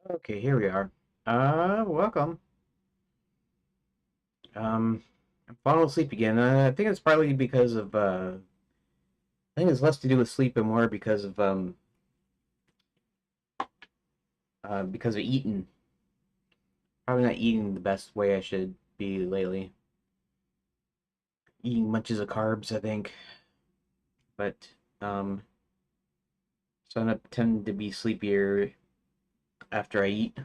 Okay, here we are. Welcome. I'm falling asleep again. I think it's partly because of I think it's less to do with sleep and more because of eating. Probably not eating the best way I should be lately. Eating bunches of carbs, I think. But um so I tend to be sleepier after I eat.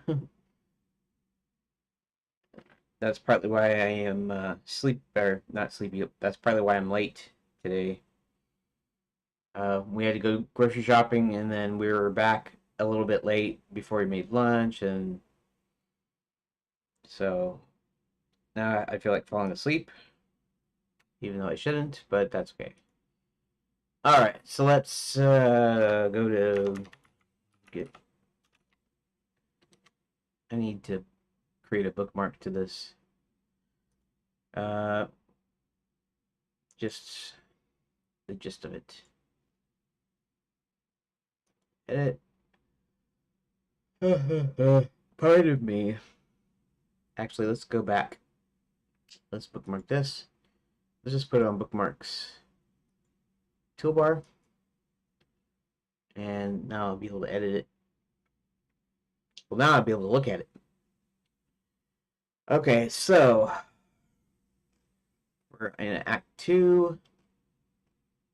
That's partly why I am sleep or not sleepy. That's partly why I'm late today. We had to go grocery shopping, and then we were back a little bit late before we made lunch, and so now I feel like falling asleep, even though I shouldn't, but that's okay. All right, so let's go to get. I need to create a bookmark to this. Uh, just the gist of it. Edit. Pardon me. Actually, let's go back. Let's bookmark this. Let's just put it on bookmarks toolbar, and now I'll be able to edit it. Well, now I'll be able to look at it. Okay, so we're in Act 2.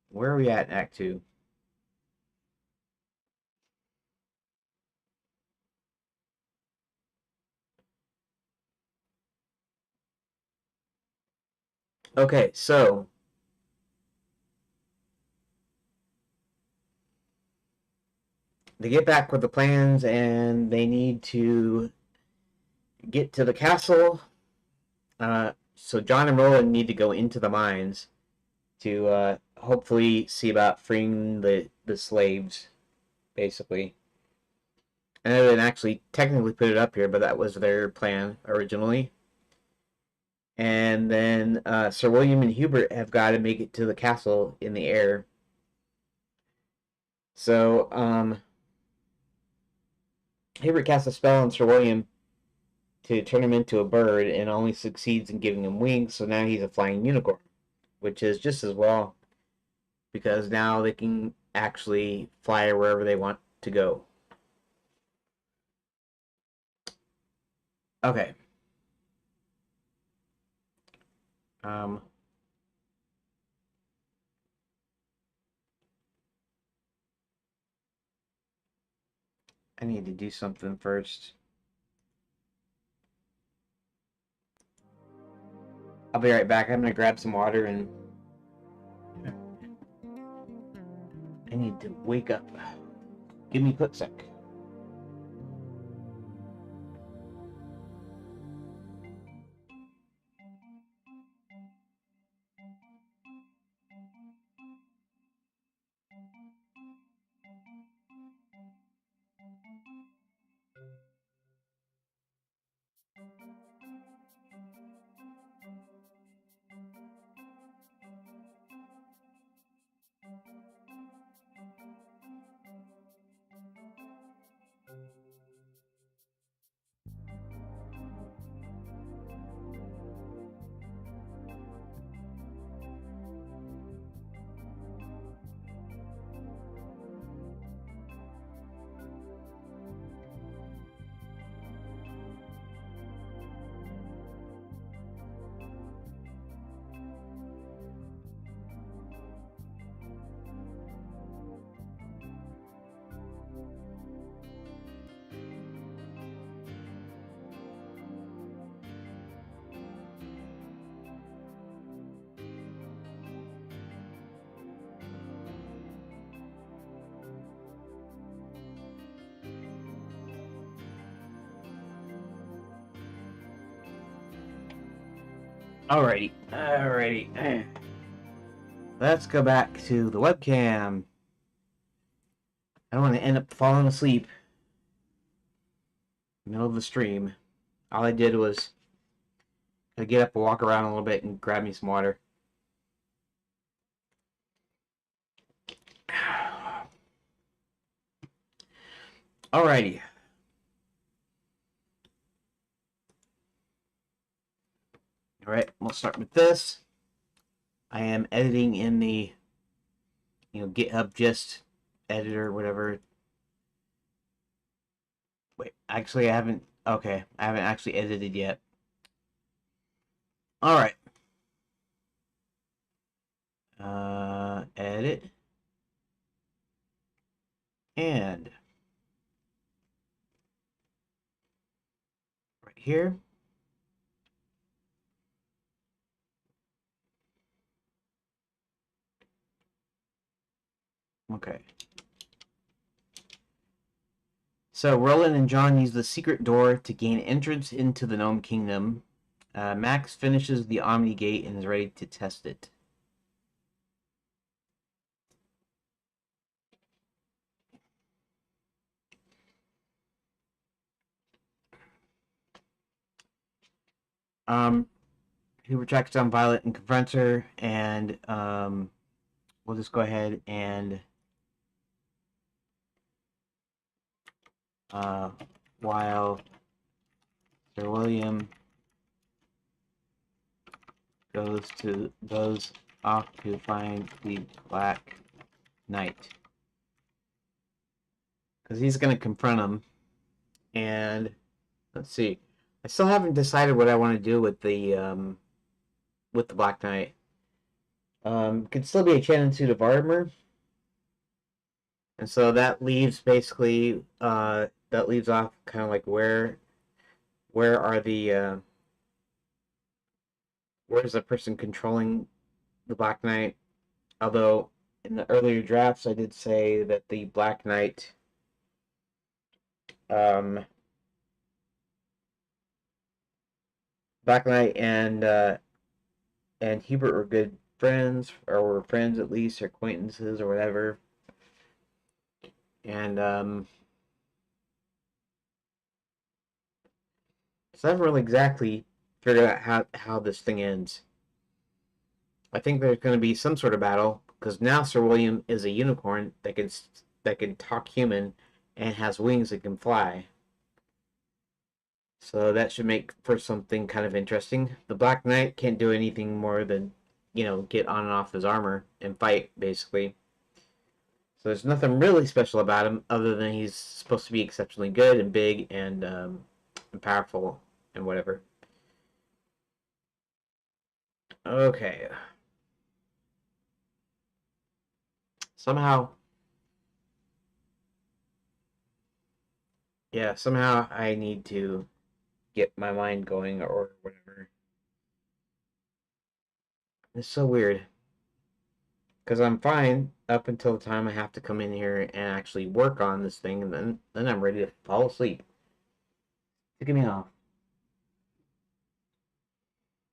Where are we at in Act 2? Okay, so they get back with the plans and they need to get to the castle. So John and Roland need to go into the mines to hopefully see about freeing the slaves, basically. And I didn't actually technically put it up here, but that was their plan originally. And then Sir William and Hubert have got to make it to the castle in the air. So Hubert casts a spell on Sir William to turn him into a bird and only succeeds in giving him wings, so now he's a flying unicorn, which is just as well because now they can actually fly wherever they want to go. Okay. Um, I need to do something first. I'll be right back. I'm gonna grab some water and I need to wake up. Give me a quick sec. Alrighty. Let's go back to the webcam. I don't want to end up falling asleep in the middle of the stream. All I did was get up and walk around a little bit and grab me some water. Alrighty. All right, we'll start with this. I am editing in the, GitHub Gist editor, whatever. Wait, actually, I haven't. Okay, I haven't actually edited yet. All right. Edit and right here. Okay. So Roland and John use the secret door to gain entrance into the Gnome Kingdom. Max finishes the Omni Gate and is ready to test it. Hoover tracks down Violet and confronts her, and we'll just go ahead and while Sir William goes off to find the Black Knight, because he's going to confront him. And let's see, I still haven't decided what I want to do with the Black Knight. Could still be a cannon suit of armor, and so that leaves basically that leaves off kind of like where are the where's the person controlling the Black Knight? Although in the earlier drafts I did say that the Black Knight um, and Hubert were good friends, or were friends at least, or acquaintances, or whatever. And so I haven't really exactly figured out how this thing ends. I think there's going to be some sort of battle, because now Sir William is a unicorn that can talk human and has wings that can fly. So that should make for something kind of interesting. The Black Knight can't do anything more than, get on and off his armor and fight, basically. So there's nothing really special about him other than he's supposed to be exceptionally good and big and powerful and whatever. Okay. Somehow, yeah, somehow I need to get my mind going or whatever. It's so weird. Because I'm fine up until the time I have to come in here and actually work on this thing, and then I'm ready to fall asleep. Get me off.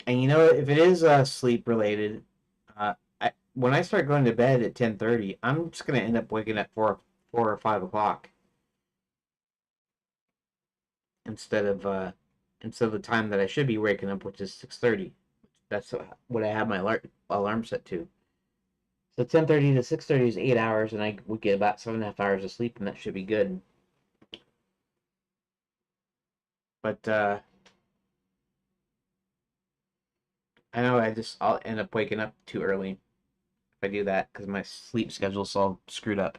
And if it is sleep related, when I start going to bed at 10:30, I'm just gonna end up waking up 4 or 5 o'clock instead of the time that I should be waking up, which is 6:30. That's what I have my alarm set to. So 10:30 to 6:30 is 8 hours, and I would get about 7.5 hours of sleep, and that should be good. But I know I'll end up waking up too early if I do that because my sleep schedule's all screwed up.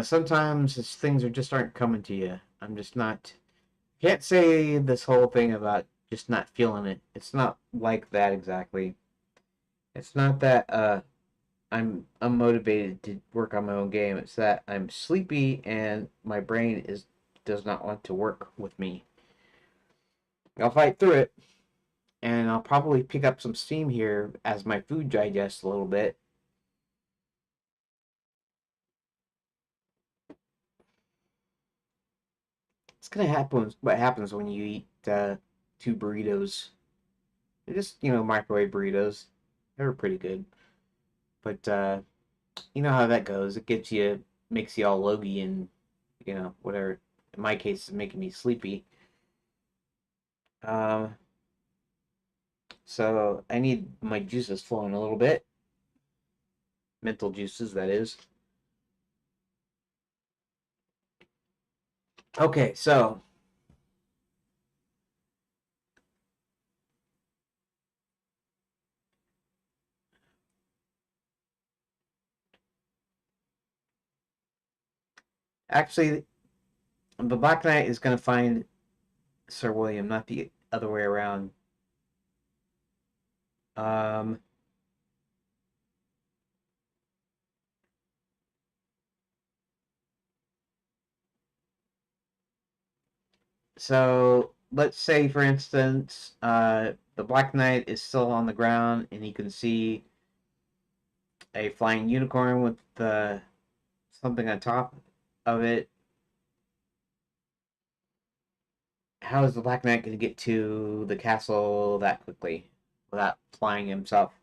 Sometimes things just aren't coming to you. I'm just not. Can't say this whole thing about just not feeling it. It's not like that exactly. It's not that I'm unmotivated to work on my own game. It's that I'm sleepy and my brain does not want to work with me. I'll fight through it, and I'll probably pick up some steam here as my food digests a little bit. It's gonna happen. What happens when you eat 2 burritos? They're just microwave burritos. They were pretty good, but you know how that goes. It makes you all logy and whatever. In my case, it's making me sleepy. Um, so I need my juices flowing a little bit. Mental juices, that is. Okay, so actually, the Black Knight is going to find Sir William, not the other way around. Um, so let's say, for instance, the Black Knight is still on the ground and he can see a flying unicorn with something on top of it. How is the Black Knight going to get to the castle that quickly without flying himself?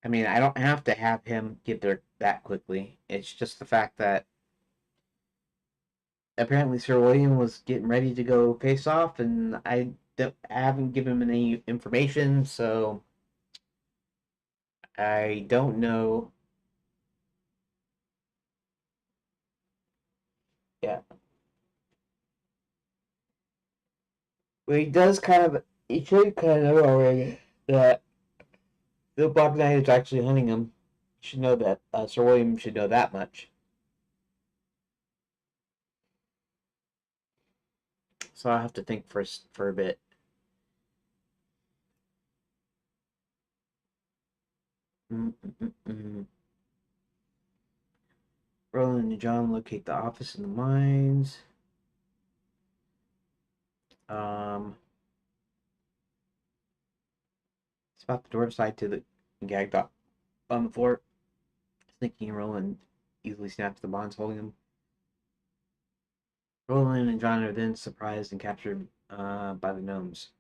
I mean, I don't have to have him get there that quickly. It's just the fact that apparently Sir William was getting ready to go face off, and I haven't given him any information, so I don't know. Yeah, but he should kind of know already that the Black Knight is actually hunting him. He should know that. Sir William should know that much. So I have to think for a bit. Mm-mm-mm-mm. Roland and John locate the office in the mines. Um, spot the door side to the gagged up on the floor. Thinking Roland easily snaps the bonds holding him. Roland and John are then surprised and captured by the gnomes.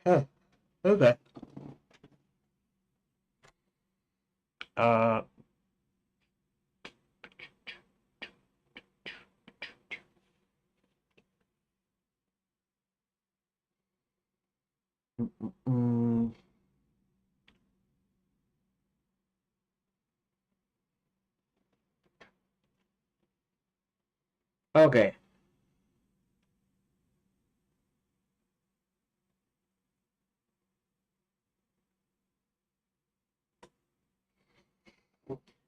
Huh. Okay. Uh. Mm, okay.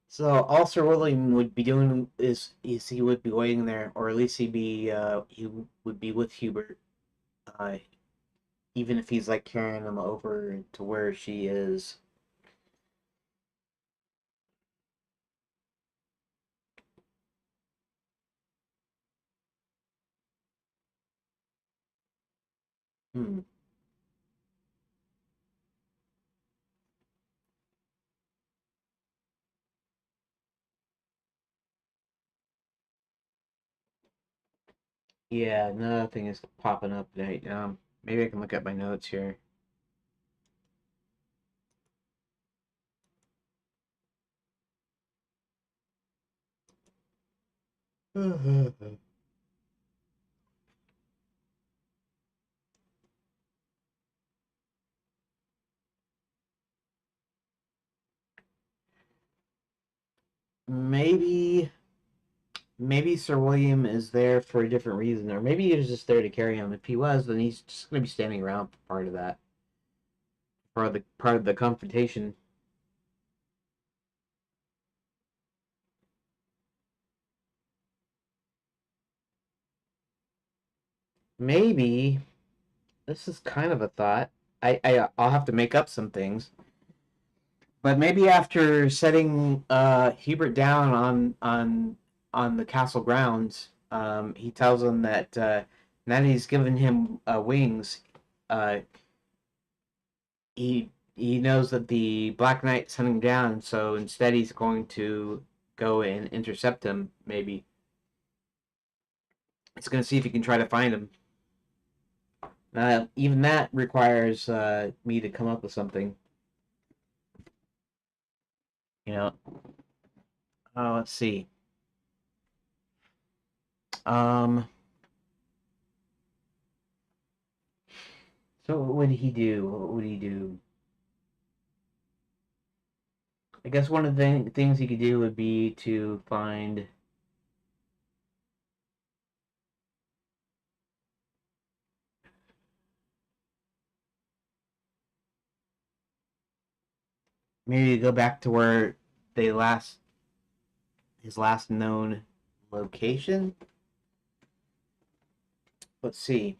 So all Sir William would be doing is he would be waiting there, or at least he would be with Hubert, uh, even if he's like carrying him over to where she is. Hmm. Yeah, nothing is popping up today. Maybe I can look at my notes here. maybe maybe Sir William is there for a different reason, or maybe he was just there to carry him. If he was, then he's just gonna be standing around for part of that, part of the confrontation. Maybe this is kind of a thought. I'll have to make up some things, but maybe after setting Hubert down on the castle grounds, he tells him that now that he's given him wings, uh, he knows that the Black Knight's hunting down, so instead he's going to go and intercept him. Maybe it's going to see if he can try to find him. Even that requires me to come up with something. You know. Let's see. Um. So what would he do? What would he do? I guess one of the things you could do would be to find maybe go back to where they last his last known location. Let's see.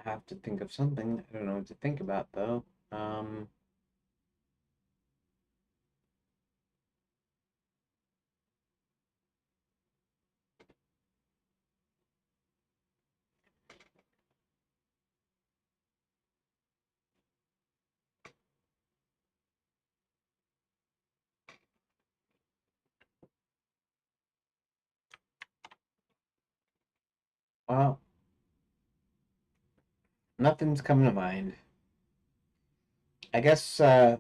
I have to think of something. I don't know what to think about though. Um, well, nothing's coming to mind. I guess I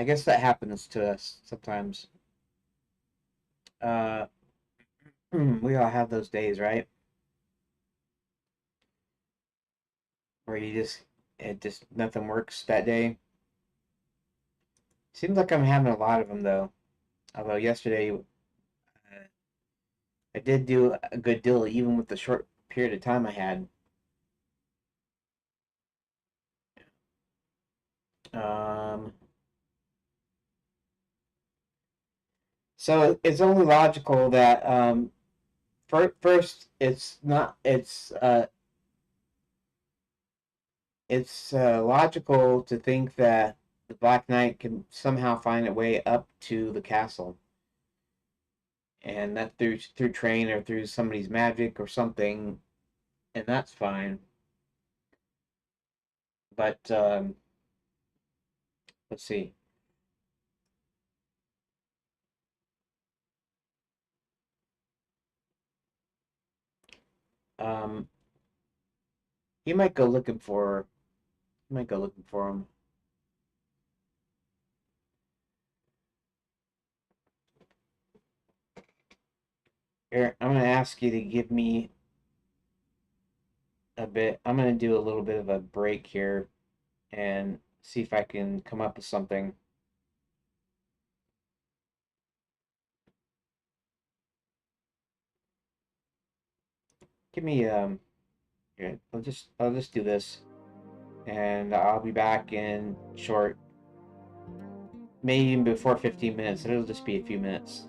guess that happens to us sometimes. Uh, we all have those days, right? Where you just it just nothing works that day. Seems like I'm having a lot of them though. Although yesterday I did do a good deal, even with the short period of time I had. Um, so it's only logical that first it's not it's logical to think that the Black Knight can somehow find a way up to the castle, and that through train or through somebody's magic or something, and that's fine. But let's see. Um, he might go looking for. He might go looking for him. Here, I'm gonna ask you to give me a bit. I'm gonna do a little bit of a break here and see if I can come up with something. Give me here, I'll just do this and I'll be back in short, maybe even before 15 minutes. It'll just be a few minutes.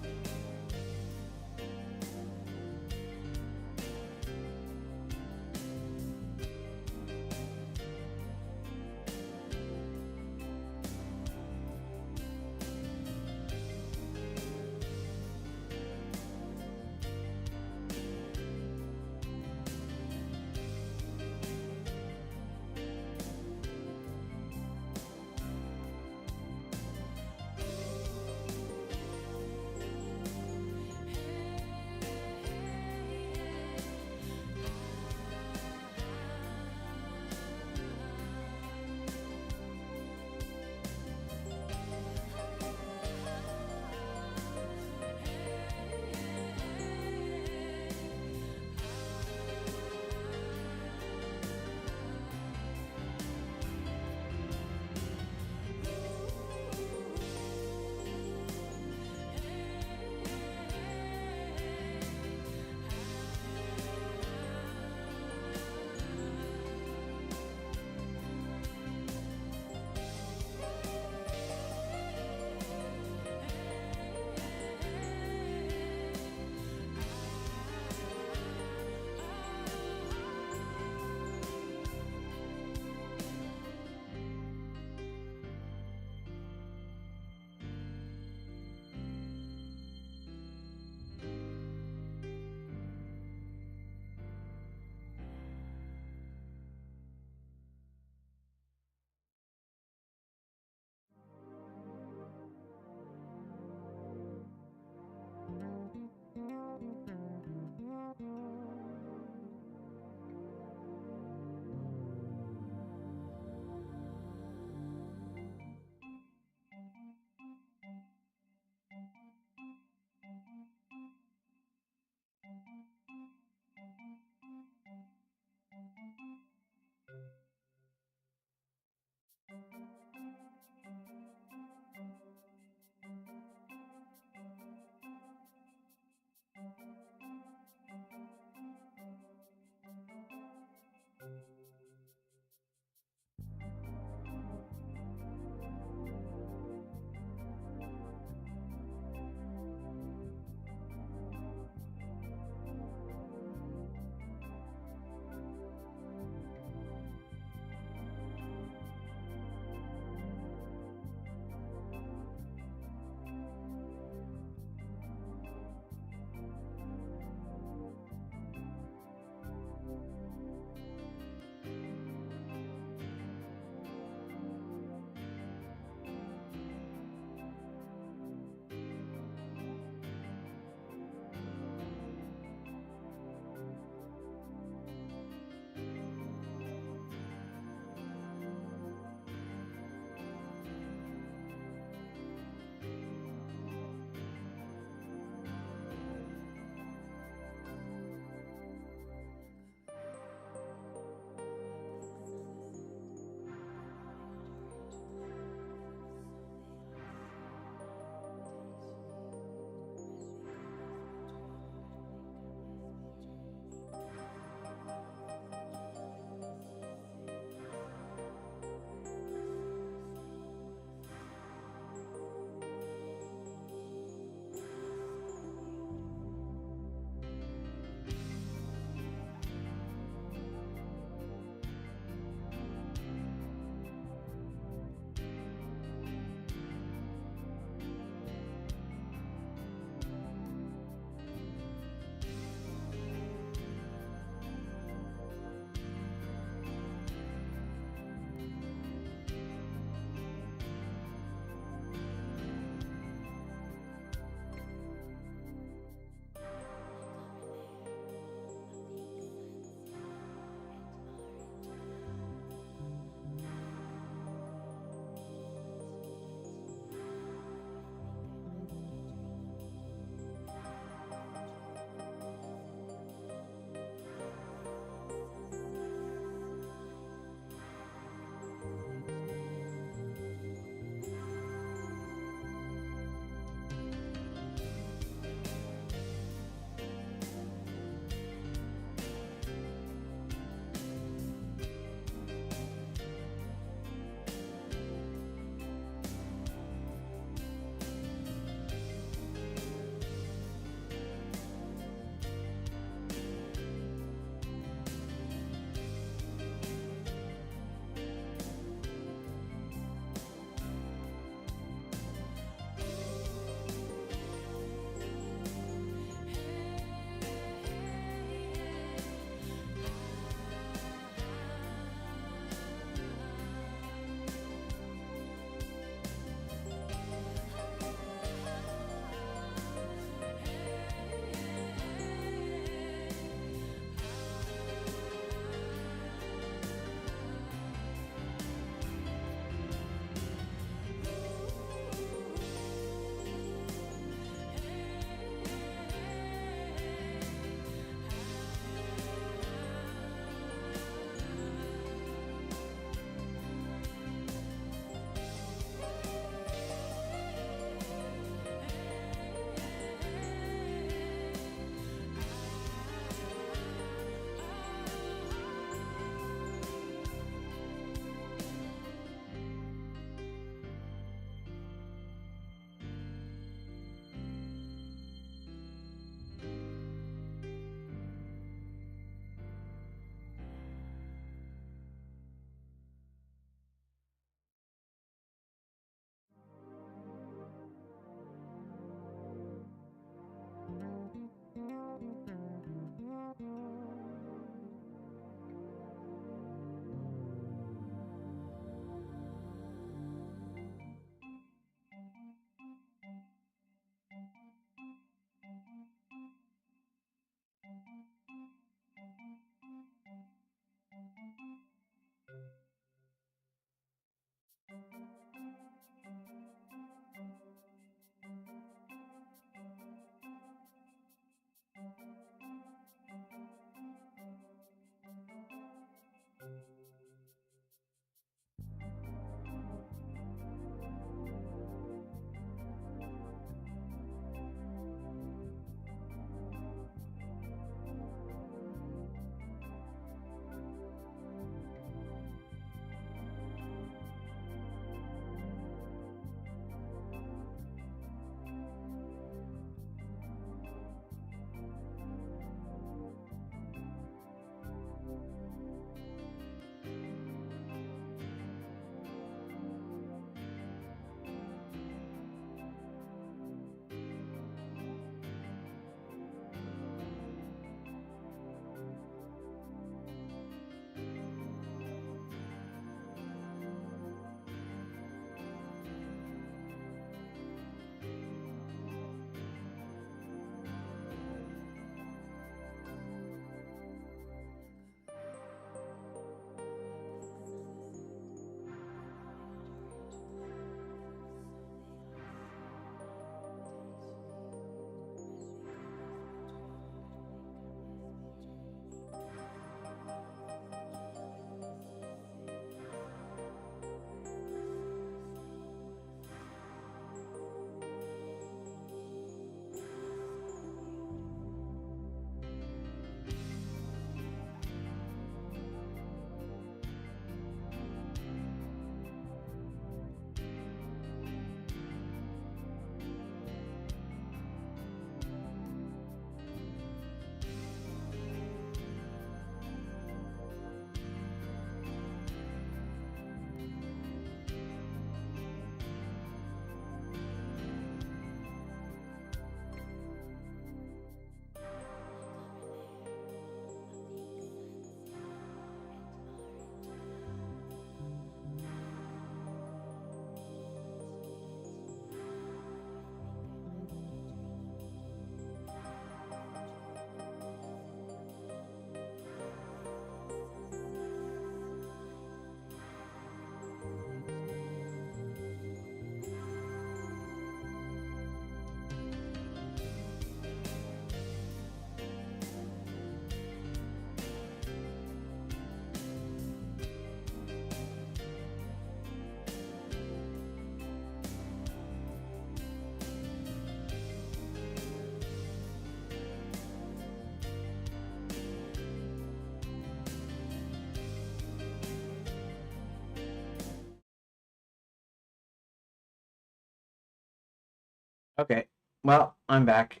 Okay. Well, I'm back.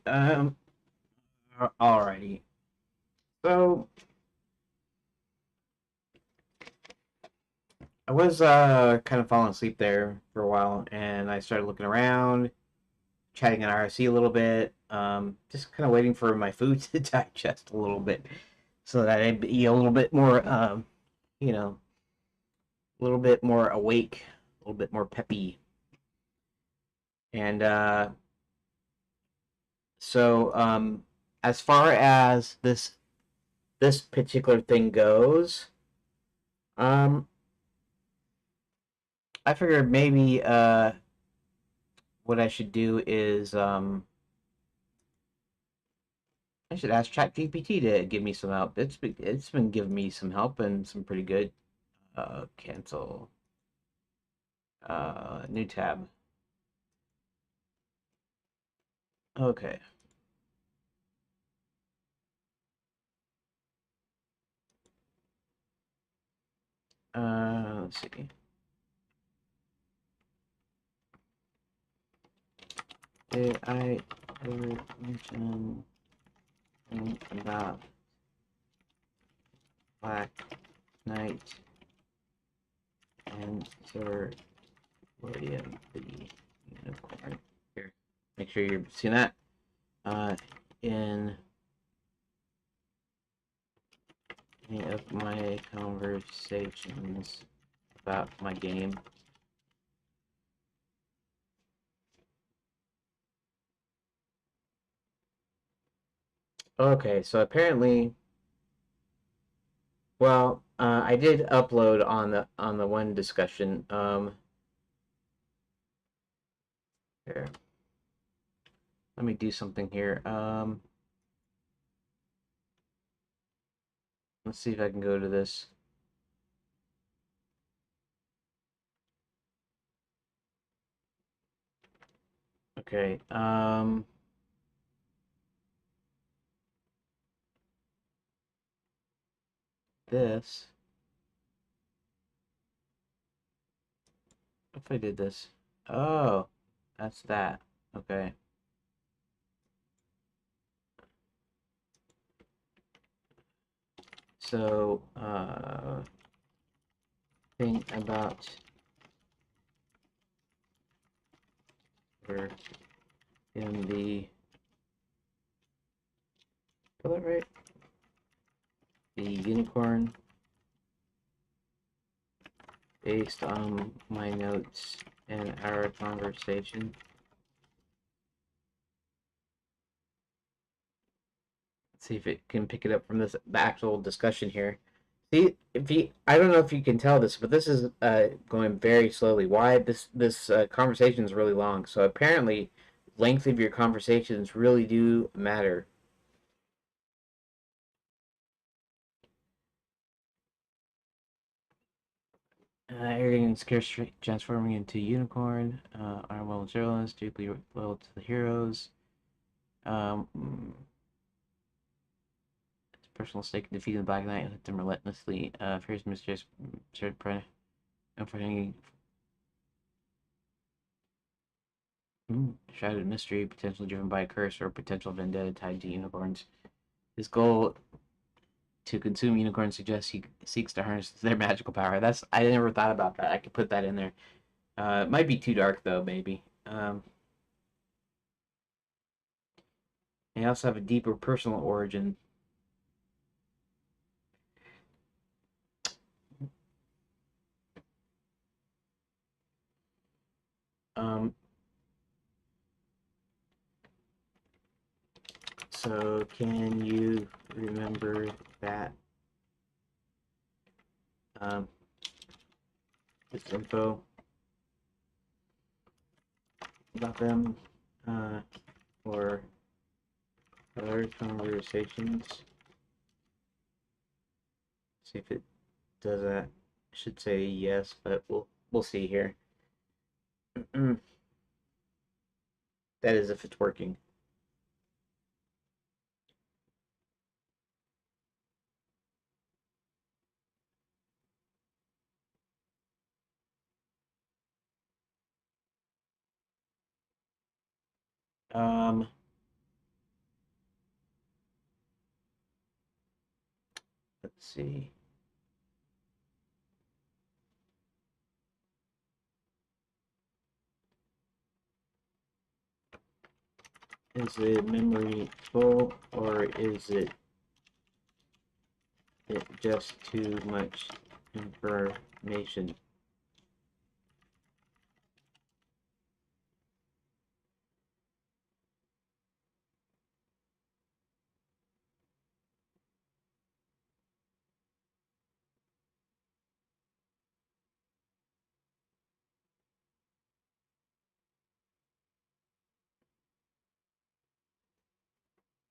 Alrighty. So I was kind of falling asleep there for a while, and I started looking around, chatting on RC a little bit, just kind of waiting for my food to digest a little bit, so that I'd be a little bit more, you know, a little bit more awake, a little bit more peppy, and as far as this particular thing goes, um, I figured maybe what I should do is I should ask ChatGPT to give me some help. It's been giving me some help and some pretty good cancel new tab. Okay. Let's see. Did I ever mention about Black Knight and Sir William the Unicorn? Here, make sure you're seeing that. In any of my conversations about my game. Okay, so apparently, well, I did upload on the one discussion. Here, let me do something here. Let's see if I can go to this. Okay. This. If I did this. Oh, that's that. Okay. So, think about we're in the, spell that right? The unicorn, based on my notes and our conversation. Let's see if it can pick it up from the actual discussion here. See, if you, I don't know if you can tell this, but this is going very slowly. Why this conversation is really long? So apparently, length of your conversations really do matter. Arrogant and scarce transforming into unicorn. Unwell and zealous, deeply loyal to the heroes. Personal stake in defeating the Black Knight, hit them relentlessly. Fierce mistress, shared pride, unfortunately. Shrouded mystery, potentially driven by a curse or potential vendetta tied to unicorns. His goal to consume unicorns suggests he seeks to harness their magical power. That's I never thought about that. I could put that in there. It might be too dark though, maybe. They also have a deeper personal origin. Um, so can you remember that um, this info about them or other conversations? See if it does that. I should say yes, but we'll see here. That is if it's working. Um, let's see. Is the memory full, or is it just too much information?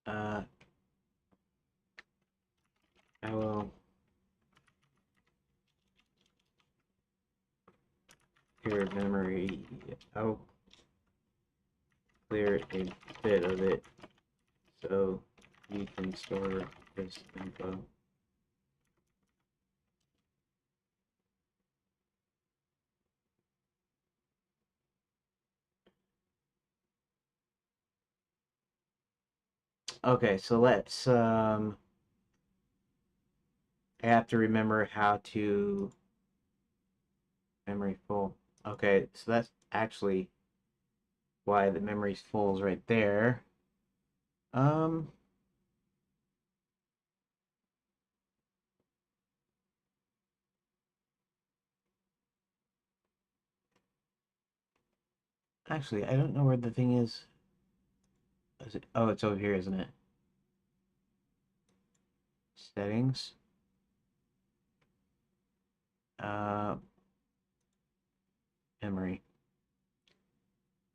Uh, I will clear memory. I'll clear a bit of it so you can store this info. Okay, so let's I have to remember how to memory full. Okay, so that's actually why the memory's full is right there. Um, Actually, I don't know where the thing is. Is it? Oh, it's over here, isn't it? Settings. Uh, Memory.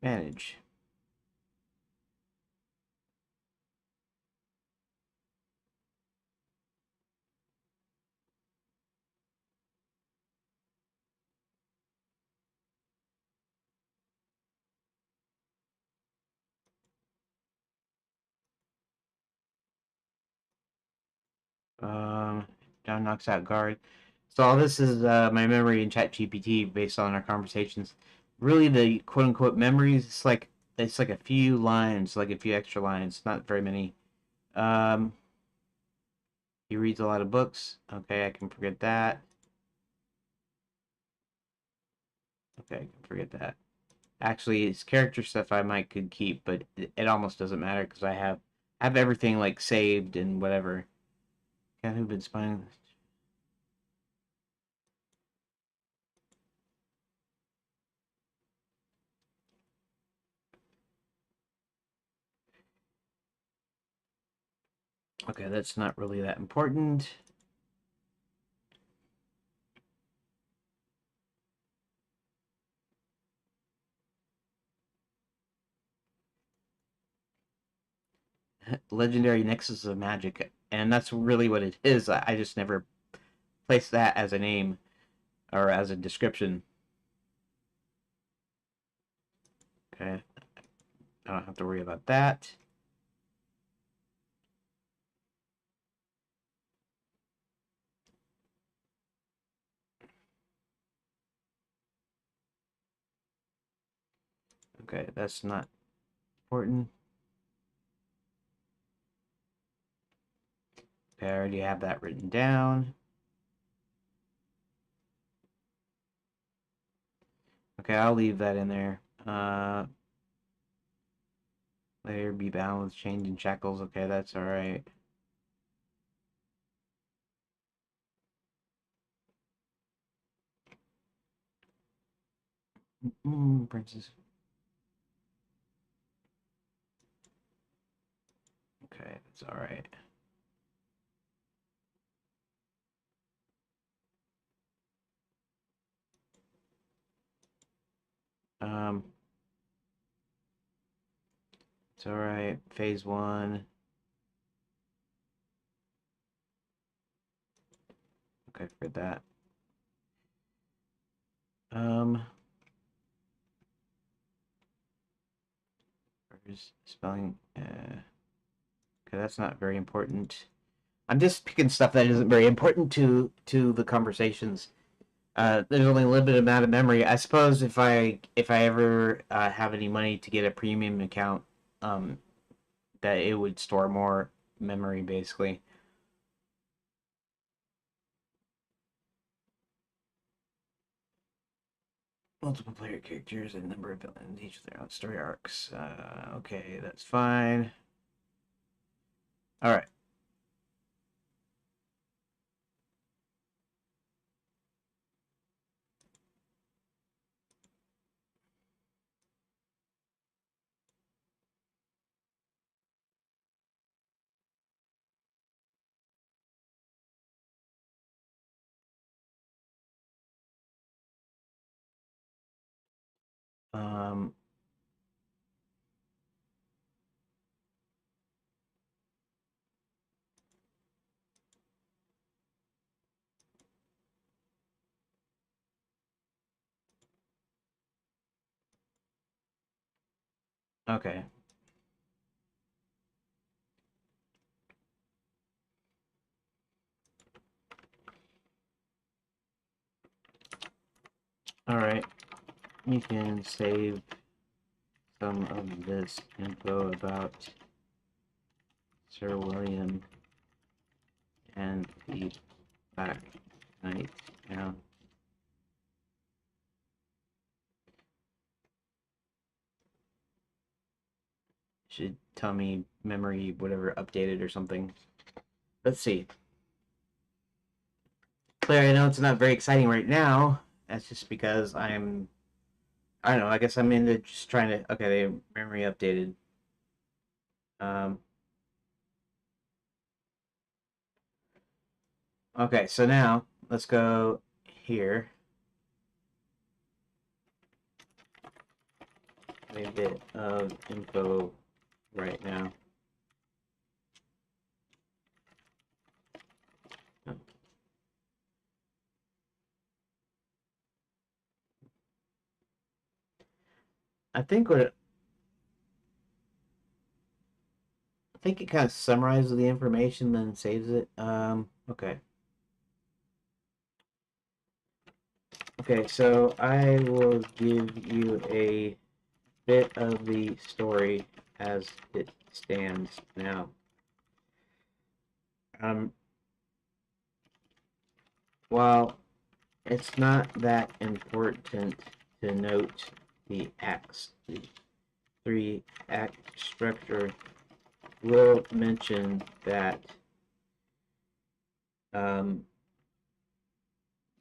Manage. Um, John knocks out guard. So all this is my memory in ChatGPT based on our conversations. Really, the quote unquote memories, it's like a few lines, like a few extra lines, not very many. Um, he reads a lot of books. Okay, I can forget that. Okay, I can forget that. Actually, it's character stuff I might could keep, but it almost doesn't matter because I have everything like saved and whatever. Cat who've been spying. Okay, that's not really that important. Legendary Nexus of Magic, and that's really what it is. I just never placed that as a name or as a description. Okay, I don't have to worry about that. Okay, that's not important. Okay, I already have that written down. Okay, I'll leave that in there. Layer be bound with chains and shackles. Okay, that's all right. Princess. Okay, that's all right. Um, it's all right. Phase one. Okay, forget that. Um, where's spelling? Okay, that's not very important. I'm just picking stuff that isn't very important to the conversations. There's only a limited amount of memory. I suppose if I ever have any money to get a premium account, that it would store more memory basically. Multiple player characters and number of villains, each of their own story arcs. Okay, that's fine. All right. Um, okay. All right. You can save some of this info about Sir William and the Black Knight now. Should tell me memory, whatever, updated or something. Let's see. Clearly, I know it's not very exciting right now. That's just because I don't know, I guess I'm into just trying to, okay, the memory updated. Um, okay, so now let's go here. A bit of info right now. I think it kind of summarizes the information, then saves it. Okay. Okay, so I will give you a bit of the story as it stands now. While it's not that important to note the acts, the 3-act structure will mention that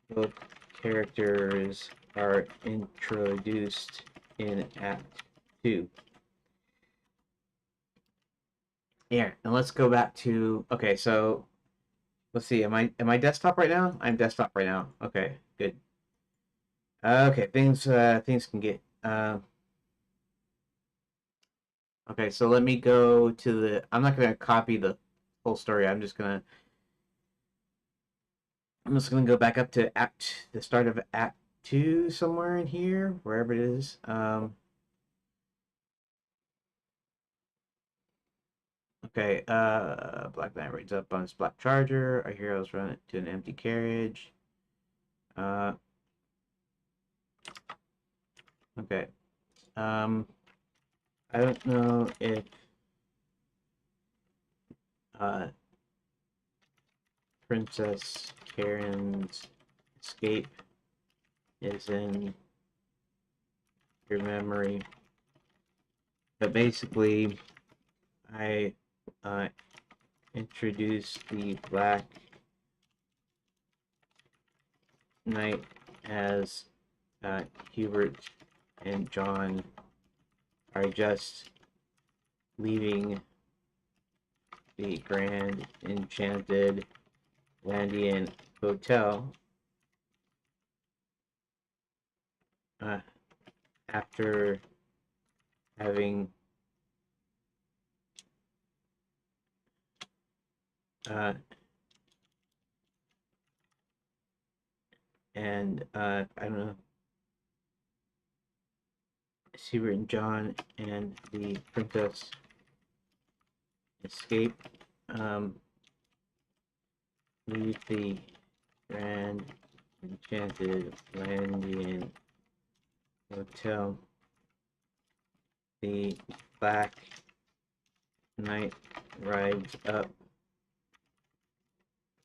both characters are introduced in Act 2. Here, and let's go back to, okay, so let's see, am I desktop right now? I'm desktop right now. Okay, good. Okay, things can get okay, so let me go to the, I'm not gonna copy the whole story. I'm just gonna go back up to the start of Act 2 somewhere in here, wherever it is. Okay, Black Knight rides up on his black charger. Our heroes run into an empty carriage. Uh, okay. I don't know if uh, Princess Karen's escape is in your memory, but basically, I introduced the Black Knight as Hubert and John are just leaving the Grand Enchanted Landian Hotel after having and I don't know, Hubert and John and the princess escape, leave the Grand Enchanted Landian Hotel. The Black night rides up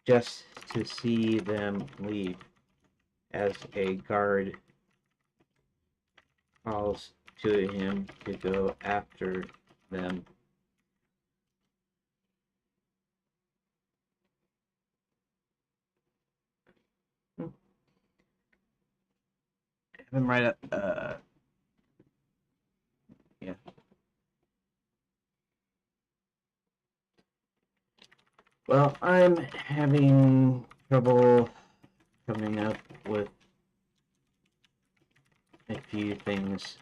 just to see them leave as a guard calls to him to go after them. Have him write up, yeah. Well, I'm having trouble coming up with a few things.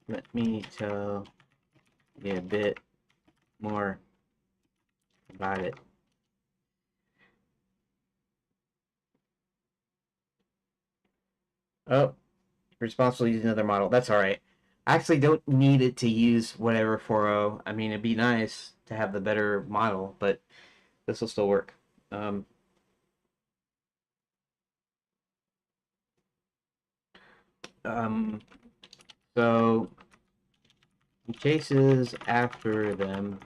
Let me tell you a bit more about it. Oh, responsible using another model. That's all right. I actually don't need it to use whatever 4.0. I mean, it'd be nice to have the better model, but this will still work. Um, um, so he chases after them,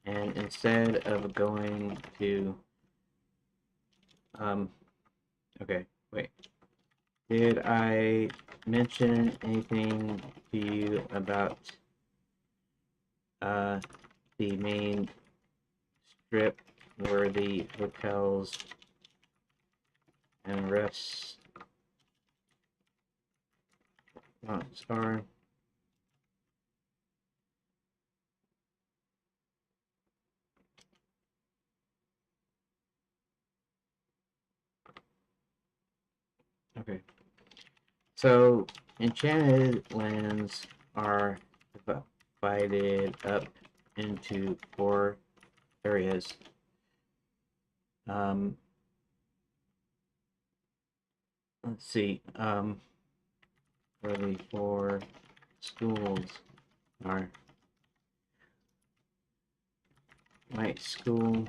and instead of going to, okay, wait. Did I mention anything to you about the main strip where the hotels and restaurants are? Okay. So, enchanted lands are divided up into 4 areas. Let's see. Where the 4 schools are. Night School,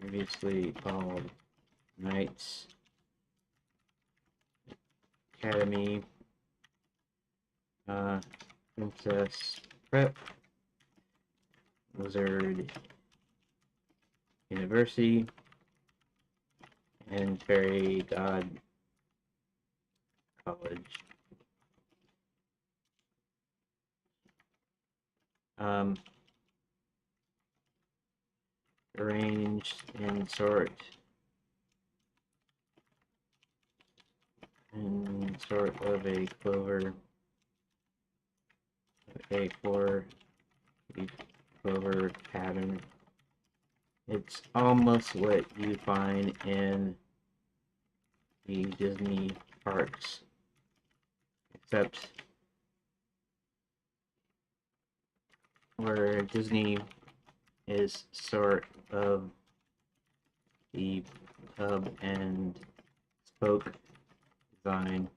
previously called Knights Academy, Princess Prep, Wizard University, and Fairy God College. Arranged in sort of a clover, a 4-leaf clover pattern. It's almost what you find in the Disney parks, except where Disney is sort of the hub and spoke design.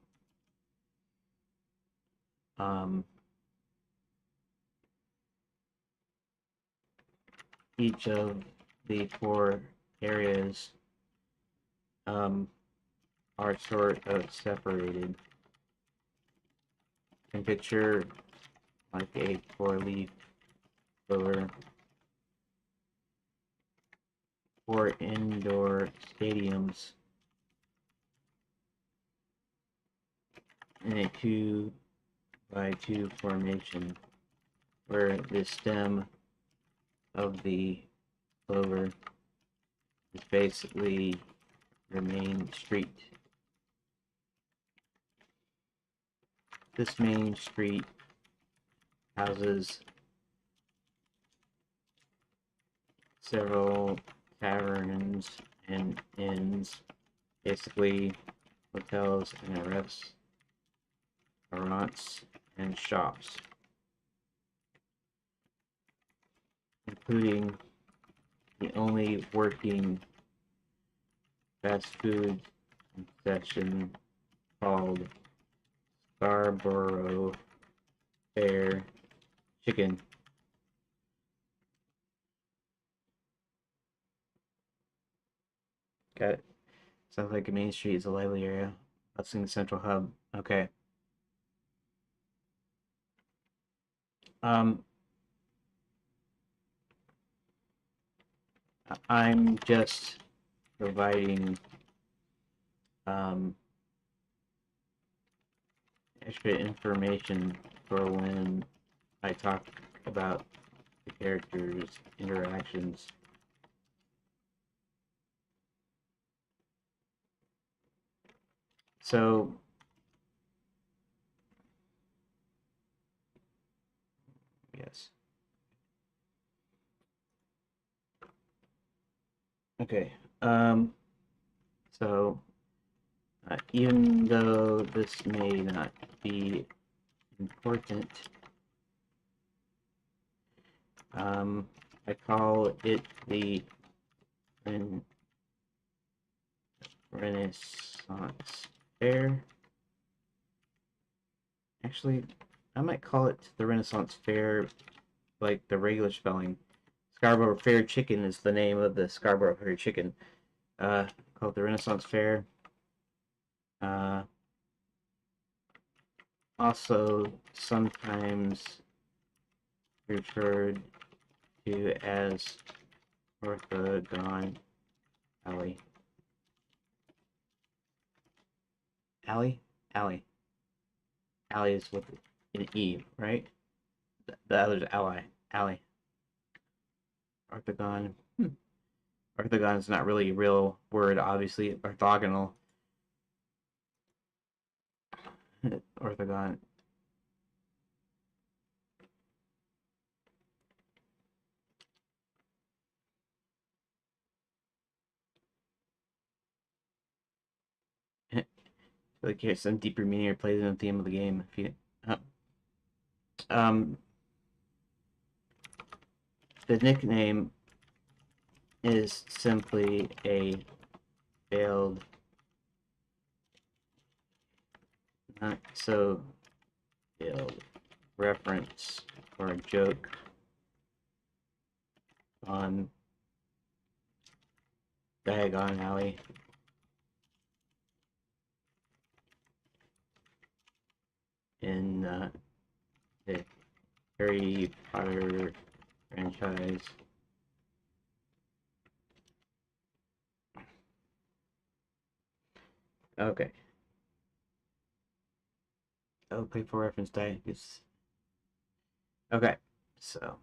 Each of the 4 areas are sort of separated. You can picture like a 4-leaf clover, 4 indoor stadiums in a 2x2 formation, where the stem of the clover is basically the main street. This main street houses several taverns and inns, basically hotels and restaurants and shops, including the only working fast food concession called Scarborough Fair Chicken. Got it. Sounds like a main street is a lively area. Bustling central hub. Okay. Um, I'm just providing extra information for when I talk about the characters' interactions. So yes. Okay. So even though this may not be important, I call it the Renaissance Fair. Actually, I might call it the Renaissance Fair, like the regular spelling. Scarborough Fair Chicken is the name of the Scarborough Fair Chicken. Called the Renaissance Fair. Also, sometimes referred to as Orthogon Alley. Alley? Alley. Alley is with an E, right? The other's ally. Alley. Orthogon. Orthogon is not really a real word, obviously. Orthogonal. Orthogon. Like here's some deeper meaning or plays in the theme of the game. If you, um, the nickname is simply a failed, not so failed reference or a joke on Diagon Alley. In the Harry Potter franchise. Okay. Oh, playful reference tag is okay. So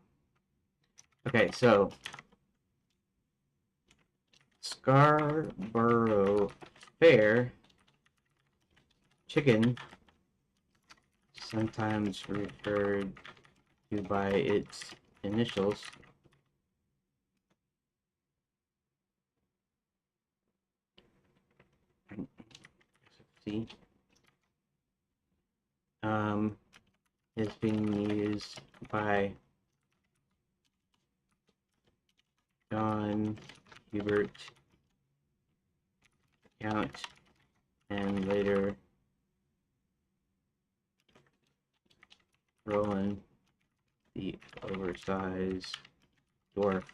Scarborough Fair Chicken, sometimes referred to by its initials, C, is being used by John Hubert Count and later Roland the oversized dwarf.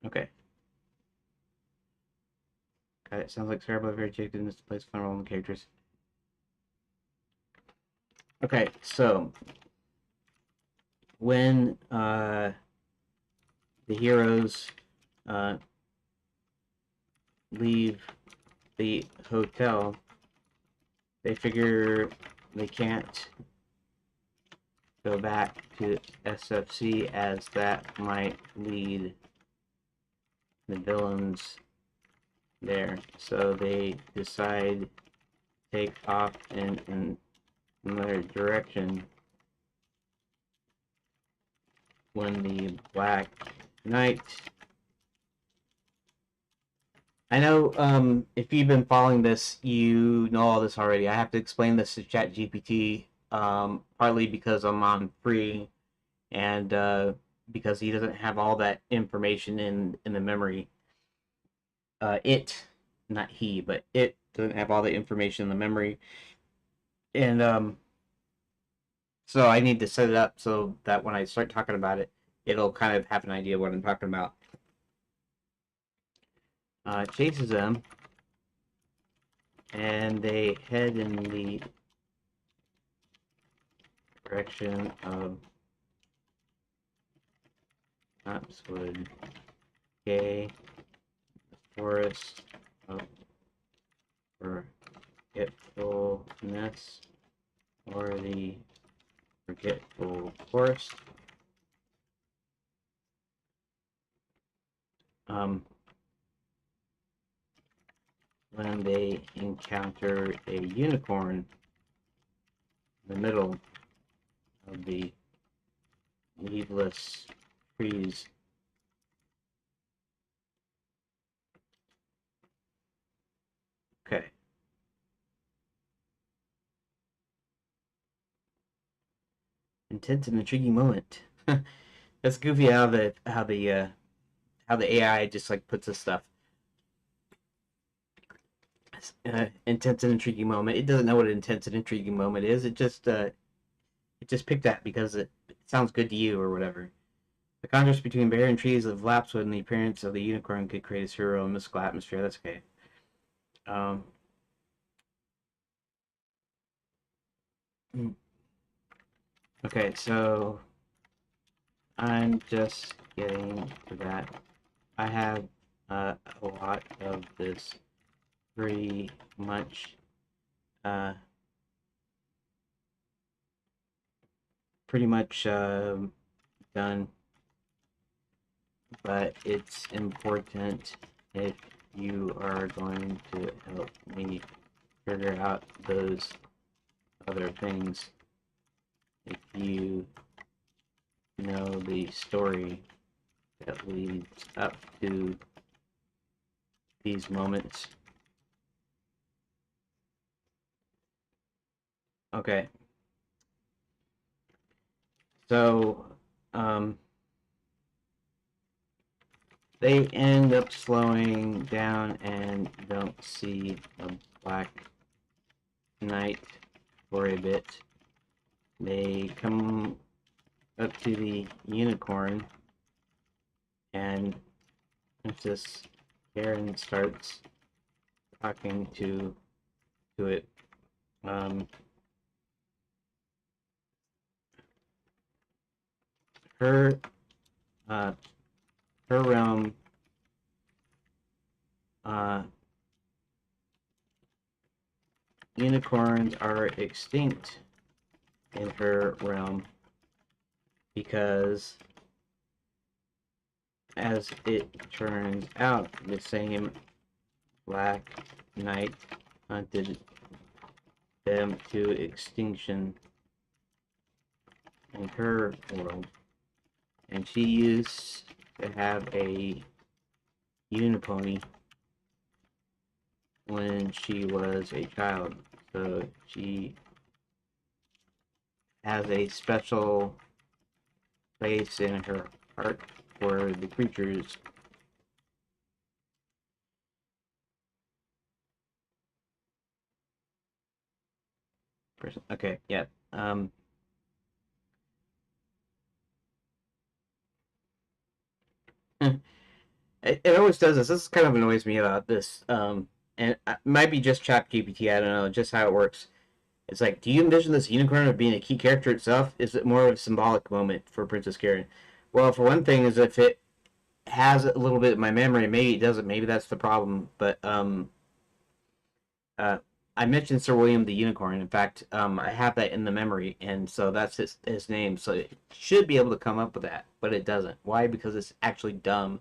Okay. Got it. Sounds like Scarborough very chicken in this place fun role in characters. Okay, so when the heroes leave the hotel, they figure they can't go back to SFC as that might lead the villains there. So they decide to take off in another direction when the Black Knight. I know if you've been following this, you know all this already. I have to explain this to ChatGPT, partly because I'm on free and because he doesn't have all that information in the memory. Not he, but it doesn't have all the information in the memory. And so I need to set it up so that when I start talking about it, it'll kind of have an idea what I'm talking about. Chases them. and they head in the direction of Lapswood, the forest of forgetfulness, or the forgetful forest. When they encounter a unicorn in the middle of the leafless trees. Okay. Intense and intriguing moment. That's goofy how the AI just like puts this stuff. Intense and intriguing moment. It doesn't know what an intense and intriguing moment is. It just picked that because it sounds good to you or whatever. The contrast between barren trees of lapswood and the appearance of the unicorn could create a surreal and mystical atmosphere. That's okay. Okay, so I'm just getting to that. I have a lot of this pretty much done, but it's important if you are going to help me figure out those other things. If you know the story that leads up to these moments. Okay. So, they end up slowing down and don't see a black knight for a bit. They come up to the unicorn, and Princess Karen starts talking to it. Her realm unicorns are extinct in her realm because, as it turns out, the same Black Knight hunted them to extinction in her world, and she used to have a unipony when she was a child, so she has a special place in her heart for the creatures. Okay, yeah. It always does this. This kind of annoys me about this. And it might be just ChatGPT. I don't know, just how it works. It's like, do you envision this unicorn as being a key character itself? Is it more of a symbolic moment for Princess Karen? Well, for one thing, is if it has a little bit of my memory, maybe it doesn't. Maybe that's the problem. But uh, I mentioned Sir William the Unicorn. In fact, I have that in the memory, and so that's his name. So it should be able to come up with that, but it doesn't. Why? Because it's actually dumb,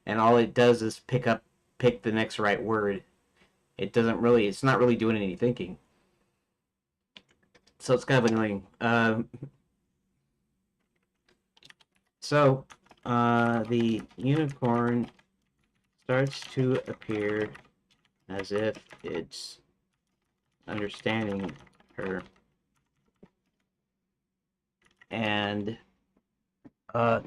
and all it does is pick the next right word. It doesn't really. It's not really doing any thinking. So it's kind of annoying. So the unicorn starts to appear as if it's understanding her, and uh,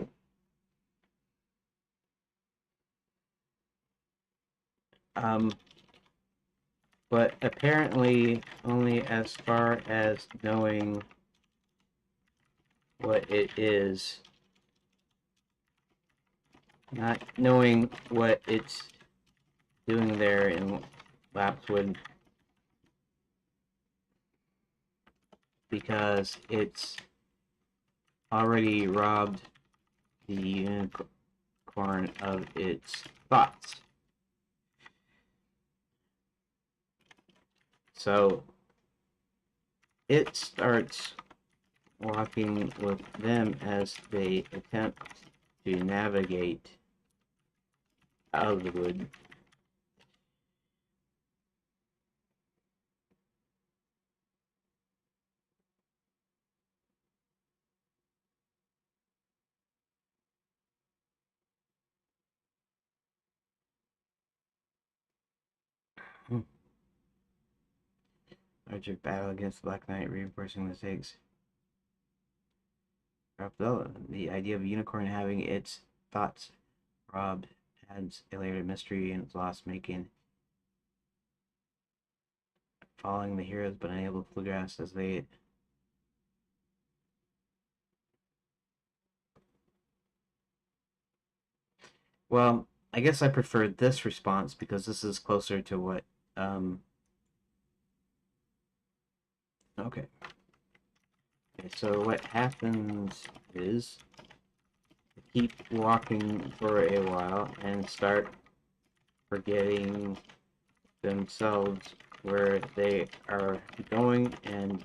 but apparently only as far as knowing what it is, not knowing what it's doing there in Lapswood. because it's already robbed the unicorn of its thoughts. So it starts walking with them as they attempt to navigate out of the wood. Larger battle against the Black Knight, reinforcing mistakes. The idea of a unicorn having its thoughts robbed adds a layer of mystery and its loss, making following the heroes but unable to progress as they. Well, I guess I prefer this response because this is closer to what. Okay. Okay, so what happens is keep walking for a while and start forgetting themselves where they are going and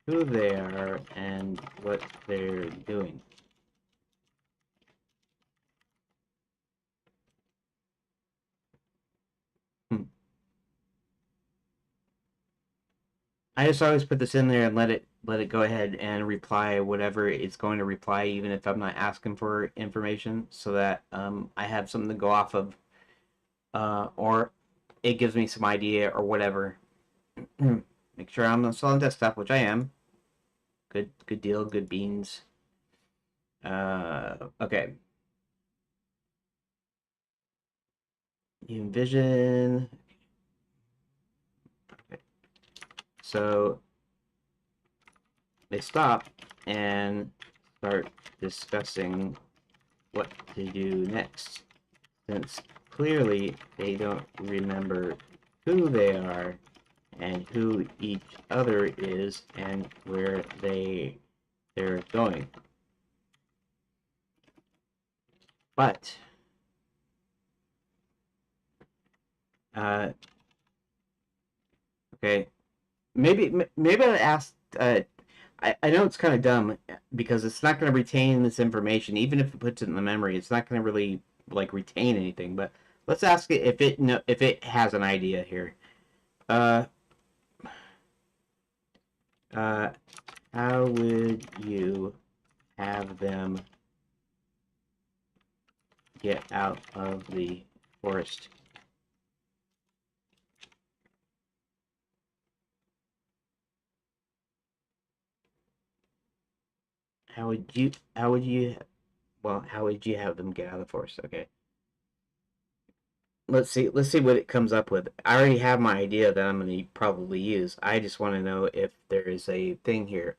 who they are and what they're doing. I just always put this in there and let it go ahead and reply whatever it's going to reply, even if I'm not asking for information, so that I have something to go off of, or it gives me some idea or whatever. Make sure I'm still on desktop, which I am. Good deal, good beans. Okay. You envision. Okay. So they stop and start discussing what to do next, since clearly they don't remember who they are and who each other is and where they're going. But okay, maybe I asked. I know it's kind of dumb because it's not going to retain this information, even if it puts it in the memory. It's not going to really like retain anything. But let's ask it if it has an idea here. Uh, uh, how would you have them get out of the forest? How would you well how would you have them get out of the forest? Okay. Let's see what it comes up with. I already have my idea that I'm gonna probably use. I just want to know if there is a thing here.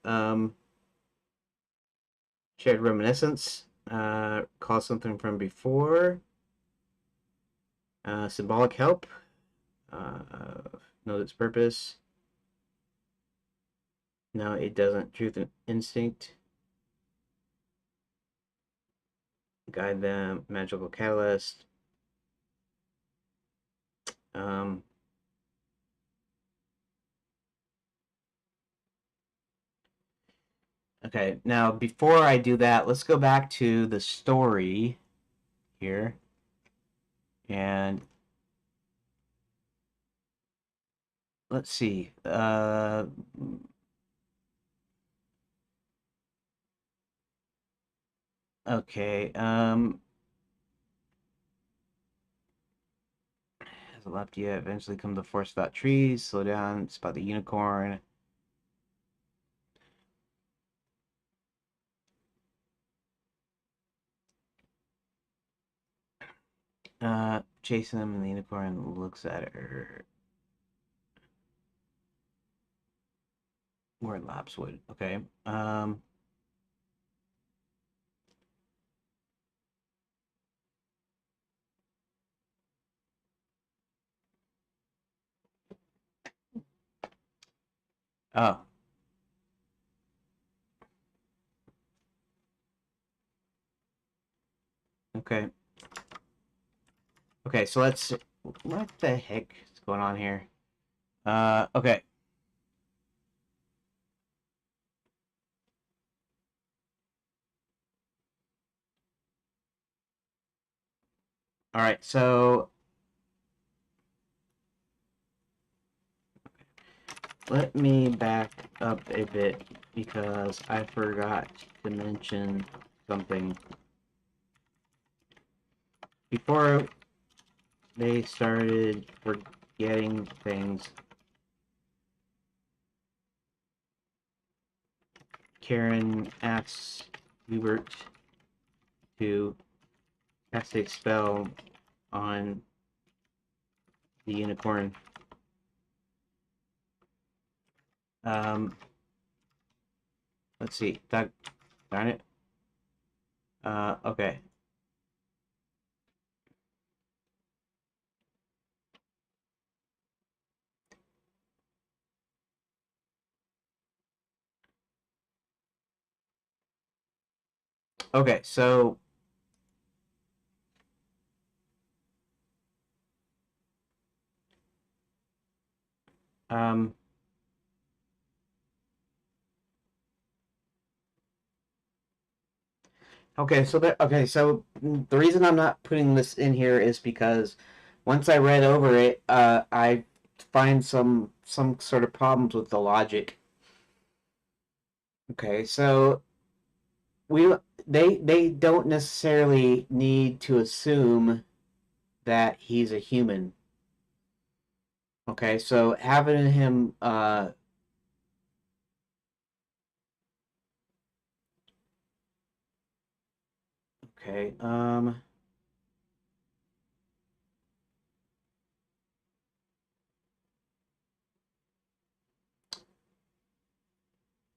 Shared reminiscence. Call something from before. Symbolic help. Know its purpose. No, it doesn't. Truth and instinct. Guide them. Magical catalyst. Um, okay, now before I do that, let's go back to the story here. And let's see. Okay. Has it left yet? Eventually come to forest without trees. Slow down. Spot the unicorn. Chasing them, and the unicorn looks at her. We're in Lapswood. Okay. Oh. Okay. Okay, so let's... What the heck is going on here? Okay. All right, so let me back up a bit because I forgot to mention something. Before they started forgetting things, Karen asks Hubert to cast a spell on the unicorn. Um, let's see. Darn it. Okay. Okay, so um so the reason I'm not putting this in here is because once I read over it, I find some sort of problems with the logic. Okay, so we they don't necessarily need to assume that he's a human. Okay, so having him okay, well,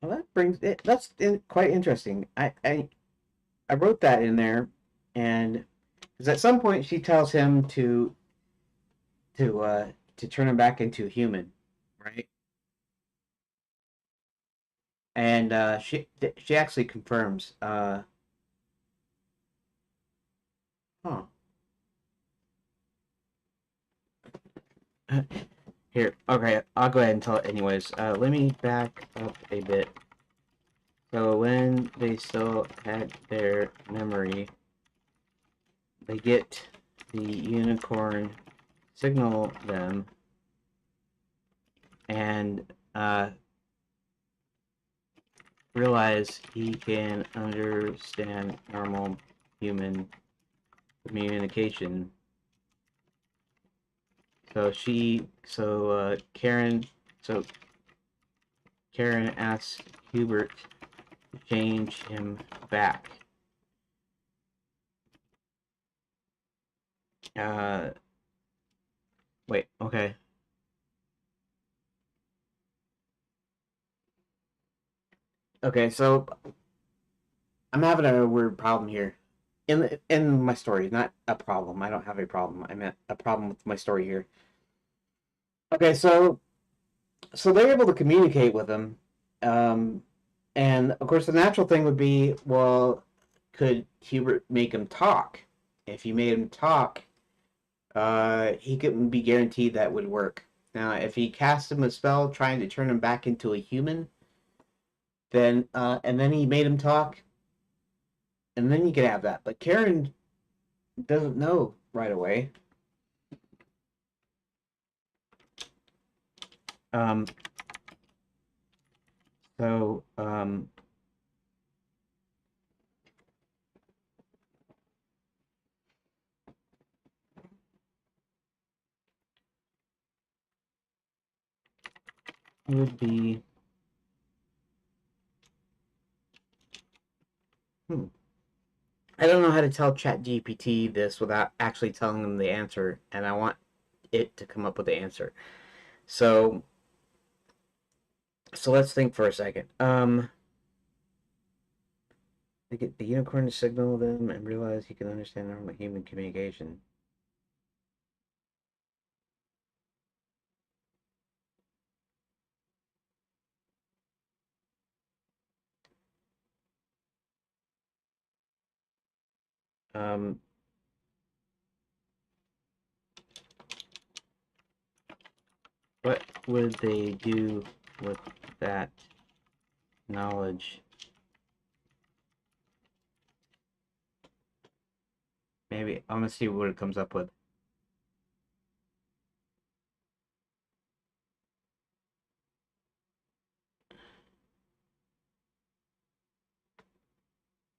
that brings it. Quite interesting. I wrote that in there, and because at some point she tells him to turn him back into a human, right? And she actually confirms. Huh. Here, okay, I'll go ahead and tell it anyways. Let me back up a bit. So when they still had their memory, they get the unicorn signal them and realize he can understand normal human communication. So Karen asks Hubert to change him back. Uh, wait, okay. Okay, so I'm having a weird problem here. In my story, not a problem. I don't have a problem. I meant a problem with my story here. Okay, so they're able to communicate with him, um, and of course the natural thing would be, well, could Hubert make him talk? If he made him talk, he couldn't be guaranteed that would work. Now, if he cast him a spell trying to turn him back into a human, then and then he made him talk, and then you could have that. But Karen doesn't know right away. Um, so it would be hmm. I don't know how to tell ChatGPT this without actually telling them the answer, and I want it to come up with the answer. So so let's think for a second. They get the unicorn to signal them and realize he can understand normal human communication. What would they do with that knowledge? Maybe I'm gonna see what it comes up with.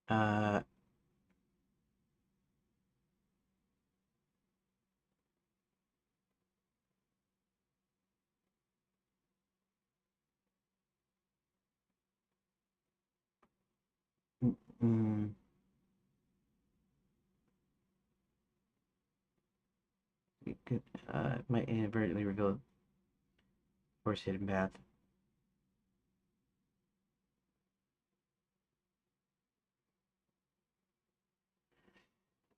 Uh, mm, it could, might inadvertently reveal course hidden path.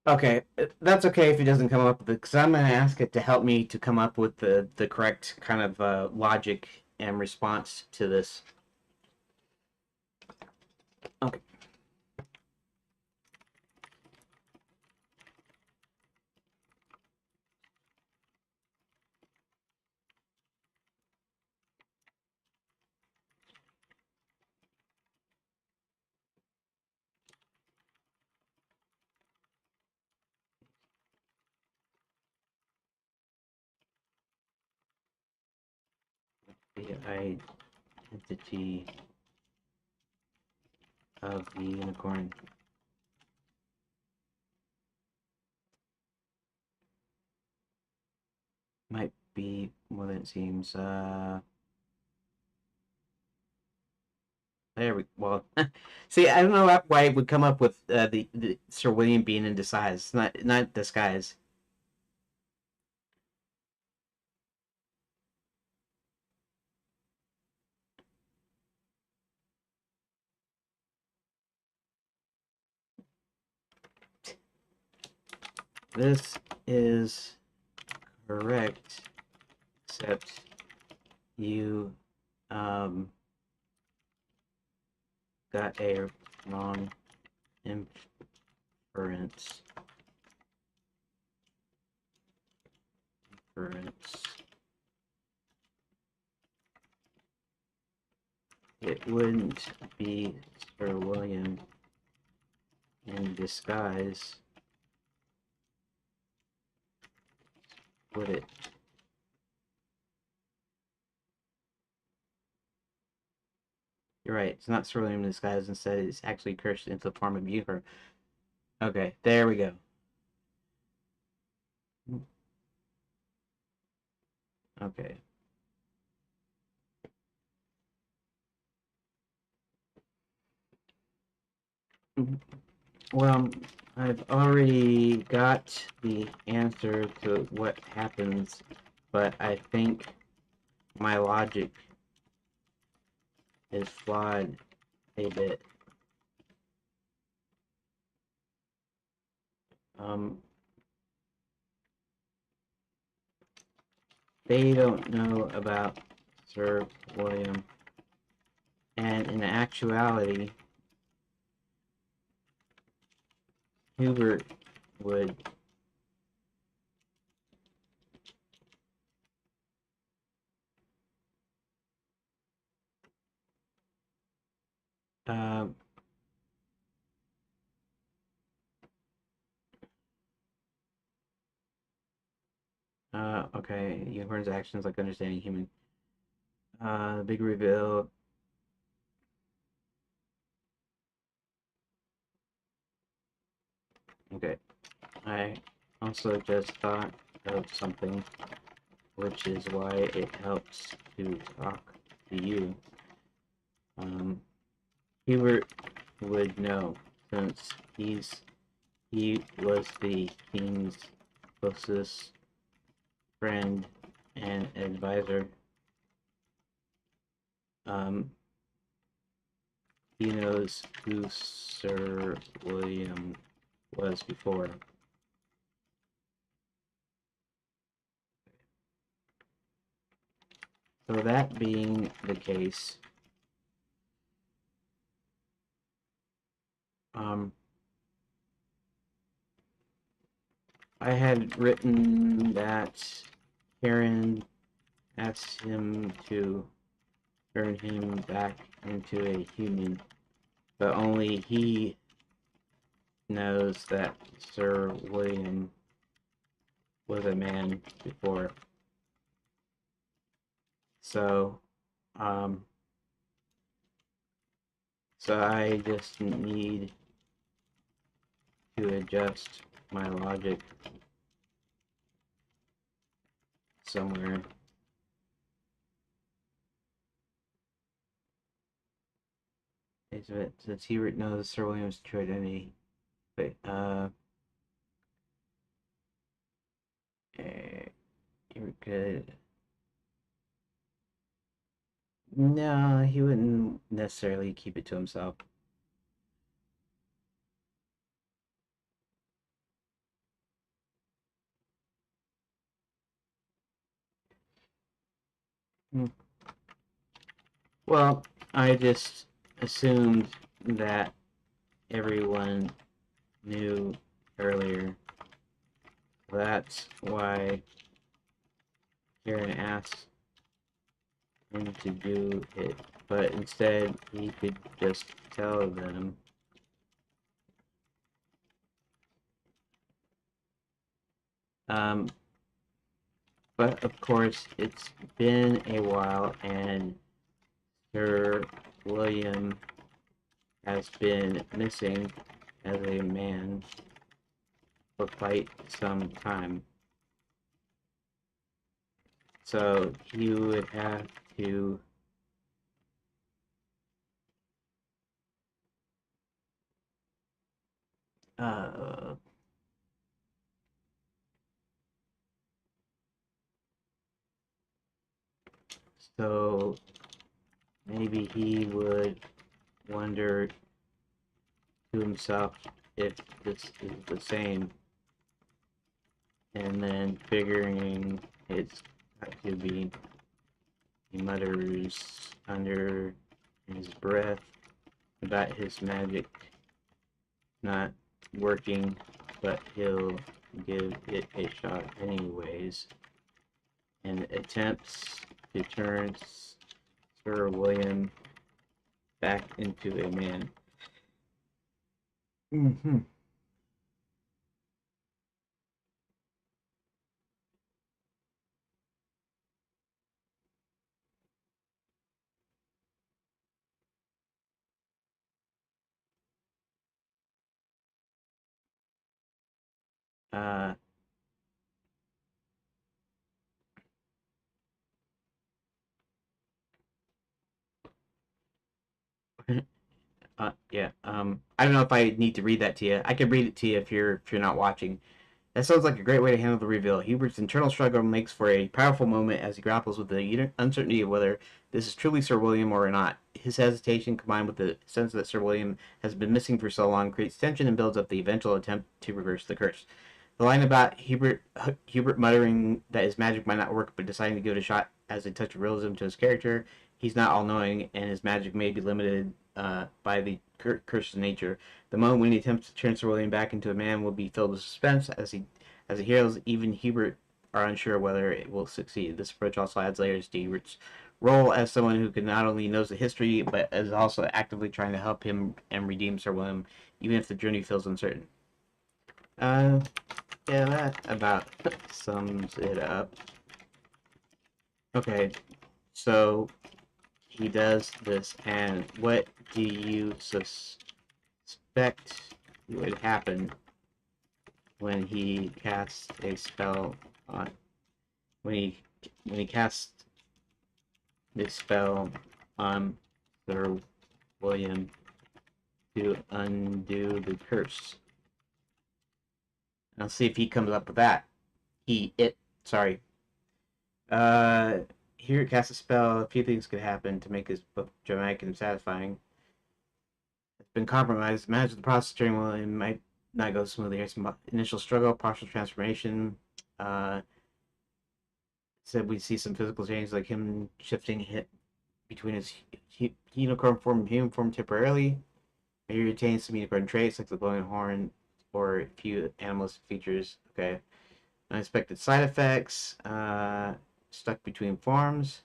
Okay, that's okay if it doesn't come up with it, because I'm going to ask it to help me to come up with the correct kind of logic and response to this. Okay. The identity of the unicorn. Might be more than it seems. There we well. See, I don't know why it would come up with the Sir William being in disguise. Not disguise. This is correct, except you um got a wrong inference. It wouldn't be Sir William in disguise, would it? You're right. It's not Sir William in disguise. Instead, it's actually cursed into the form of Euchre. Okay, there we go. Okay. Well, I've already got the answer to what happens, but I think my logic is flawed a bit. Um, they don't know about Sir William, and in actuality, Hubert would uh, okay, unicorn's actions like understanding human. Big reveal. Okay, I also just thought of something, which is why it helps to talk to you. Hubert would know, since he was the king's closest friend and advisor. Um, he knows who Sir William was before. So that being the case, I had written that Karen asks him to turn him back into a human, but only he knows that Sir William was a man before. So, um, so I just need to adjust my logic somewhere. Since he knows Sir William's true identity, but you're good. No, he wouldn't necessarily keep it to himself. Hmm. Well, I just assumed that everyone knew earlier. That's why Karen asked him to do it, but instead he could just tell them. Um, but of course, it's been a while, and Sir William has been missing as a man for quite some time. So he would have to uh, so maybe he would wonder to himself if this is the same, and then figuring it's got to be, he mutters under his breath about his magic not working, but he'll give it a shot anyways, and attempts to turn Sir William back into a man. Mm-hmm. Uh, yeah. I don't know if I need to read that to you. I can read it to you if you're not watching. That sounds like a great way to handle the reveal. Hubert's internal struggle makes for a powerful moment as he grapples with the uncertainty of whether this is truly Sir William or not. His hesitation, combined with the sense that Sir William has been missing for so long, creates tension and builds up the eventual attempt to reverse the curse. The line about Hubert muttering that his magic might not work, but deciding to give it a shot adds a touch of realism to his character. He's not all-knowing, and his magic may be limited by the curse's nature. The moment when he attempts to turn Sir William back into a man will be filled with suspense as he heals. Even Hubert are unsure whether it will succeed. This approach also adds layers to Hubert's role as someone who can not only knows the history, but is also actively trying to help him and redeem Sir William, even if the journey feels uncertain. Uh, yeah, that about sums it up. Okay, so he does this, and what do you suspect would happen when he casts a spell on when he when he casts this spell on Sir William to undo the curse? I'll see if he comes up with that. Sorry. Uh, Here it casts a spell. A few things could happen to make this book dramatic and satisfying. It's been compromised. Manage the process during while it might not go smoothly. Here's some initial struggle, partial transformation. Uh, Said we see some physical change, like him shifting hit between his unicorn form and human form temporarily. Maybe retain some unicorn traits like the glowing horn or a few animalistic features. Okay. Unexpected side effects. stuck between forms,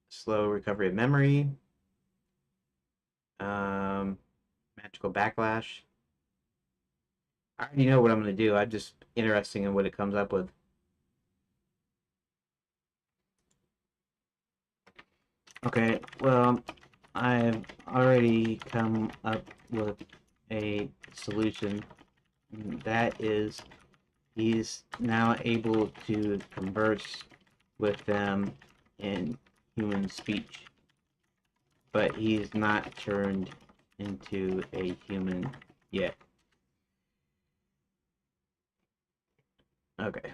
slow recovery of memory, magical backlash. I already know what I'm going to do. I'm just interested in what it comes up with. Okay, well, I've already come up with a solution. That is, he's now able to converse with them in human speech, but he's not turned into a human yet. Okay.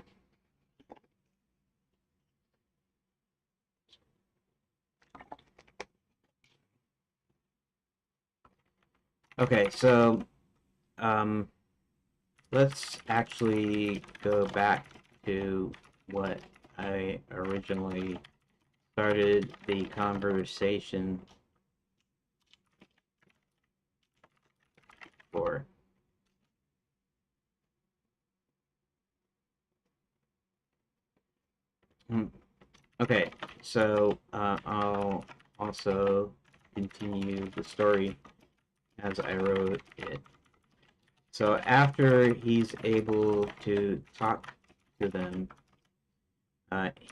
Okay, so um, let's actually go back to what I originally started the conversation for. Okay, so I'll also continue the story as I wrote it. So after he's able to talk to them,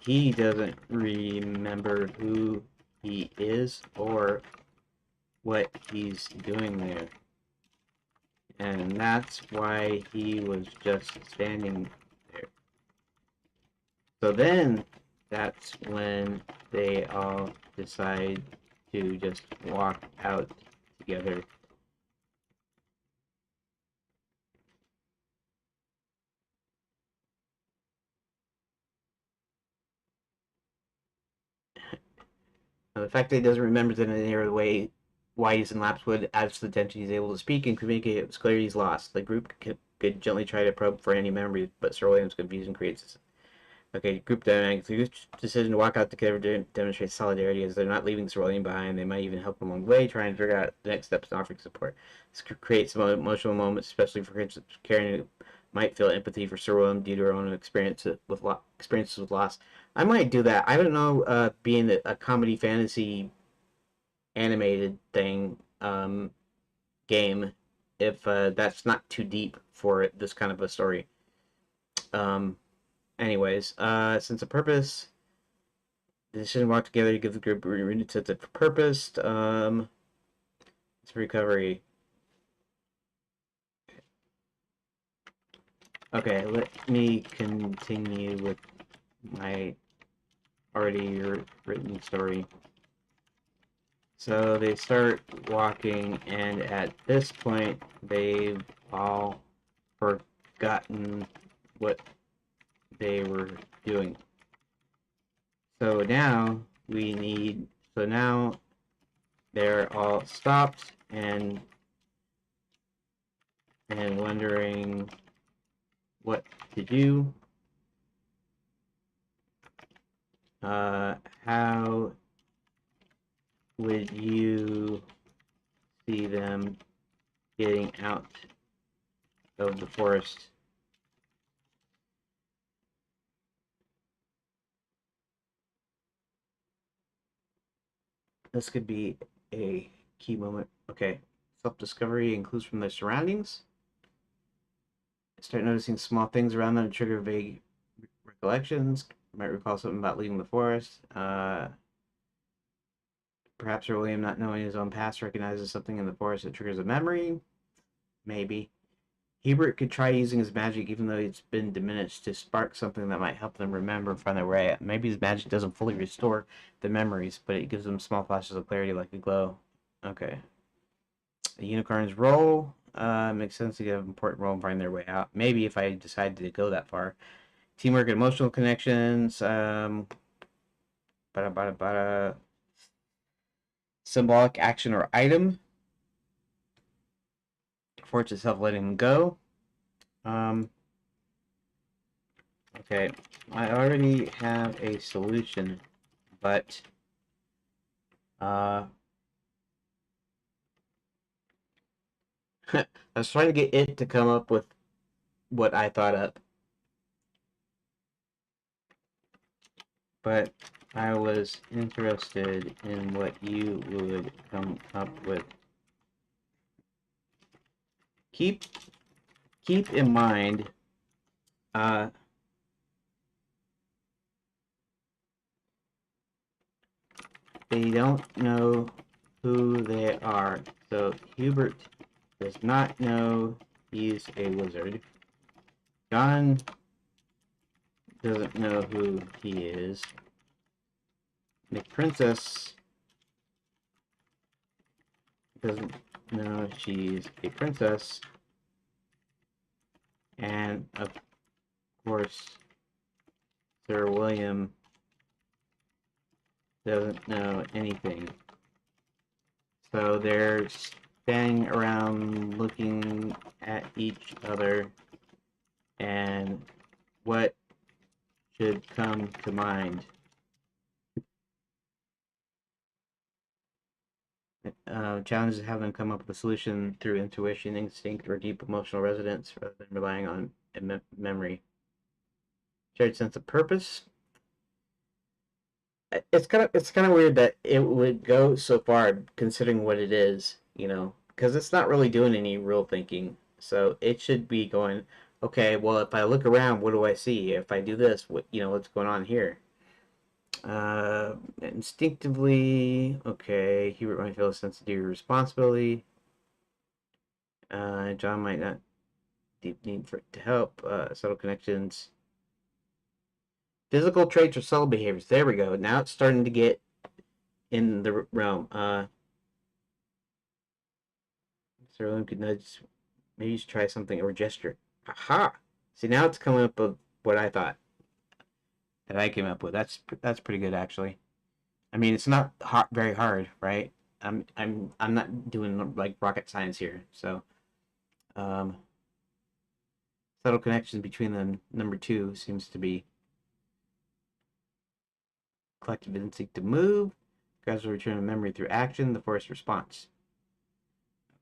he doesn't remember who he is or what he's doing there. And that's why he was just standing there. So then that's when they all decide to just walk out together. Now, the fact that he doesn't remember them in any other way why he's in Lapswood adds to the tension. He's able to speak and communicate. It's clear he's lost. The group could gently try to probe for any memories, but Sir William's confusion creates. Okay, group dynamics. The group's decision to walk out together demonstrates solidarity as they're not leaving Sir William behind. They might even help him along the way, trying to figure out the next steps and offering support. This creates some emotional moments, especially for Karen, who might feel empathy for Sir William due to her own experiences with loss. I might do that. I don't know, being a comedy fantasy animated thing, game, if that's not too deep for this kind of a story. Um, Anyways, sense of purpose. The decision to walk together to give the group a renewed sense of purpose. It's recovery. Okay, let me continue with my already written story. So they start walking, and at this point, they've all forgotten what they were doing. So now we need, so now they're all stopped and wondering what to do. How would you see them getting out of the forest? This could be a key moment. Okay. Self-discovery includes from their surroundings. Start noticing small things around them to trigger vague recollections. Might recall something about leaving the forest. Perhaps Sir William, not knowing his own past, recognizes something in the forest that triggers a memory. Maybe. Hebert could try using his magic, even though it's been diminished, to spark something that might help them remember and find their way. Maybe his magic doesn't fully restore the memories, but it gives them small flashes of clarity like a glow. Okay. The unicorn's role makes sense to get an important role and find their way out. Maybe if I decide to go that far. Teamwork and emotional connections. Bada, bada, bada. Symbolic action or item. Force itself letting him go. Okay, I already have a solution, but I I, was trying to get it to come up with what I thought up. but I was interested in what you would come up with. Keep in mind, uh, they don't know who they are. So Hubert does not know he's a wizard. John doesn't know who he is. McPrincess doesn't know she's a princess. And of course, Sir William doesn't know anything. So they're standing around looking at each other, and what should come to mind? Challenges have them come up with a solution through intuition, instinct, or deep emotional resonance rather than relying on memory. Shared sense of purpose. It's kind of weird that it would go so far considering what it is, because it's not really doing any real thinking. So it should be going, okay, well, if I look around, what do I see? If I do this, what's going on here? Instinctively, okay, Hubert might feel a sense of duty or responsibility. John might not deep need to help. Subtle connections. Physical traits or subtle behaviors. There we go. Now it's starting to get in the realm. Sir William could nudge. Maybe you should try something or gesture. Aha! See, now it's coming up with what I thought that I came up with. That's pretty good actually. I mean, it's not very hard, right? I'm not doing like rocket science here. So, um, subtle connections between them. Number two seems to be collective instinct to move, gradual return of memory through action, the forced response.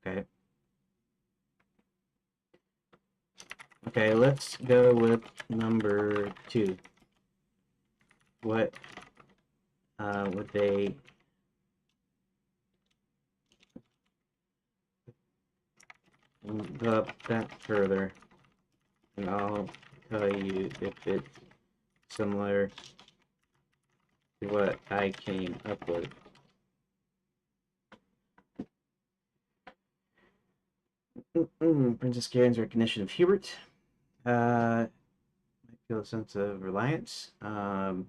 Okay. Okay, let's go with number two. What would they go up that further? And I'll tell you if it's similar to what I came up with. Princess Karen's recognition of Hubert. I feel a sense of reliance. No.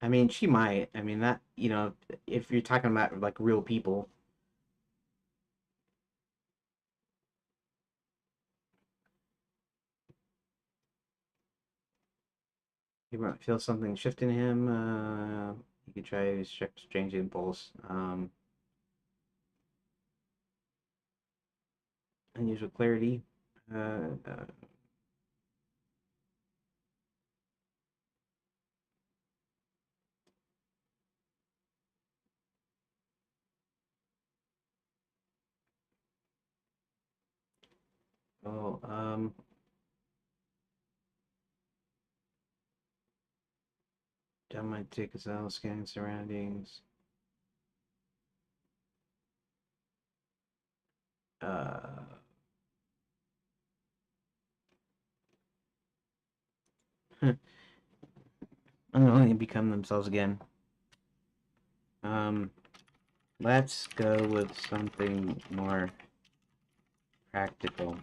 I mean, she might. I mean, that, if you're talking about like real people. You might feel something shift in him. You could try to exchange impulse. Unusual clarity. Uh, uh, oh, that might take us out, scanning surroundings. Unknowingly become themselves again. Um, let's go with something more practical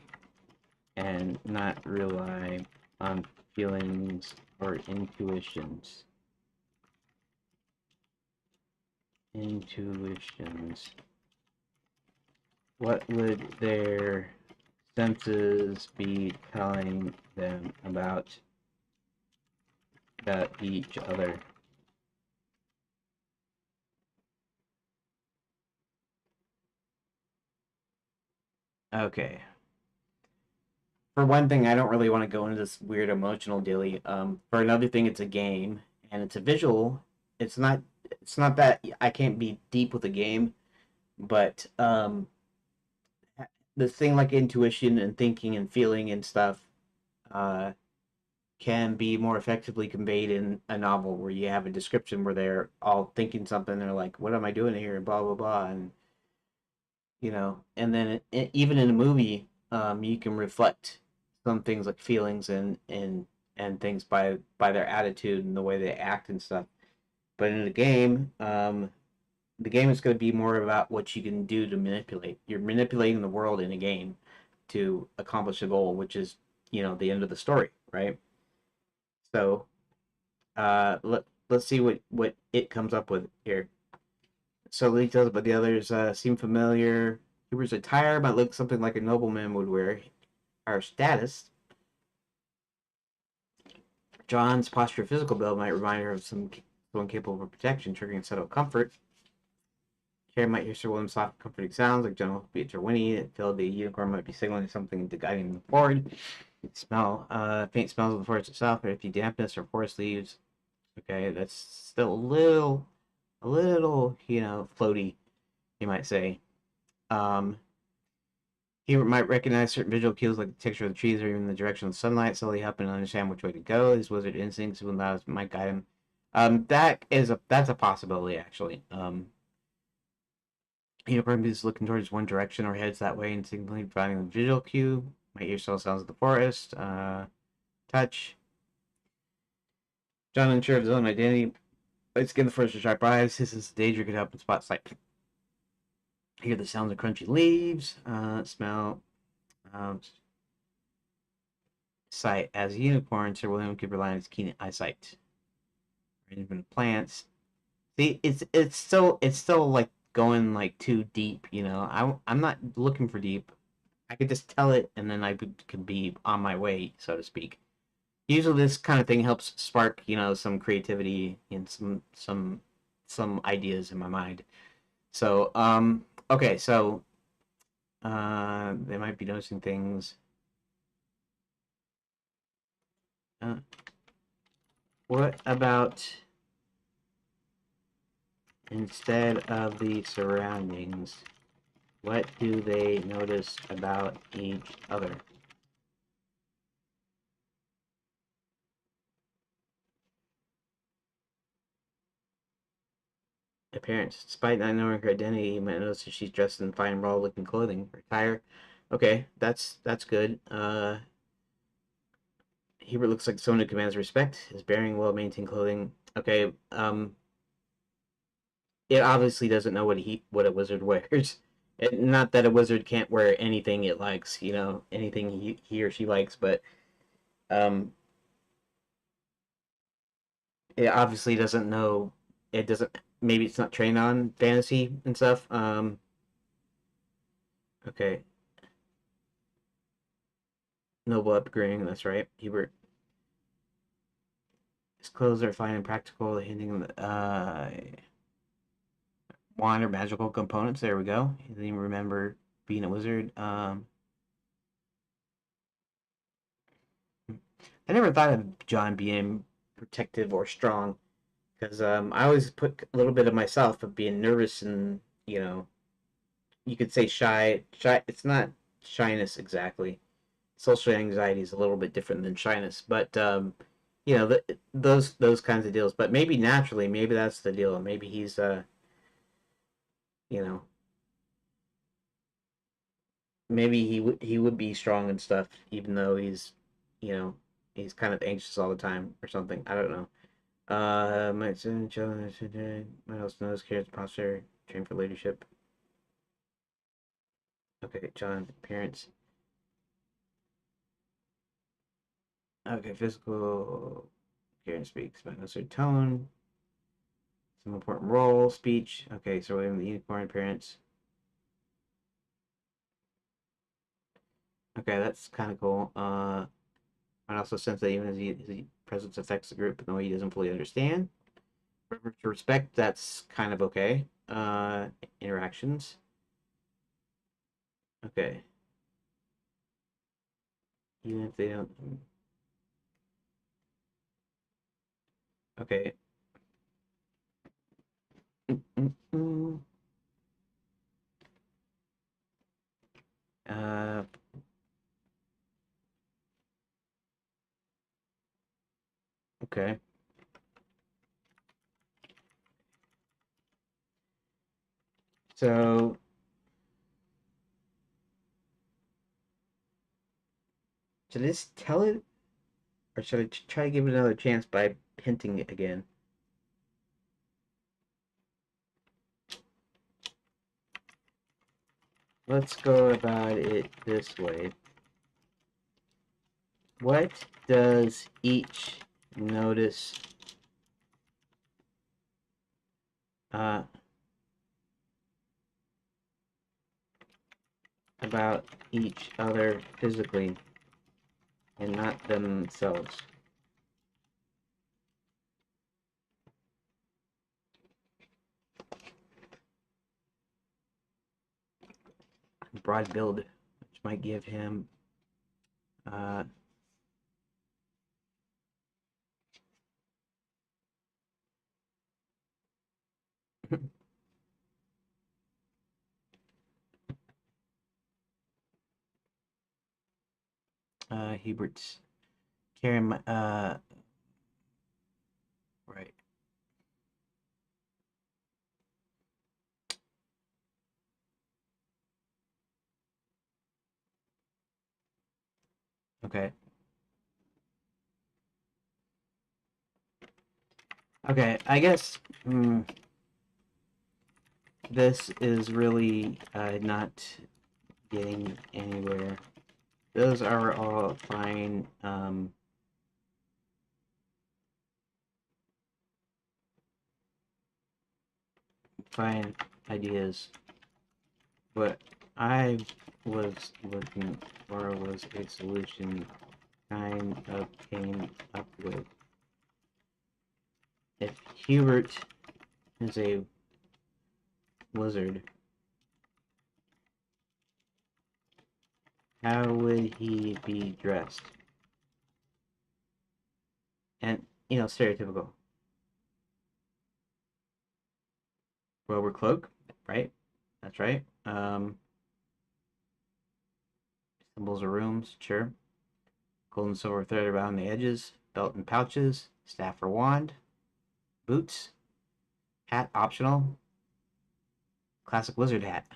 and not rely on feelings or intuitions. Intuitions. What would their senses be telling them about each other? Okay. For one thing, I don't really want to go into this weird emotional dilly. For another thing, it's a game and it's a visual. It's not. It's not that I can't be deep with a game, but the thing like intuition and thinking and feeling and stuff. Uh, can be more effectively conveyed in a novel where you have a description where they're all thinking something. They're like, "What am I doing here?" And blah blah blah, and and then even in a movie, you can reflect some things like feelings and things by their attitude and the way they act and stuff. But in the game is going to be more about what you can do to manipulate. You're manipulating the world in a game to accomplish a goal, which is the end of the story, right? So let's see what it comes up with here. So the details about the others seem familiar. Huber's attire might look something like a nobleman would wear. Our status. John's posture physical build might remind her of someone capable of protection, triggering subtle comfort. Carrie might hear Sir William's soft, comforting sounds like gentle beats or whinny. It filled the unicorn might be signaling something to guiding them forward. Smell, faint smells of the forest itself, or if you dampness or forest leaves. Okay, that's still a little, floaty, you might say. Um, he might recognize certain visual cues like the texture of the trees or even the direction of the sunlight, slowly helping him understand which way to go. His wizard instincts might guide him. That's a possibility actually. Probably is looking towards one direction or heads that way, instinctively providing the visual cue. Might hear still sounds of the forest. Touch. John unsure of his own identity. Light skin the forest with sharp eyes. His sense of danger could help in spot sight. Hear the sounds of crunchy leaves. Smell. Um, Sight. As a unicorn, Sir William could rely on his keen eyesight. Arrangement of plants. See, it's still like going like too deep. I'm not looking for deep. I could just tell it, and then could be on my way, so to speak. Usually, this kind of thing helps spark, some creativity and some ideas in my mind. So, okay, so they might be noticing things. Uh, what about instead of the surroundings? What do they notice about each other? Appearance. Despite not knowing her identity, you might notice that she's dressed in fine, raw-looking clothing. Her attire. Okay, that's good. Hubert looks like someone who commands respect. His bearing, well-maintained clothing. Okay, it obviously doesn't know what a wizard wears. Not that a wizard can't wear anything it likes, anything he or she likes, but um, it obviously doesn't know. It doesn't. Maybe it's not trained on fantasy and stuff. Okay, noble upgrading. That's right, Hubert. His clothes are fine and practical, hinting wand or magical components. There we go. He didn't even remember being a wizard. I never thought of John being protective or strong because I always put a little bit of myself of being nervous and you could say shy. Shy. It's not shyness exactly. Social anxiety is a little bit different than shyness, but those kinds of deals. But maybe naturally, maybe that's the deal. Maybe he's you know maybe he would be strong and stuff, even though you know he's kind of anxious all the time or something. I don't know. My son, children, my house knows, cares, posture, train for leadership. Okay, John, parents. Okay, physical, care and speaks, but no certain tone. Some important role, speech. Okay, so William the unicorn, parents. Okay, that's kind of cool. I also sense that even as his presence affects the group in a way he doesn't fully understand. To respect, that's kind of okay. Interactions. Okay. Even if they don't. Okay. Mm-mm-mm. Uh, Okay. So should I just tell it, or should I try to give it another chance by hinting it again? Let's go about it this way. What does each notice uh, about each other physically and not themselves? Broad build, which might give him Hubert's Karen, right. Okay. Okay, I guess this is really not getting anywhere. Those are all fine. Fine ideas. What I was looking for was a solution kind of came up with. If Hubert is a wizard, how would he be dressed? And, stereotypical. Robe or cloak, right? That's right. Symbols or rooms, sure. Gold and silver thread around the edges, belt and pouches, staff or wand, boots, hat optional, classic wizard hat.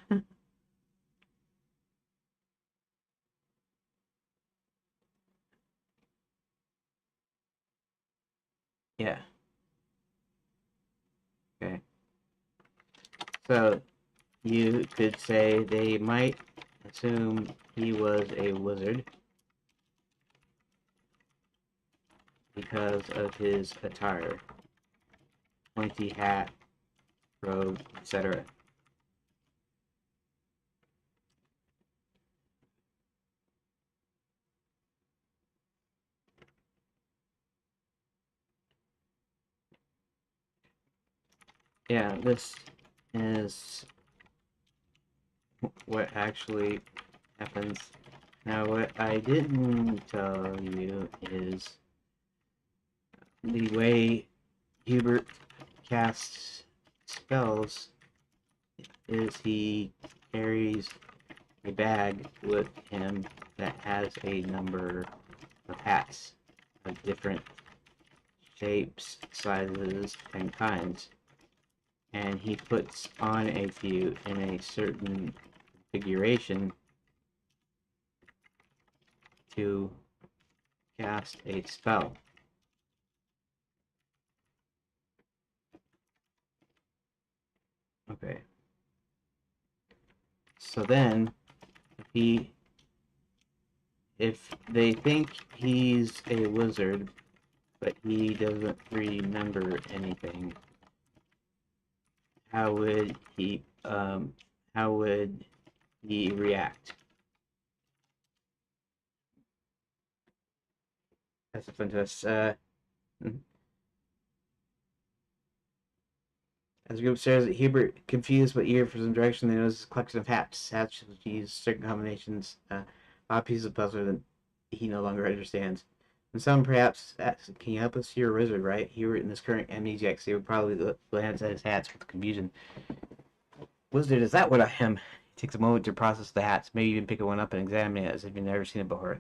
Yeah, okay. So you could say they might assume he was a wizard because of his attire, pointy hat, robe, etc. Yeah, this is what actually happens. Now, what I didn't tell you is the way Hubert casts spells is he carries a bag with him that has a number of hats of different shapes, sizes, and kinds. And he puts on a few in a certain configuration to cast a spell. Okay. So then, he, if they think he's a wizard, but he doesn't remember anything, how would he react? That's a fun twist. As the group stares at Hubert, confused but eager for some direction, they notice a collection of hats. Hats use certain combinations, odd pieces of puzzle that he no longer understands. And some perhaps ask, can you help us? You're a wizard, right? Hubert, in this current amnesiac state, would probably glance at his hats with confusion. Wizard, is that what I am? He takes a moment to process the hats, maybe even pick one up and examine it as if he'd never seen it before.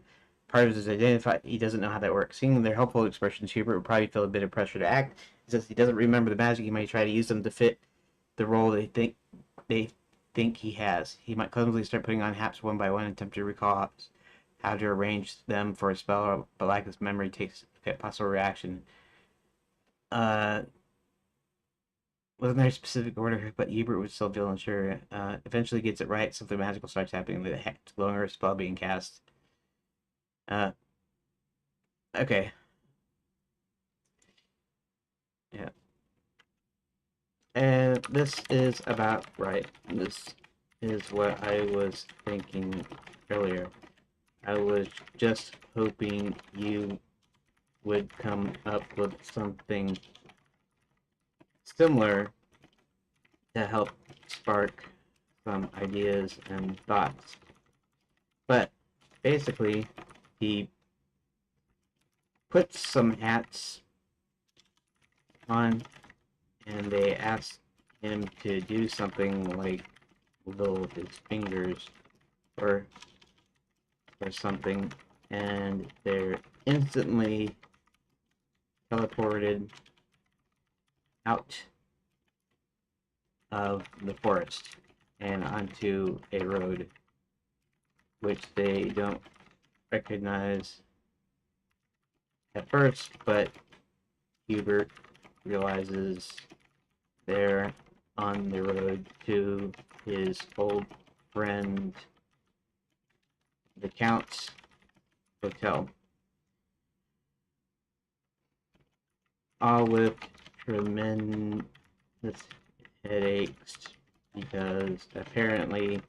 part of his identify. He doesn't know how that works. Seeing their helpful expressions, Hubert would probably feel a bit of pressure to act. Since he doesn't remember the magic, he might try to use them to fit the role they think he has. He might clumsily start putting on hats one by one and attempt to recall how to arrange them for a spell, but lack of memory takes a possible reaction. Uh, wasn't there a specific order, but Hubert would still feel unsure. Eventually gets it right, something magical starts happening, the longer spell being cast. Uh, okay. Yeah. And this is about right. This is what I was thinking earlier. I was just hoping you would come up with something similar to help spark some ideas and thoughts. But basically, he puts some hats on and they ask him to do something like wiggle his fingers or something, and they're instantly teleported out of the forest and onto a road which they don't recognize at first, but Hubert realizes they're on the road to his old friend, the Count's hotel. All with tremendous headaches because apparently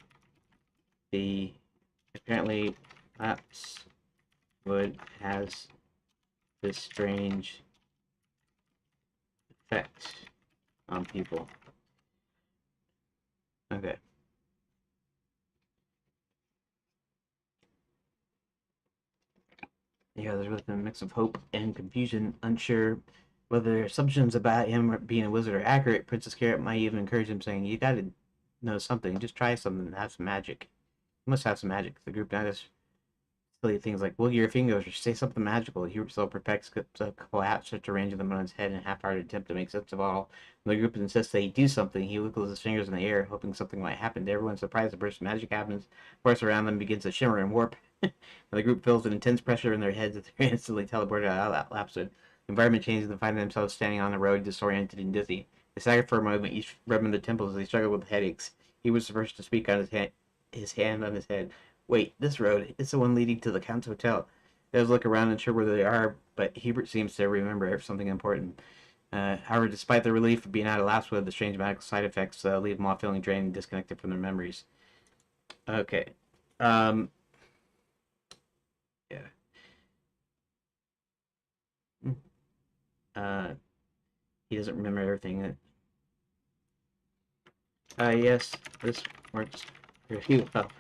Lapswood has this strange effect on people. Okay. Yeah, there's with a mix of hope and confusion, unsure whether their assumptions about him being a wizard are accurate. Princess Carrot might even encourage him, saying, "You gotta know something. Just try something. Have some magic. You must have some magic." The group now just silly things like wiggle your fingers or say something magical. He so perfects a couple apps, starts arranging them on his head in a half-hearted attempt to make sense of all. When the group insists that he do something, he wiggles his fingers in the air, hoping something might happen. To everyone's surprise, the burst of magic happens. The force around them begins to shimmer and warp. When the group feels an intense pressure in their heads, they're instantly teleported out of Lapswood. The environment changes and find themselves standing on the road, disoriented and dizzy. They stagger for a moment, each rubbing their temples as they struggle with headaches. He was the first to speak on his hand on his head. Wait, this road, it's the one leading to the Count's hotel. They always look around unsure where they are, but Hubert seems to remember something important. However, despite the relief of being out of Lapswood, the strange medical side effects leave them all feeling drained and disconnected from their memories. Okay. Yeah. Uh, he doesn't remember everything. Yes, this works pretty well.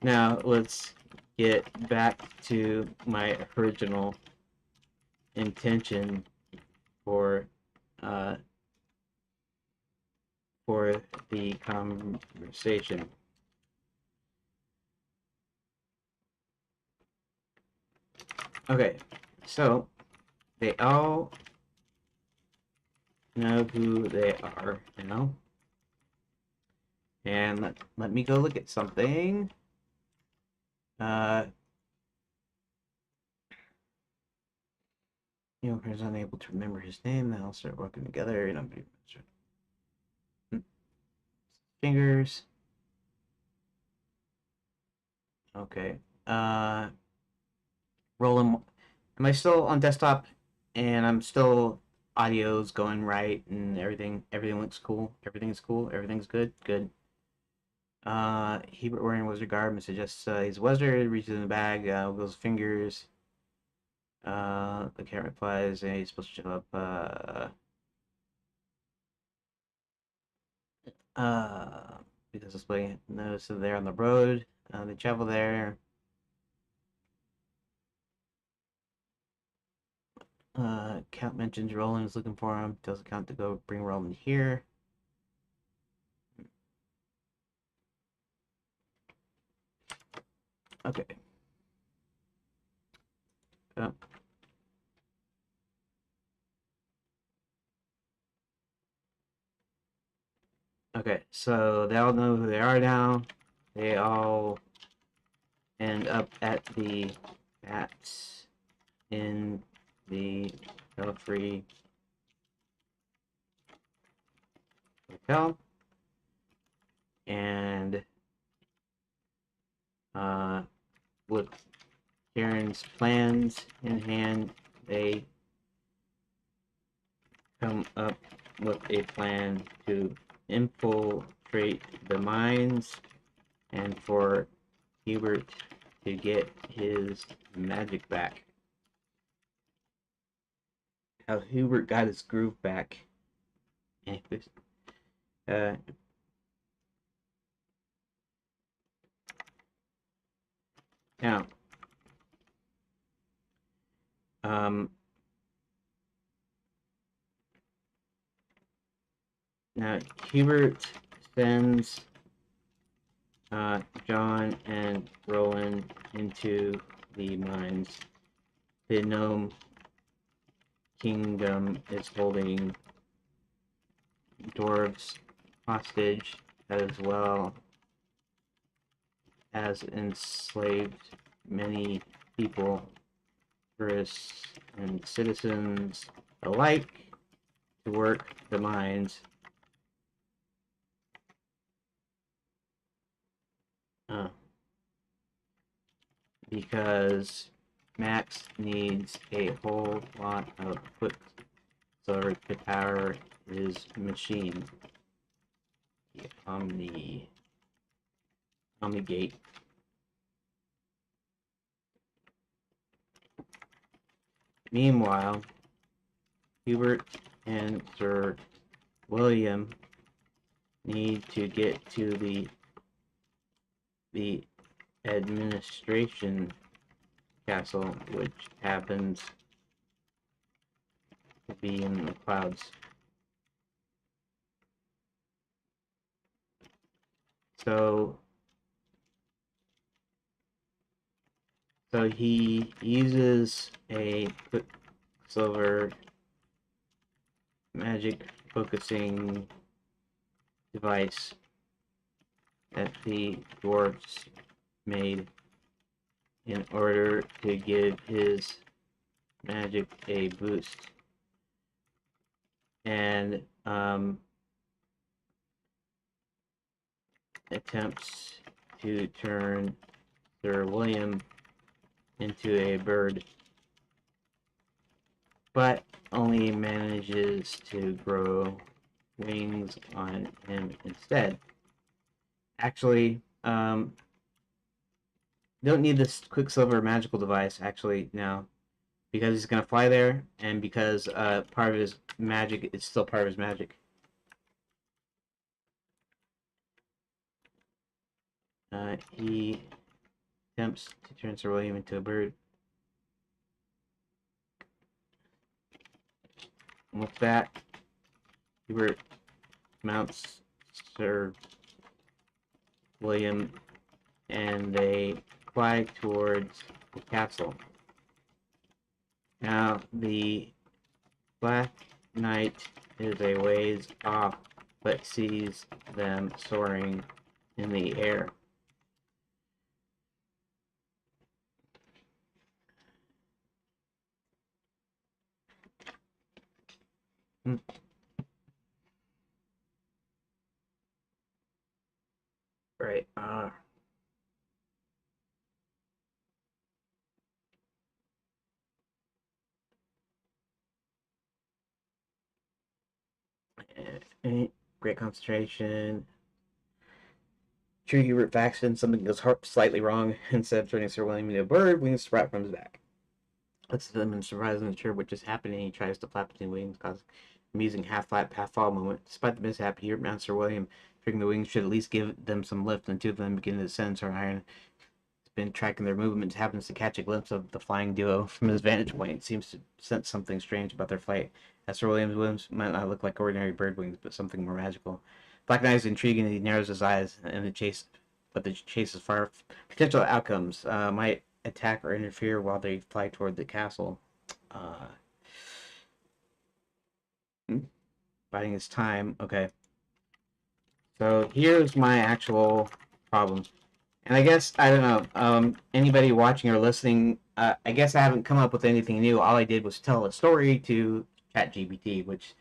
Now, let's get back to my original intention for uh, for the conversation. Okay, so they all know who they are now. And let me go look at something. Is unable to remember his name. They'll start working together. Fingers. Okay. Rolling. Am I still on desktop? And I'm still audio's going right and everything. Everything looks cool. Everything's cool. Everything's good. Good. Hebert wearing wizard garb and suggests he's a wizard. Reaches in the bag. Wiggles fingers. The cat replies, and he's supposed to show up. Because it's playing. Notice that they're on the road. They travel there. Count mentions Roland is looking for him. Tells the Count to go bring Roland here. Okay. Oh. Okay, so they all know who they are now. They all end up at the bats in the Belfry Hotel, and with Karen's plans in hand, they come up with a plan to infiltrate the mines and for Hubert to get his magic back. How Hubert got his groove back. Uh, now, um, now Hubert sends John and Roland into the mines. The Gnome Kingdom is holding dwarves hostage as well as enslaved many people, tourists and citizens alike, to work the mines. Because Max needs a whole lot of quicksilver to power his machine, the Omnigate. Meanwhile, Hubert and Sir William need to get to the administration castle, which happens to be in the clouds. So he uses a Quicksilver magic focusing device that the dwarves made in order to give his magic a boost, and attempts to turn Sir William into a bird, but only manages to grow wings on him instead. Actually, don't need this Quicksilver magical device actually now, because he's gonna fly there, and because part of his magic is still part of his magic. He attempts to turn Sir William into a bird. And with that, Hubert mounts Sir William, and they fly towards the castle. Now, the Black Knight is a ways off, but sees them soaring in the air. Right. Great concentration. True Hubert Faxon, something goes slightly wrong. Instead of turning Sir William into a bird, wings sprout from his back. Looks at them in surprise and unsure what just happened, and he tries to flap between wings, causing an amusing half-flap, half-fall moment. Despite the mishap, Hubert mounts Sir William, figuring the wings should at least give them some lift, and the two of them begin to descend. Sir Iron has been tracking their movements, happens to catch a glimpse of the flying duo from his vantage point. Seems to sense something strange about their flight. As Sir William's wings might not look like ordinary bird wings, but something more magical. Black Knight is intriguing, and he narrows his eyes, and the chase is far. Potential outcomes might attack or interfere while they fly toward the castle. Uh, Biding his time. Okay. So here's my actual problem. And I guess, I don't know, anybody watching or listening, I guess I haven't come up with anything new. All I did was tell a story to ChatGPT, which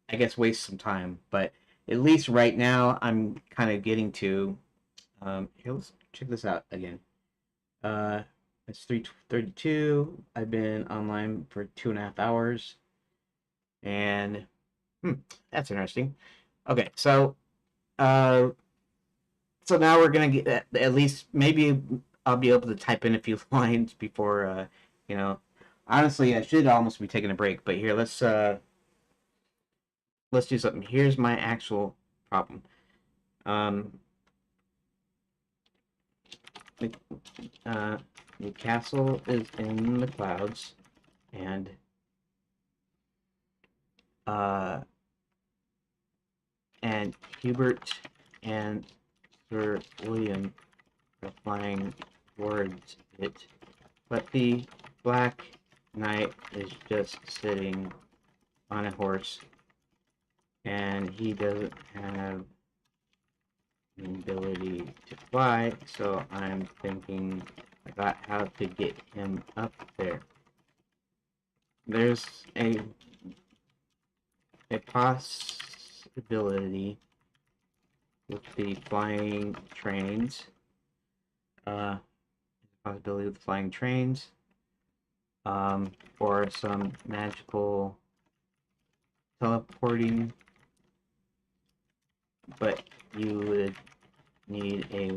I guess wastes some time. But at least right now, I'm kind of getting to, here, let's check this out again. Uh, it's 3:32. I've been online for 2.5 hours. And, that's interesting. Okay, uh, so now we're gonna get at least maybe I'll be able to type in a few lines before you know. Honestly, I should almost be taking a break, but here let's do something. Here's my actual problem. Um, the, uh, the castle is in the clouds, and uh, and Hubert and Sir William are flying towards it, but the Black Knight is just sitting on a horse, and he doesn't have the ability to fly, so I'm thinking about how to get him up there. There's a possibility with the flying trains. Possibility with flying trains, or some magical teleporting, but you would need a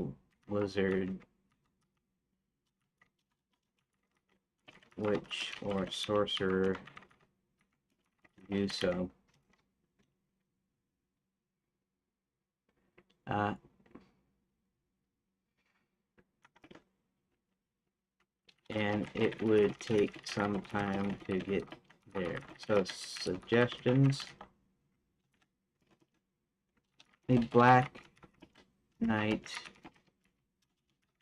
wizard, witch, or sorcerer to do so. Uh, and it would take some time to get there. So suggestions: the Black Knight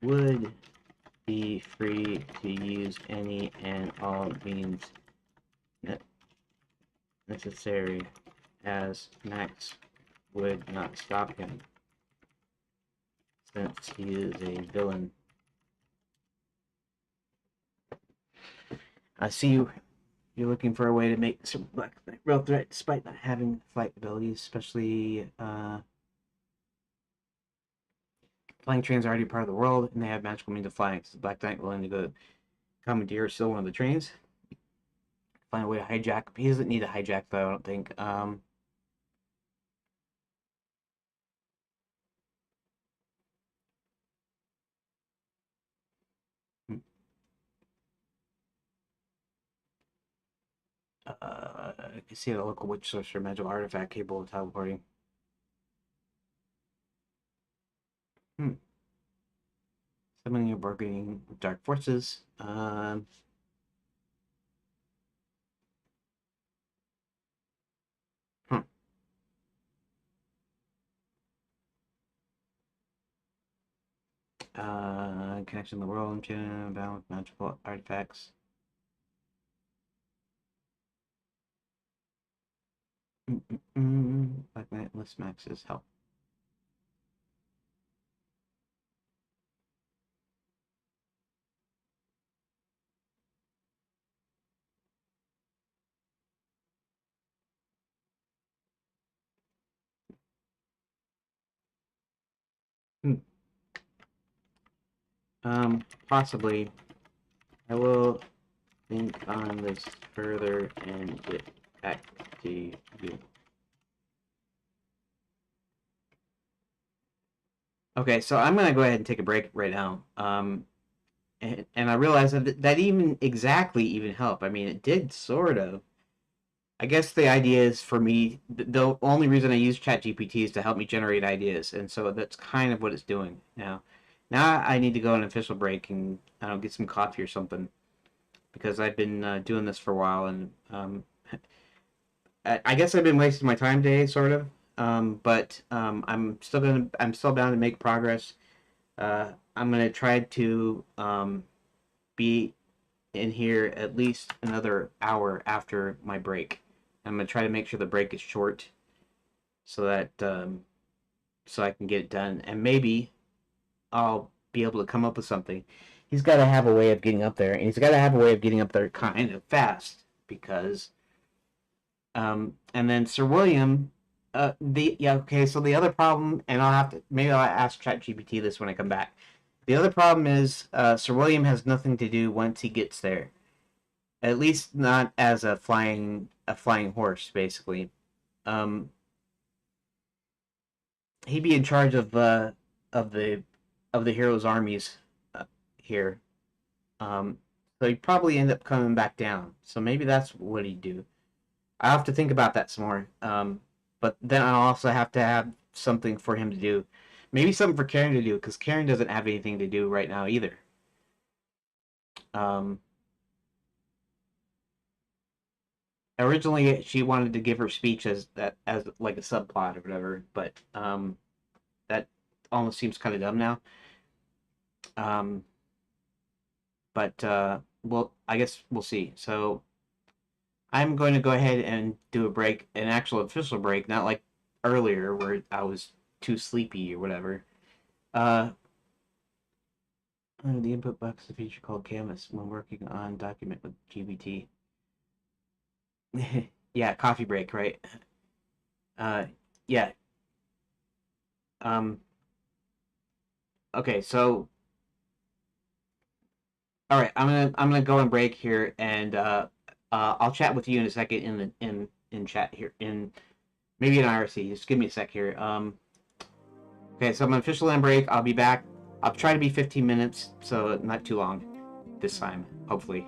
would be free to use any and all means necessary, as Max would not stop him, since he is a villain. I see you're looking for a way to make this a real threat despite not having flight abilities, especially flying trains are already part of the world, and they have magical means of flying. So the Black Knight willing to go commandeer still one of the trains. Find a way to hijack. He doesn't need to hijack, though, I don't think. I can see a local witch sorcerer magical artifact capable of teleporting. Hmm. Summoning or bargaining with dark forces. Hmm. Connection to the world, bound with magical artifacts. Black Knight list maxes help. Hmm. Possibly. I will think on this further and get back to you. Okay, so I'm gonna go ahead and take a break right now. And I realized that that even exactly even help. I mean, it did sort of. I guess the idea is for me. The only reason I use ChatGPT is to help me generate ideas, and so that's kind of what it's doing now. Now I need to go on an official break and I don't get some coffee or something because I've been doing this for a while, and I guess I've been wasting my time today, sort of. But I'm still bound to make progress. I'm gonna try to be in here at least another hour after my break. I'm gonna try to make sure the break is short so that so I can get it done, and maybe I'll be able to come up with something. He's got to have a way of getting up there, and he's got to have a way of getting up there kind of fast because and then Sir William, okay. So the other problem, and maybe I'll ask ChatGPT this when I come back. The other problem is Sir William has nothing to do once he gets there. At least not as a flying horse, basically. Um, he'd be in charge of the of the heroes' armies here. So he'd probably end up coming back down. So maybe that's what he'd do. I have to think about that some more. But then I'll also have to have something for him to do. Maybe something for Karen to do, because Karen doesn't have anything to do right now either. Um, Originally, she wanted to give her speech as like a subplot or whatever, but that almost seems kind of dumb now. Um, but well, I guess we'll see. So I'm going to go ahead and do a break, an actual official break, not like earlier where I was too sleepy or whatever. Uh, the input box is a feature called Canvas when working on document with GBT. Yeah, coffee break, right? Uh, yeah. Um, okay, so all right, I'm gonna go and break here, and I'll chat with you in a second in chat here in maybe in IRC. Just give me a sec here. Okay, so I'm officially on break. I'll be back. I'll try to be 15 minutes, so not too long this time, hopefully.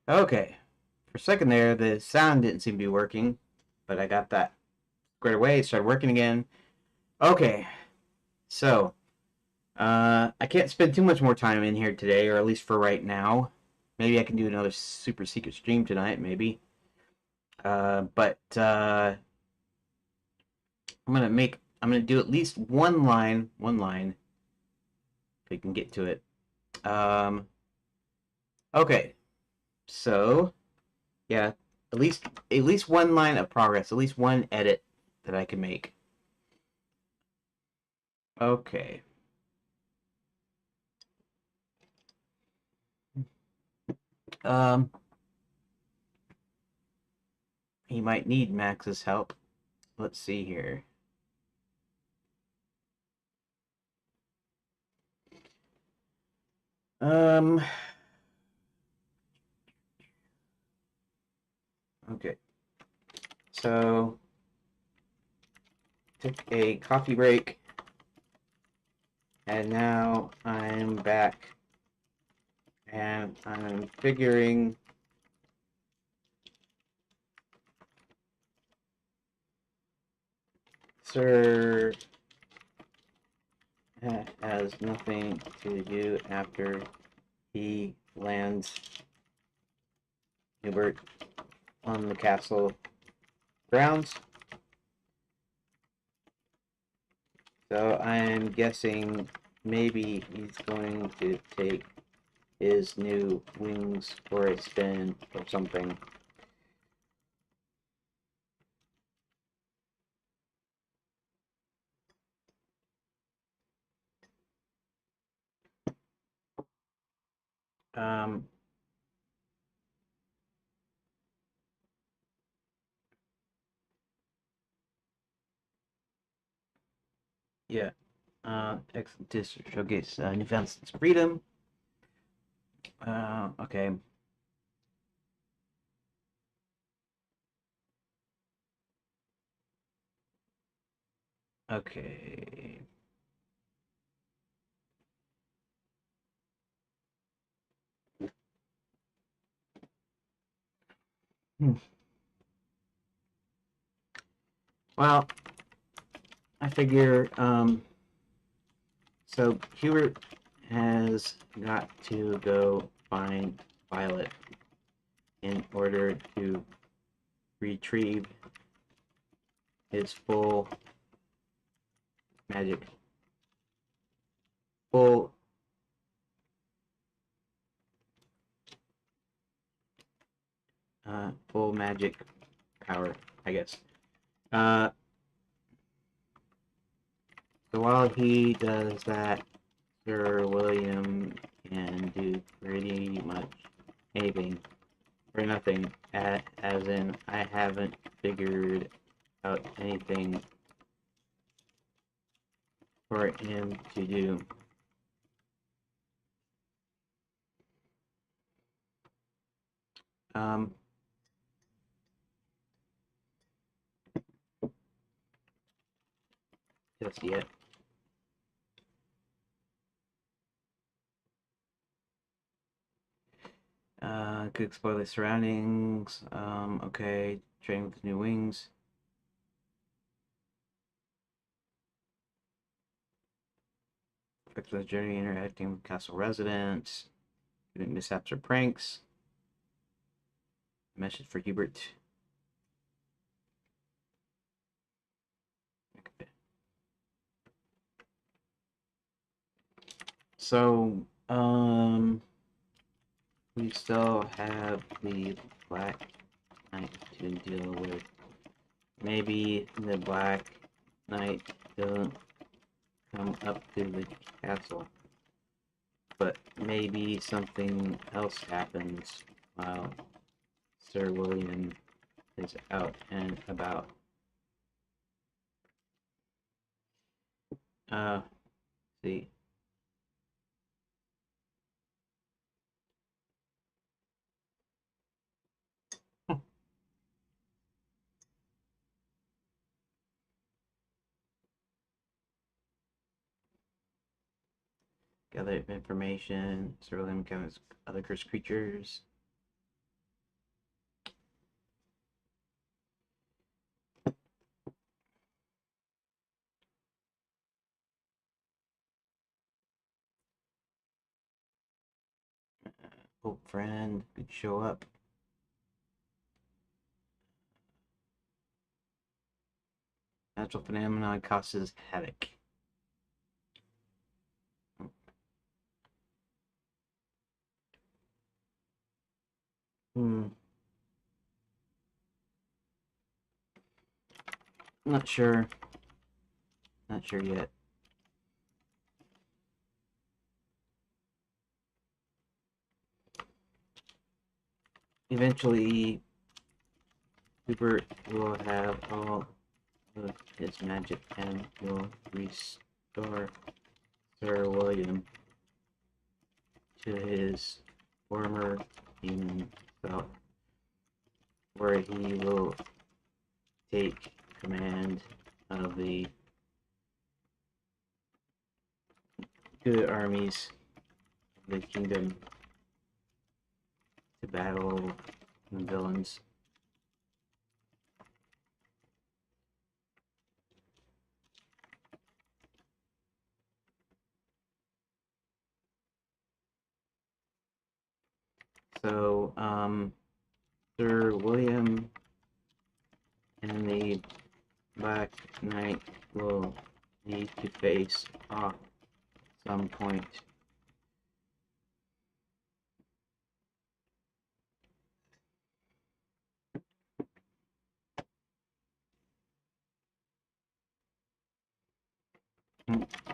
Okay. For a second there, the sound didn't seem to be working, but I got that squared away. It started working again. Okay. So, I can't spend too much more time in here today, or at least for right now. Maybe I can do another super secret stream tonight, maybe. But I'm gonna do at least one line, if we can get to it. Um, okay, so yeah, at least one line of progress, at least one edit that I can make. Okay. Um, he might need Max's help. Let's see here. Um, okay. So, took a coffee break, and now I'm back, and I'm figuring Sir has nothing to do after he lands Hubert on the castle grounds. So I'm guessing maybe he's going to take his new wings for a spin or something. Um, yeah. To showcase Newfoundland's freedom. Okay. Okay. Hmm. Well, I figure, so Hubert has got to go find Violet in order to retrieve his full magic, full full magic power, I guess. Uh, so while he does that, Sir William can do pretty much anything for nothing. As in, I haven't figured out anything for him to do. Um, just yet. Could explore the surroundings. Okay, train with new wings. Affect the journey, interacting with castle residents. Doing mishaps or pranks. Message for Hubert. Okay. So, we still have the Black Knight to deal with. Maybe the Black Knight doesn't come up to the castle, but maybe something else happens while Sir William is out and about. See. Gather information. Sir William encounters other cursed creatures. Hope friend could show up. Natural phenomenon causes havoc. Not sure. Not sure yet. Eventually, Hubert will have all of his magic and will restore Sir William to his former human self, where he will take command of the good armies of the kingdom to battle the villains. So, Sir William and the Black Knight will need to face off at some point.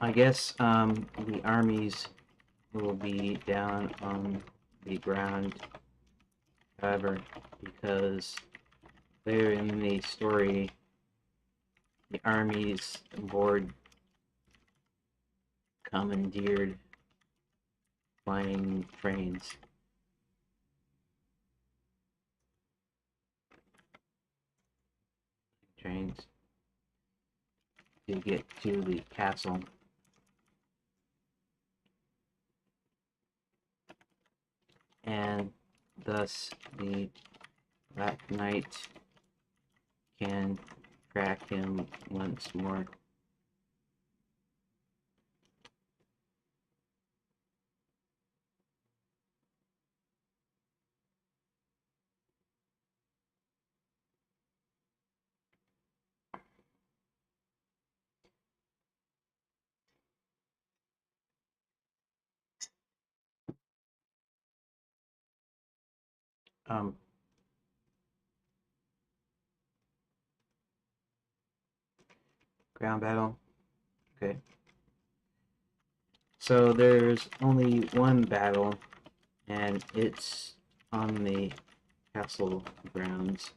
I guess the armies will be down on the ground, however, because later in the story, the armies board commandeered flying trains. To get to the castle. And thus the Black Knight can track him once more. Ground battle. Okay. So there's only one battle, and it's on the castle grounds,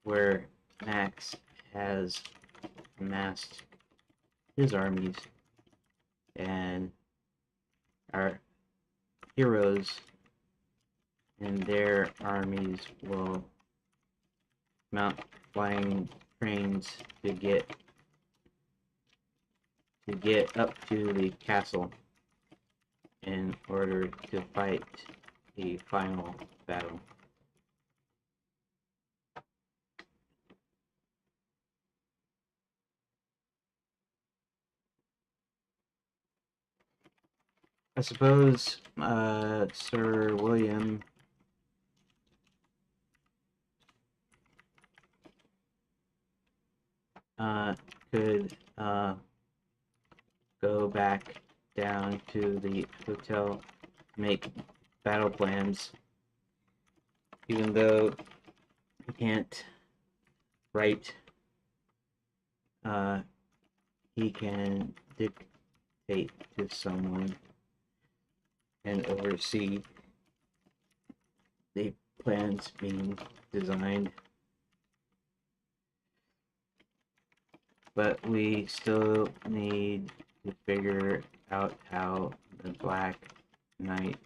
where Max has amassed his armies, and our heroes and their armies will mount flying trains to get up to the castle in order to fight the final battle. I suppose Sir William could go back down to the hotel, make battle plans, even though he can't write. He can dictate to someone and oversee the plans being designed. But we still need to figure out how the Black Knight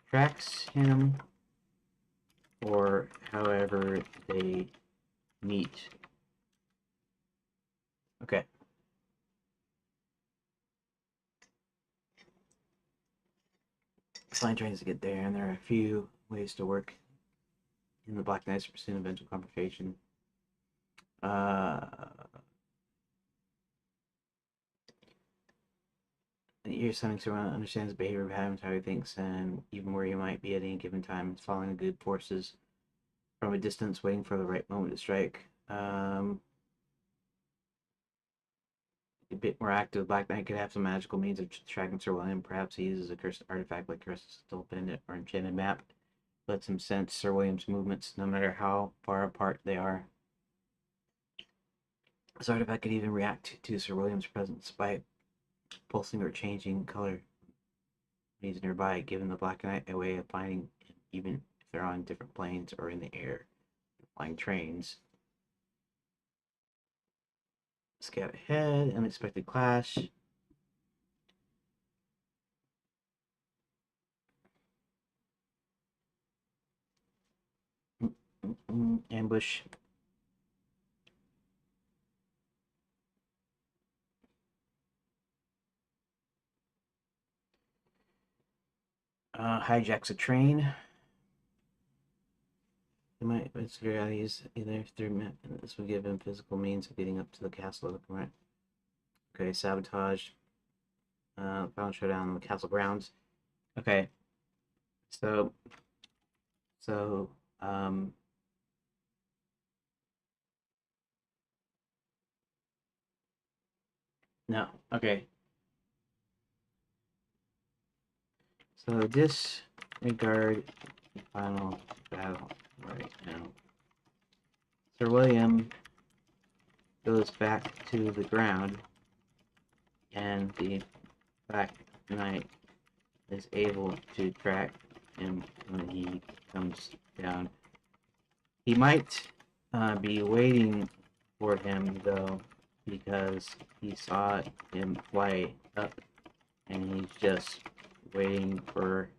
tracks him, or however they meet. Okay. Flying trains to get there, and there are a few ways to work in the Black Knight's pursuit of eventual confrontation. You're sending someone understands the behavior patterns, how he thinks, and even where you might be at any given time. It's following the good forces from a distance, waiting for the right moment to strike. A bit more active. Black Knight could have some magical means of tracking Sir William. Perhaps he uses a cursed artifact like Crystal Pendant or Enchanted Map. Lets him sense Sir William's movements, no matter how far apart they are. This artifact could even react to Sir William's presence by pulsing or changing color when he's nearby, giving the Black Knight a way of finding him, even if they're on different planes or in the air, flying trains. Scout ahead, unexpected clash. Ambush. Hijacks a train. He might figure out he's either through. This would give him physical means of getting up to the castle. Right. Okay, sabotage. Final showdown on the castle grounds. Okay. So, um, no. Okay. So disregard the final battle right now. Sir William goes back to the ground, and the Black Knight is able to track him when he comes down. He might be waiting for him, though, because he saw him fly up, and he's just waiting for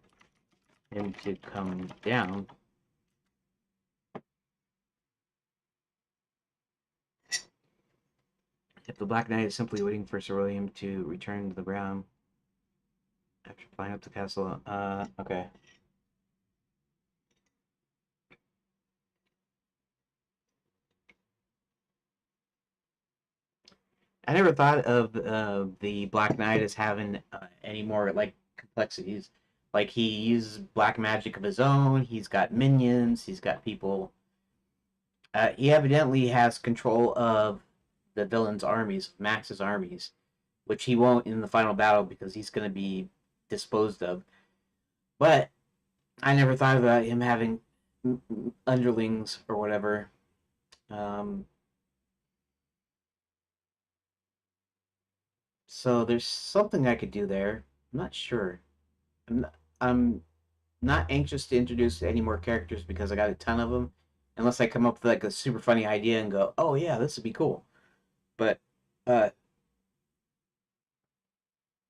him to come down. If the Black Knight is simply waiting for Sir William to return to the ground after flying up the castle, okay. I never thought of the Black Knight as having any more like complexities. Like he uses black magic of his own. He's got minions. He's got people. He evidently has control of the villain's armies, Max's armies, which he won't in the final battle because he's going to be disposed of. But I never thought about him having underlings or whatever. Um, so there's something I could do there. I'm not sure. I'm not anxious to introduce any more characters because I got a ton of them. Unless I come up with like a super funny idea and go, "Oh yeah, this would be cool." But uh,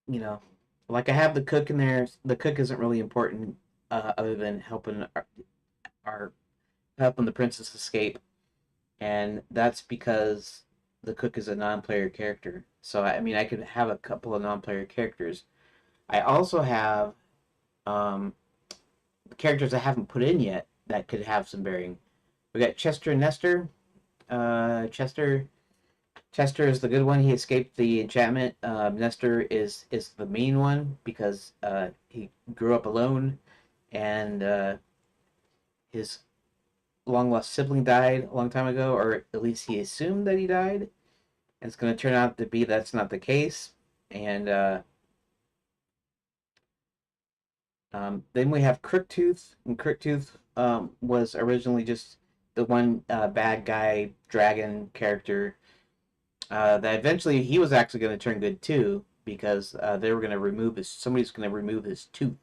you know, like I have the cook in there. The cook isn't really important other than helping our helping the princess escape, and that's because the cook is a non-player character. So I mean, I could have a couple of non-player characters. I also have um, characters I haven't put in yet that could have some bearing. We got Chester and Nestor. Chester is the good one. He escaped the enchantment. Nestor is the mean one because he grew up alone, and his long lost sibling died a long time ago, or at least he assumed that he died. And it's going to turn out to be that's not the case. And then we have Crooktooth, and Crooktooth was originally just the one bad guy dragon character that eventually he was actually going to turn good too because they were going to remove his somebody's going to remove his tooth,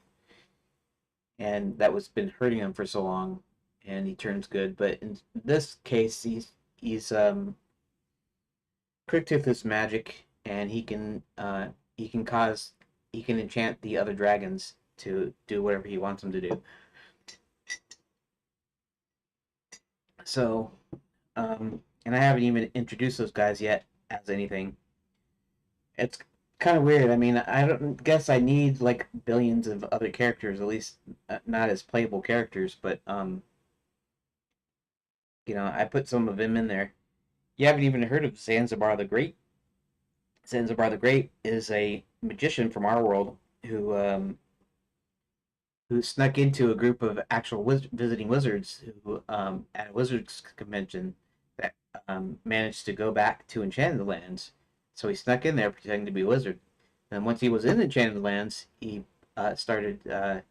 and that was been hurting him for so long, and he turns good. But in this case, he's Crooktooth is magic, and he can cause he can enchant the other dragons to do whatever he wants them to do. So, and I haven't even introduced those guys yet as anything. It's kind of weird. I mean, I don't guess I need like billions of other characters, at least not as playable characters, but I put some of them in there. You haven't even heard of Zanzibar the Great? Zanzibar the Great is a magician from our world who snuck into a group of actual visiting wizards who at a wizards convention that managed to go back to Enchanted Lands. So he snuck in there pretending to be a wizard. And once he was in Enchanted Lands, uh, started uh,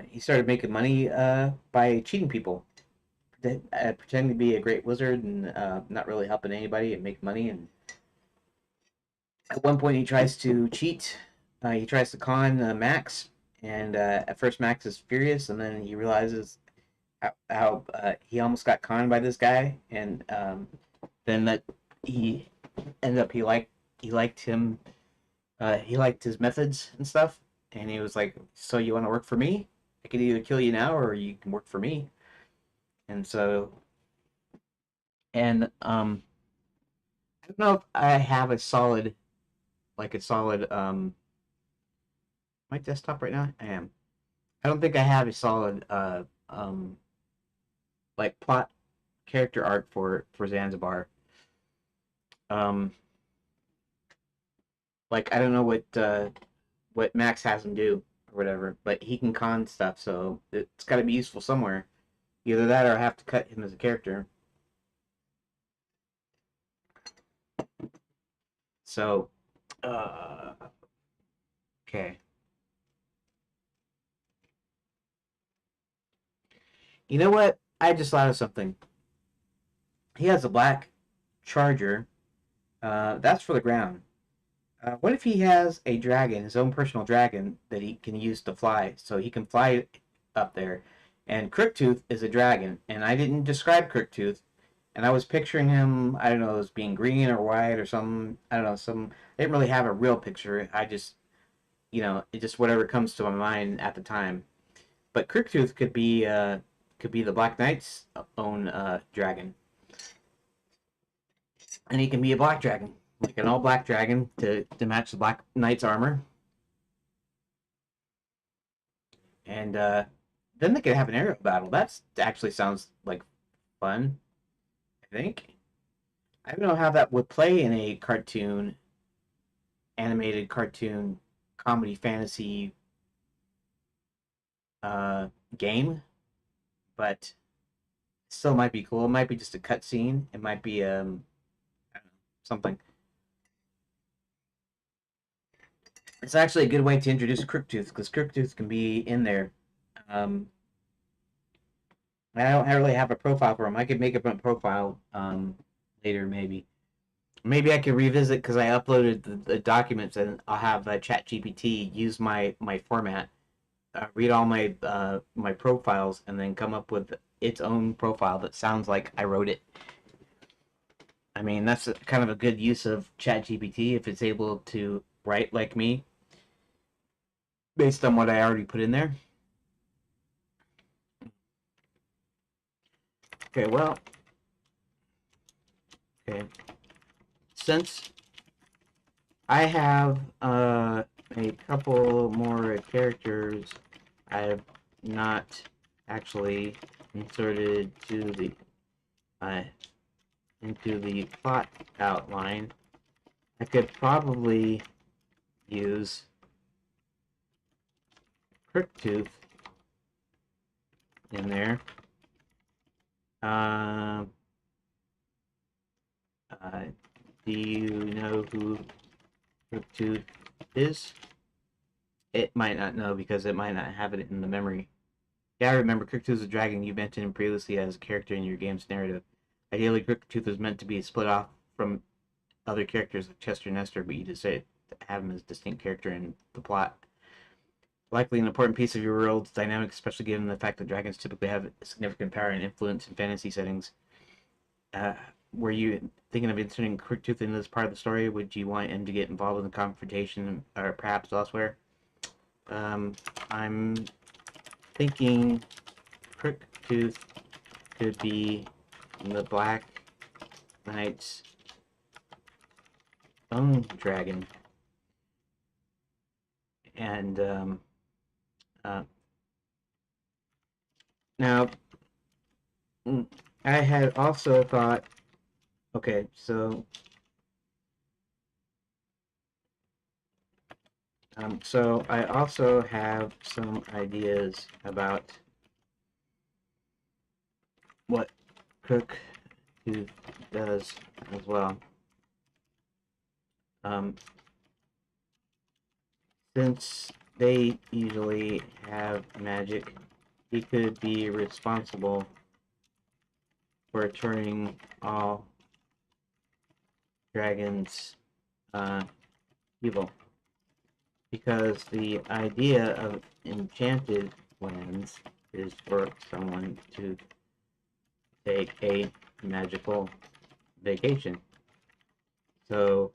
he started making money by cheating people, pretending to be a great wizard and not really helping anybody and make money. And at one point, he tries to cheat. He tries to con Max, and at first Max is furious, and then he realizes how he almost got conned by this guy, and then that he ended up he liked him. He liked his methods and stuff, and he was like, "So you want to work for me? I can either kill you now, or you can work for me." And so, and I don't know if I have a solid, like a solid my desktop right now. I am. I don't think I have a solid like plot character arc for Zanzibar. Um, like I don't know what Max has him do or whatever, but he can con stuff, so it's got to be useful somewhere. Either that, or I have to cut him as a character. So, uh, okay. You know what? I just thought of something. He has a black charger. That's for the ground. What if he has a dragon, his own personal dragon, that he can use to fly? So he can fly up there. And Crooktooth is a dragon. And I didn't describe Crooktooth. And I was picturing him, I don't know, as being green or white or some, I don't know, some. I didn't really have a real picture. I just, it just whatever comes to my mind at the time. But Crooktooth could be the Black Knight's own dragon. And he can be a black dragon, like an all black dragon to match the Black Knight's armor. And then they could have an aerial battle. That's actually sounds like fun. I think I don't know how that would play in a animated cartoon, comedy fantasy uh, game, but still might be cool. It might be just a cutscene. It might be I don't know, something. It's actually a good way to introduce Crooktooth because Crooktooth can be in there. Um, I don't really have a profile for him. I could make up a profile later, maybe. Maybe I could revisit because I uploaded the documents and I'll have ChatGPT use my format, read all my profiles, and then come up with its own profile that sounds like I wrote it. I mean, that's kind of a good use of ChatGPT if it's able to write like me based on what I already put in there. Okay, well, okay. Since I have a couple more characters I have not actually inserted to the uh, into the plot outline. I could probably use Crooktooth in there. Uh, uh, do you know who Crooktooth is? It might not know because it might not have it in the memory. Yeah, I remember Crooktooth is a dragon. You mentioned him previously as a character in your game's narrative. Ideally, Crooktooth was meant to be split off from other characters like Chester and Nestor, but you decided to have him as a distinct character in the plot. Likely an important piece of your world's dynamic, especially given the fact that dragons typically have significant power and influence in fantasy settings. Uh, were you thinking of inserting Crooktooth into this part of the story? Would you want him to get involved in the confrontation or perhaps elsewhere? Um, I'm thinking Crooktooth could be the Black Knight's own dragon. And uh, now, I had also thought, okay, so So I also have some ideas about what Crook Tooth does as well. Um, since they usually have magic, he could be responsible for turning all dragons evil. Because the idea of enchanted lands is for someone to take a magical vacation. So,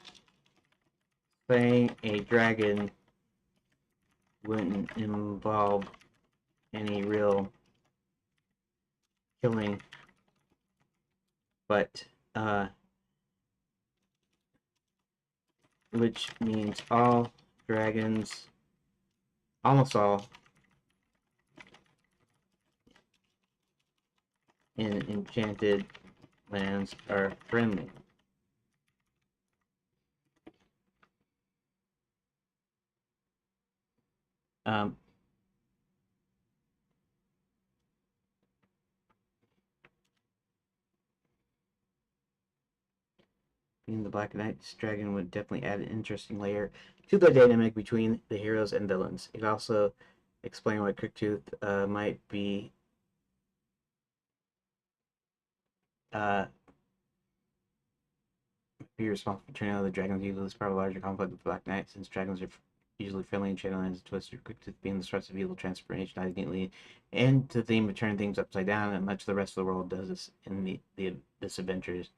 playing a dragon wouldn't involve any real killing, but which means all dragons, almost all, in enchanted lands are friendly. Um, Being the Black Knight's dragon would definitely add an interesting layer to the dynamic between the heroes and villains. It also explain why Crooktooth might be uh, responsible for turning out the dragons. Usually, this part of a larger conflict with the Black Knight, since dragons are usually friendly and channel lands twisted. Crooktooth being the source of evil transformation neatly, and to the theme of turning things upside down, and much of the rest of the world does this in this adventures.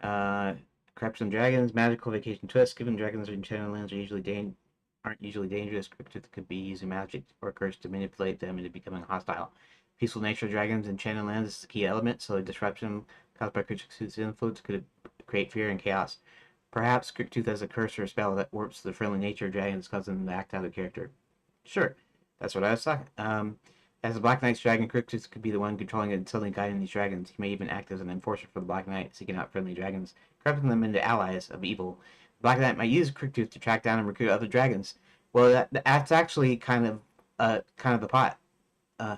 Uh, Corruption dragons, magical vacation twist. Given dragons in channel lands aren't usually dangerous, Cryptid could be using magic or curse to manipulate them into becoming hostile. Peaceful nature of dragons in channel lands is the key element, so a disruption caused by Cryptid's influence could create fear and chaos. Perhaps Cryptid has a curse or a spell that warps the friendly nature of dragons, causing them to act out of character. Sure, that's what I was talking. As the Black Knight's dragon, Cryptid could be the one controlling and suddenly guiding these dragons. He may even act as an enforcer for the Black Knight, seeking out friendly dragons, corrupting them into allies of evil. The Black Knight might use Crooktooth to track down and recruit other dragons. Well, that's actually kind of the plot. Uh,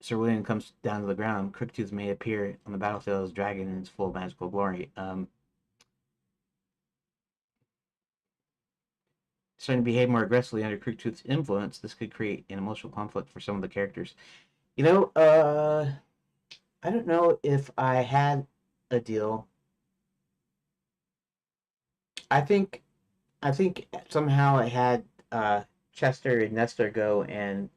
Sir William comes down to the ground. Crooktooth may appear on the battlefield as a dragon in its full magical glory. Starting to behave more aggressively under Crooktooth's influence, this could create an emotional conflict for some of the characters. You know, I don't know if I had a deal. I think I think somehow I had Chester and Nestor go and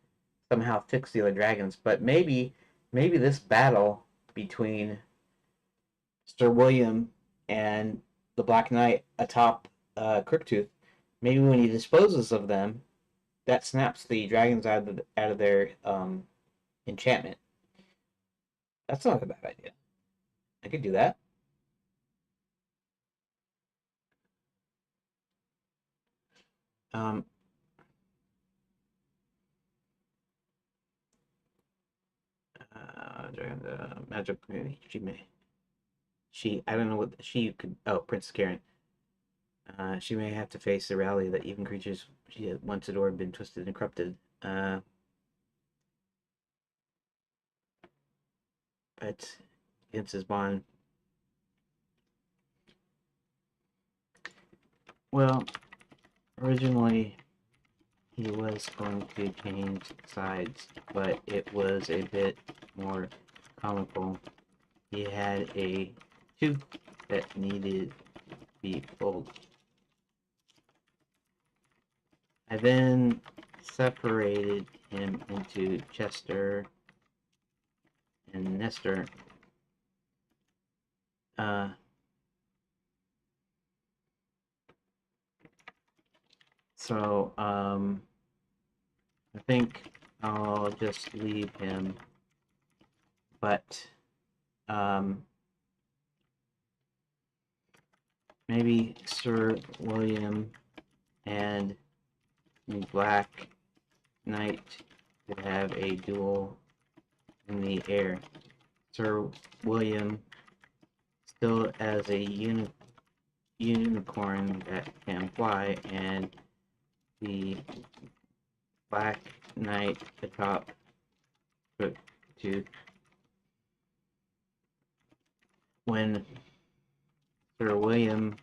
somehow fix the other dragons, but maybe this battle between Sir William and the Black Knight atop Crooktooth, maybe when he disposes of them, that snaps the dragons out of their enchantment. That's not a bad idea. I could do that. Um, Magic. She I don't know what she could. Oh, Princess Karen. She may have to face the reality that even creatures she had once adored been twisted and corrupted. But against his bond. Well, originally he was going to change sides, but it was a bit more comical. He had a tooth that needed to be pulled. I then separated him into Chester and Nestor. Uh, so I think I'll just leave him, but um, maybe Sir William and Black Knight could have a duel in the air. Sir William, still as a unit, unicorn that can fly, and the Black Knight atop to when Sir William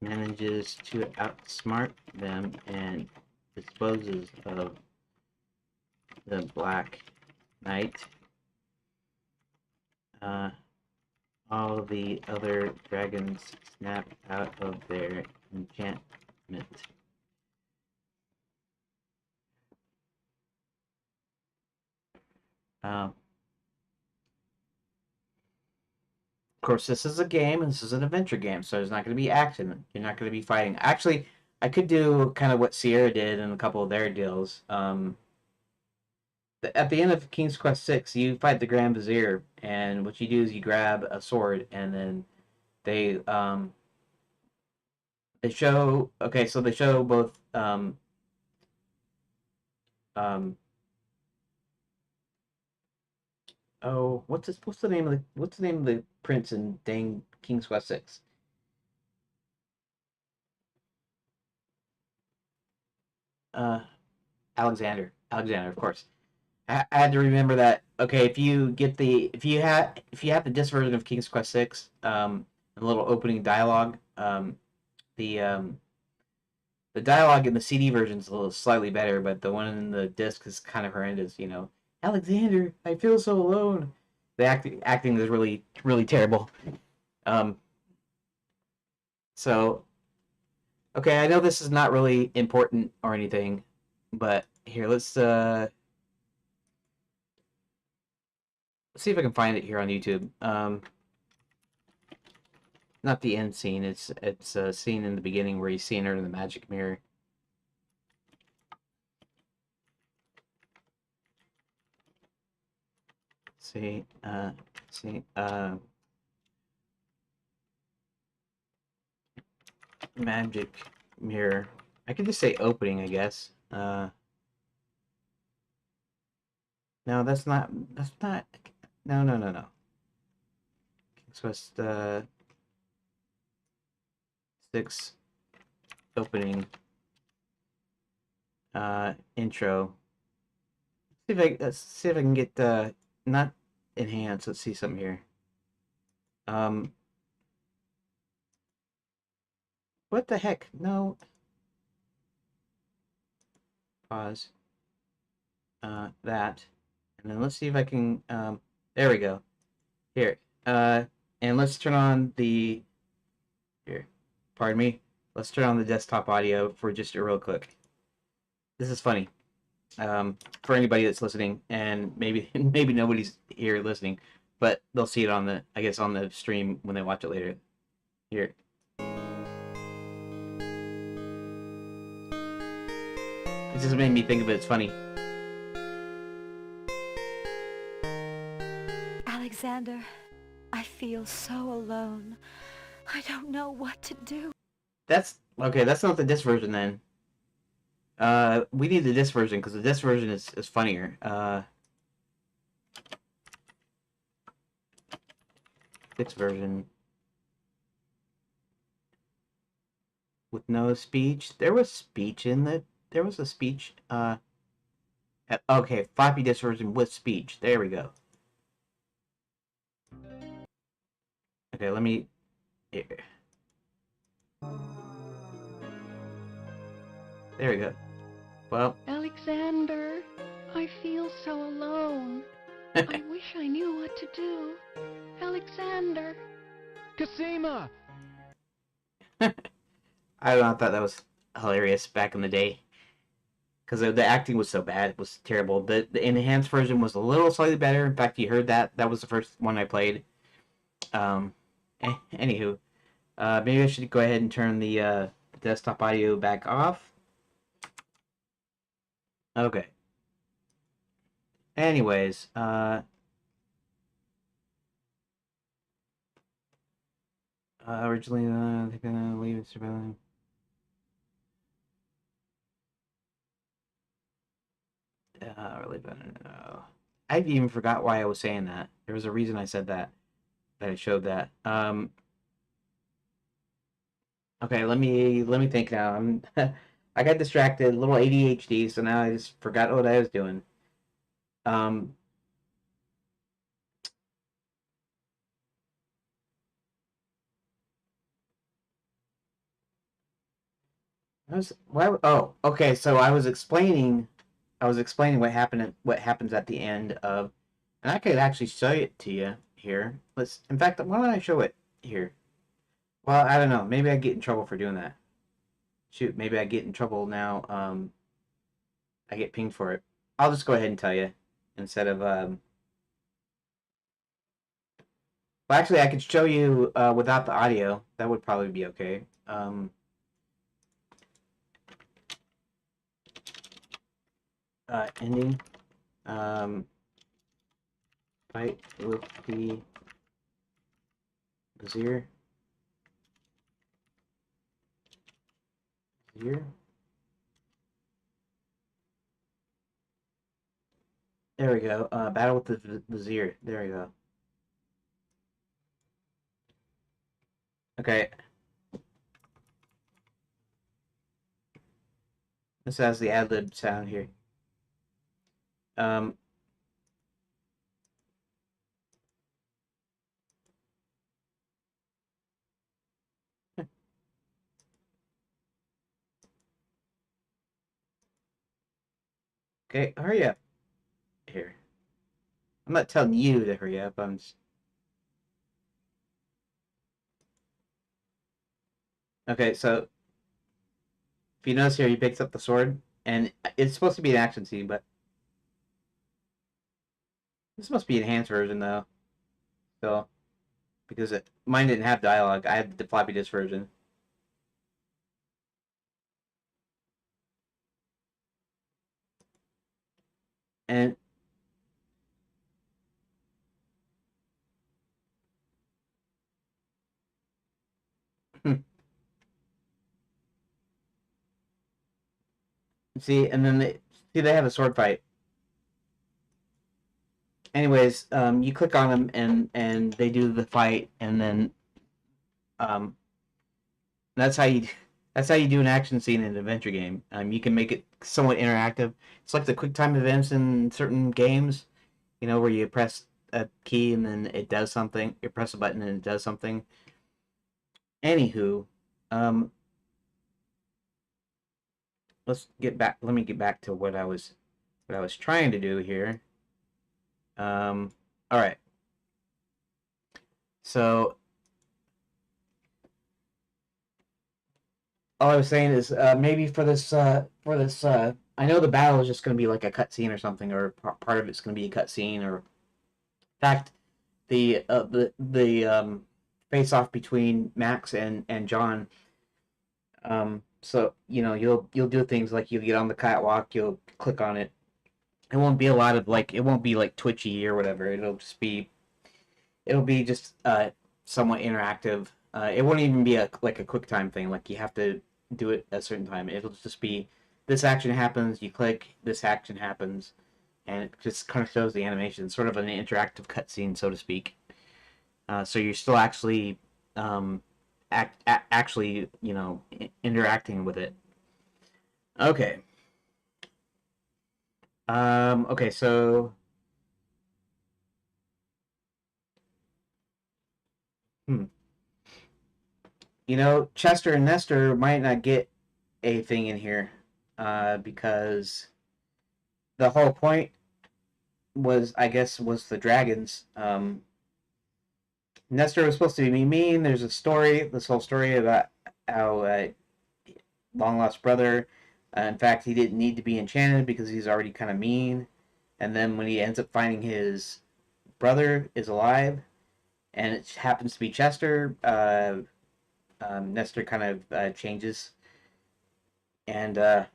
manages to outsmart them and disposes of the Black Knight, all the other dragons snap out of their enchantment. Of course, this is a game, and this is an adventure game, so there's not going to be action. You're not going to be fighting. Actually, I could do kind of what Sierra did in a couple of their deals. At the end of King's Quest 6, you fight the Grand Vizier, and what you do is you grab a sword, and then they show, okay, so they show both um oh, what's the name of the prince in dang King's Quest 6? Uh Alexander, of course. I had to remember that. Okay, if you have the disc version of King's Quest 6, a little opening dialogue, the the dialogue in the CD version is a little slightly better, but the one in the disc is kind of horrendous. Alexander, I feel so alone. The acting is really terrible. Um, so okay, I know this is not really important or anything, but here let's see if I can find it here on YouTube. Not the end scene. It's a scene in the beginning where he's seeing her in the magic mirror. See, magic mirror. I could just say opening, I guess. No, that's not. That's not. No, no, no, no. Quest 6 opening intro. Let's see if I can get not enhance. Let's see something here. What the heck? No. Pause. That, and then let's see if I can. There we go. Here. And let's turn on the. Here. Pardon me. Let's turn on the desktop audio for just a real quick. This is funny. For anybody that's listening, and maybe nobody's here listening, but they'll see it on the stream when they watch it later. Here. This just made me think of it. It's funny. Alexander, I feel so alone. I don't know what to do. That's okay. That's not the disc version then. We need the disc version because the disc version is funnier. Disc version with no speech. There was speech in the. There was a speech. Okay, floppy disk version with speech. There we go. Okay, let me. Here. There we go. Well. Alexander, I feel so alone. I wish I knew what to do. Alexander. Cosima! I don't know, I thought that was hilarious back in the day. Because the acting was so bad. It was terrible. The enhanced version was a little slightly better. In fact, you heard that. That was the first one I played. Anywho. Maybe I should go ahead and turn the desktop audio back off. Okay. Anyways, originally, they're gonna leave it surveillance. Really better. No. I even forgot why I was saying that. There was a reason I said that. That I showed that. Okay, let me think now. I'm I got distracted, a little ADHD, so now I just forgot what I was doing. Um, I was why? Oh, okay. So I was explaining what happens at the end of, and I could actually show it to you here. Let's. In fact, why don't I show it here? Well, I don't know. Maybe I get in trouble for doing that. Shoot, maybe I get in trouble now. I get pinged for it. I'll just go ahead and tell you instead of Well, actually, I could show you without the audio. That would probably be okay. Ending. Um, fight with the Vizier. Vizier. There we go. Battle with the Vizier. There we go. Okay. This has the ad lib sound here. Um, okay, hurry up. Here. I'm not telling you to hurry up. I'm just... Okay, so if you notice here, he picks up the sword, and it's supposed to be an action scene, but this must be an enhanced version though. So because mine didn't have dialogue, I had the floppy disk version. And see, and then they have a sword fight. Anyways, you click on them and they do the fight, and then um, that's how you do an action scene in an adventure game. You can make it somewhat interactive. It's like the quick time events in certain games, where you press a key and then it does something. You press a button and it does something. Anywho, um, let's get back. Let me get back to what I was trying to do here. All right. So all I was saying is maybe for this I know the battle is just going to be like a cutscene or something, or part of it's going to be a cutscene, or in fact the face off between Max and John. So you'll do things like you'll get on the catwalk, you'll click on it. It won't be a lot of like it won't be like twitchy or whatever. It'll be just somewhat interactive. It won't even be like a quick time thing. Like you have to do it at a certain time. It'll just be this action happens, you click, this action happens, and it just kind of shows the animation, sort of an interactive cutscene, so to speak. So you're still actually actually interacting with it. Okay. Okay. So. Hmm. Chester and Nestor might not get a thing in here, because the whole point was, I guess, was the dragons. Nestor was supposed to be mean. There's this whole story about how long lost brother. In fact, he didn't need to be enchanted because he's already kind of mean. And then when he ends up finding his brother is alive, and it happens to be Chester, Nestor kind of changes. And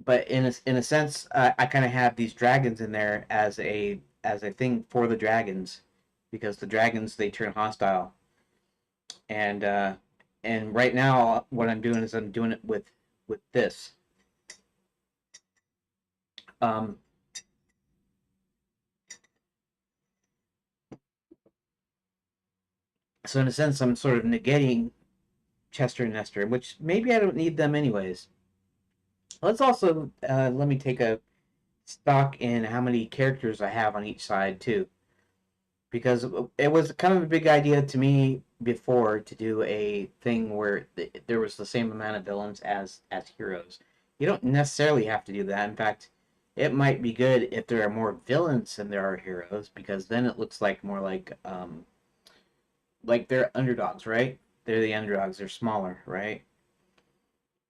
but in a sense, I kind of have these dragons in there as a thing for the dragons, because the dragons, they turn hostile, and right now what I'm doing is I'm doing it with this. Um, so in a sense, I'm sort of negating Chester and Nestor, which maybe I don't need them anyways. Let's also let me take a stock in how many characters I have on each side too, because it was kind of a big idea to me before to do a thing where there was the same amount of villains as heroes. You don't necessarily have to do that. In fact, it might be good if there are more villains than there are heroes, because then it looks like more like they're underdogs, right? They're the underdogs. They're smaller, right?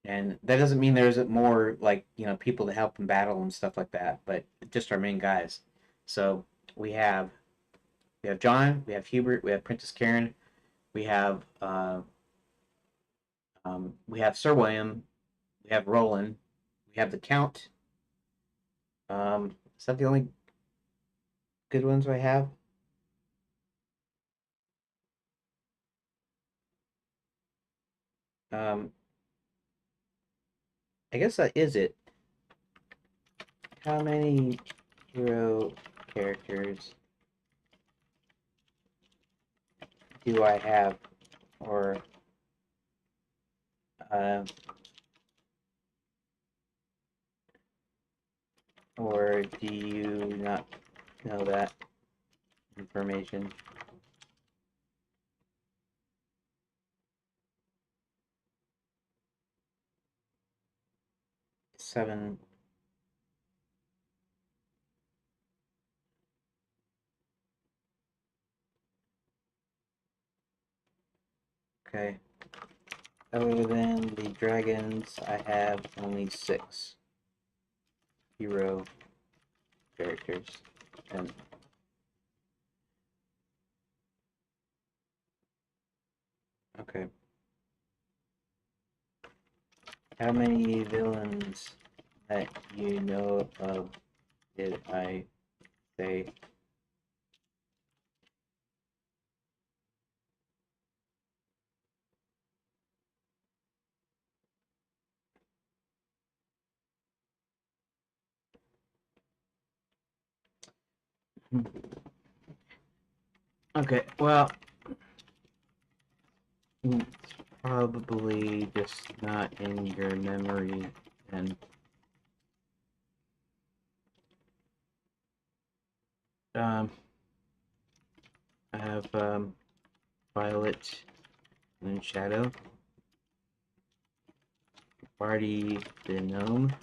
And that doesn't mean there isn't more like people to help in battle and stuff like that, but just our main guys. So we have we have John, we have Hubert, we have Princess Karen, we have Sir William, we have Roland, we have the Count. Is that the only good ones I have? Um, I guess that is it. How many hero characters do I have, or uh, or do you not know that information? 7. Okay. Other than the dragons, I have only 6 hero characters. And okay. How many villains that you know of did I say? Okay, well, it's probably just not in your memory, and um, I have Violet and Shadow, Barty the Gnome,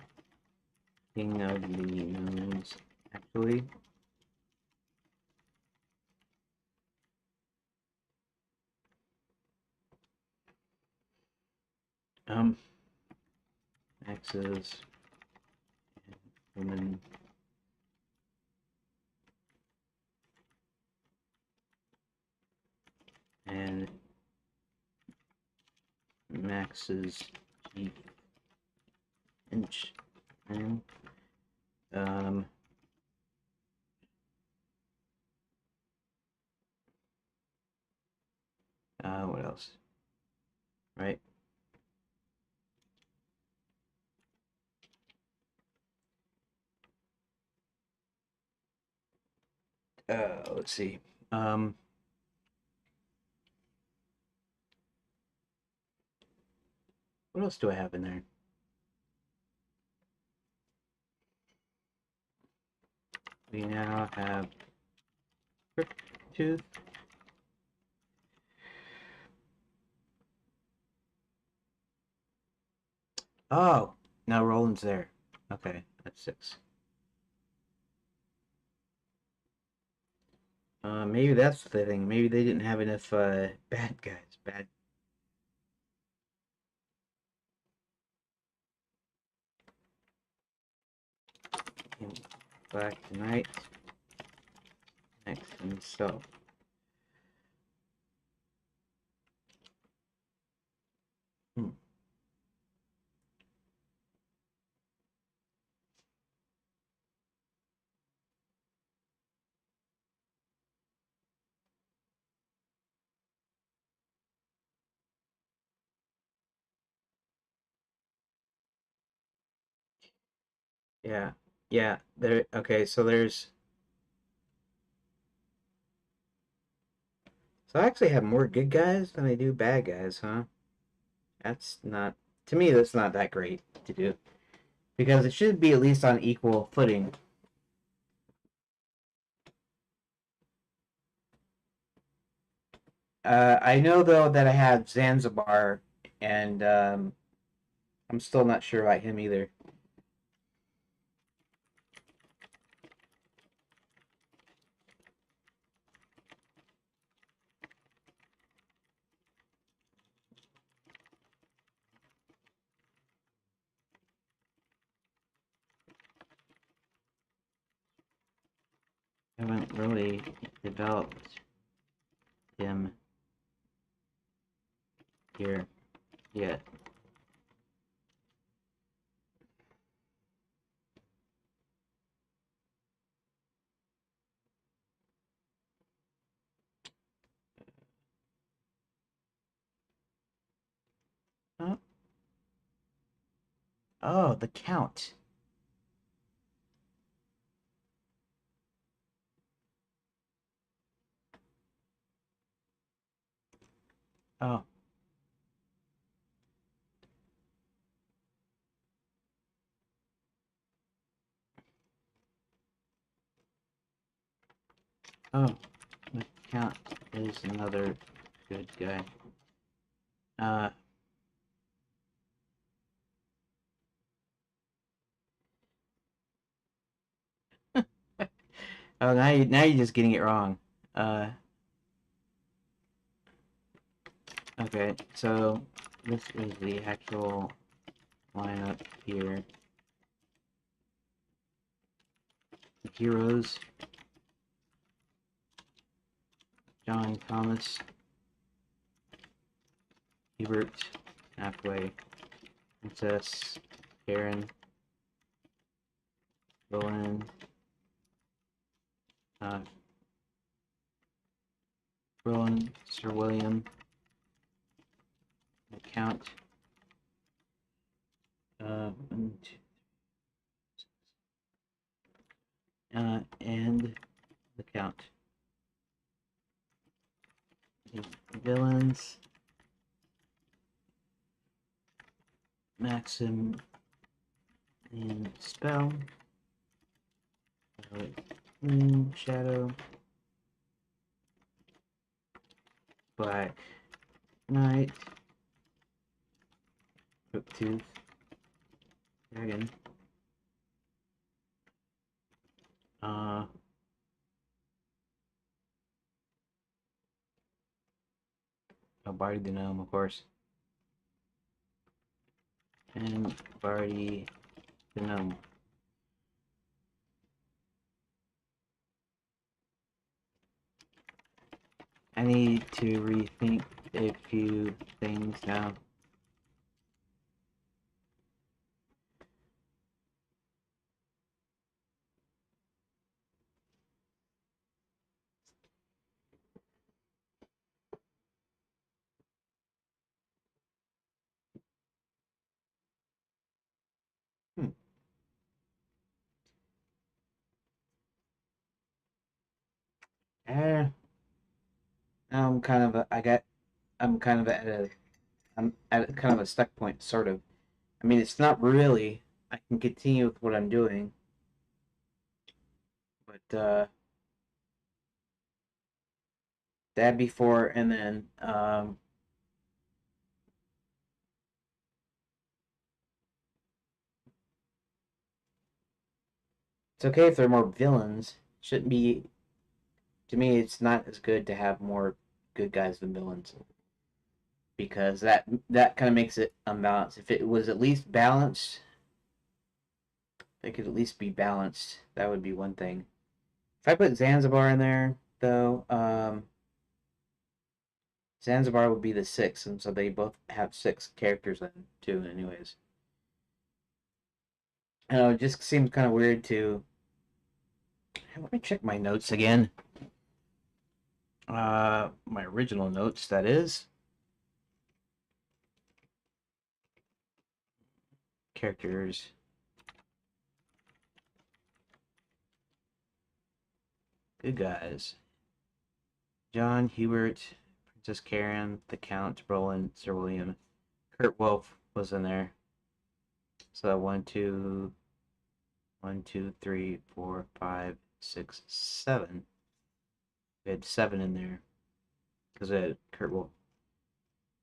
King of the Gnomes, actually. Axes, women, and Max's Chief Inch. And, um, what else? Right? Let's see. Um, what else do I have in there? We now have Tooth. Oh, now Roland's there. Okay, that's 6. Maybe that's the thing. Maybe they didn't have enough bad guys. Bad. Black Knight. Next himself. Hmm. Yeah. Yeah. There. Okay. So I actually have more good guys than I do bad guys, huh? That's not, to me, that's not that great to do. Because it should be at least on equal footing. I know, though, that I have Zanzibar, and I'm still not sure about him either. I haven't really developed him here yet. Oh, oh, the Count. Oh, oh, the Count is another good guy. Uh, oh, now you're just getting it wrong. Uh, okay, so this is the actual lineup here. Heroes: John Thomas, Hubert, halfway, Princess, Karen, Roland, uh, Roland, Sir William, the Count, and the Count. The villains: Maxim and Spell, Moon, Shadow, Black Knight, Riptooth, Dragon, Barty the Gnome, of course, and Barty the Gnome. I need to rethink a few things now. Hmm. Eh, I'm kind of I'm kind of I'm at kind of a stuck point, sort of. I mean, it's not really. I can continue with what I'm doing, but that before and then it's okay if there are more villains. Shouldn't be, to me. It's not as good to have more good guys than villains because that kind of makes it unbalanced. If it was at least balanced, they could at least be balanced. That would be one thing. If I put Zanzibar in there, though, Zanzibar would be the sixth, and so they both have six characters in too, anyways. I know it just seems kind of weird to. Let me check my notes again. My original notes, that is. Characters. Good guys. John, Hubert, Princess Karen, the Count, Roland, Sir William, Kurt Wolf was in there. So 1, 2, 3, 4, 5, 6, 7. We had 7 in there because we had Kurt Wolf.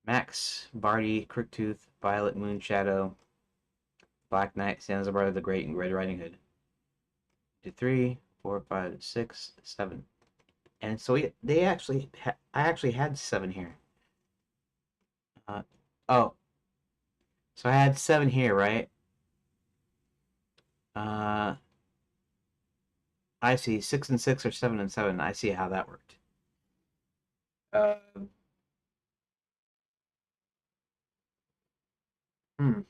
Max, Barty, Crooktooth, Violet, Moonshadow, Black Knight, Zanzibar the Great, and Red Riding Hood. 2, 3, 4, 5, 6, 7. And so I actually had 7 here. Oh, so I had 7 here, right? I see 6 and 6 or 7 and 7. I see how that worked. Uh, hmm.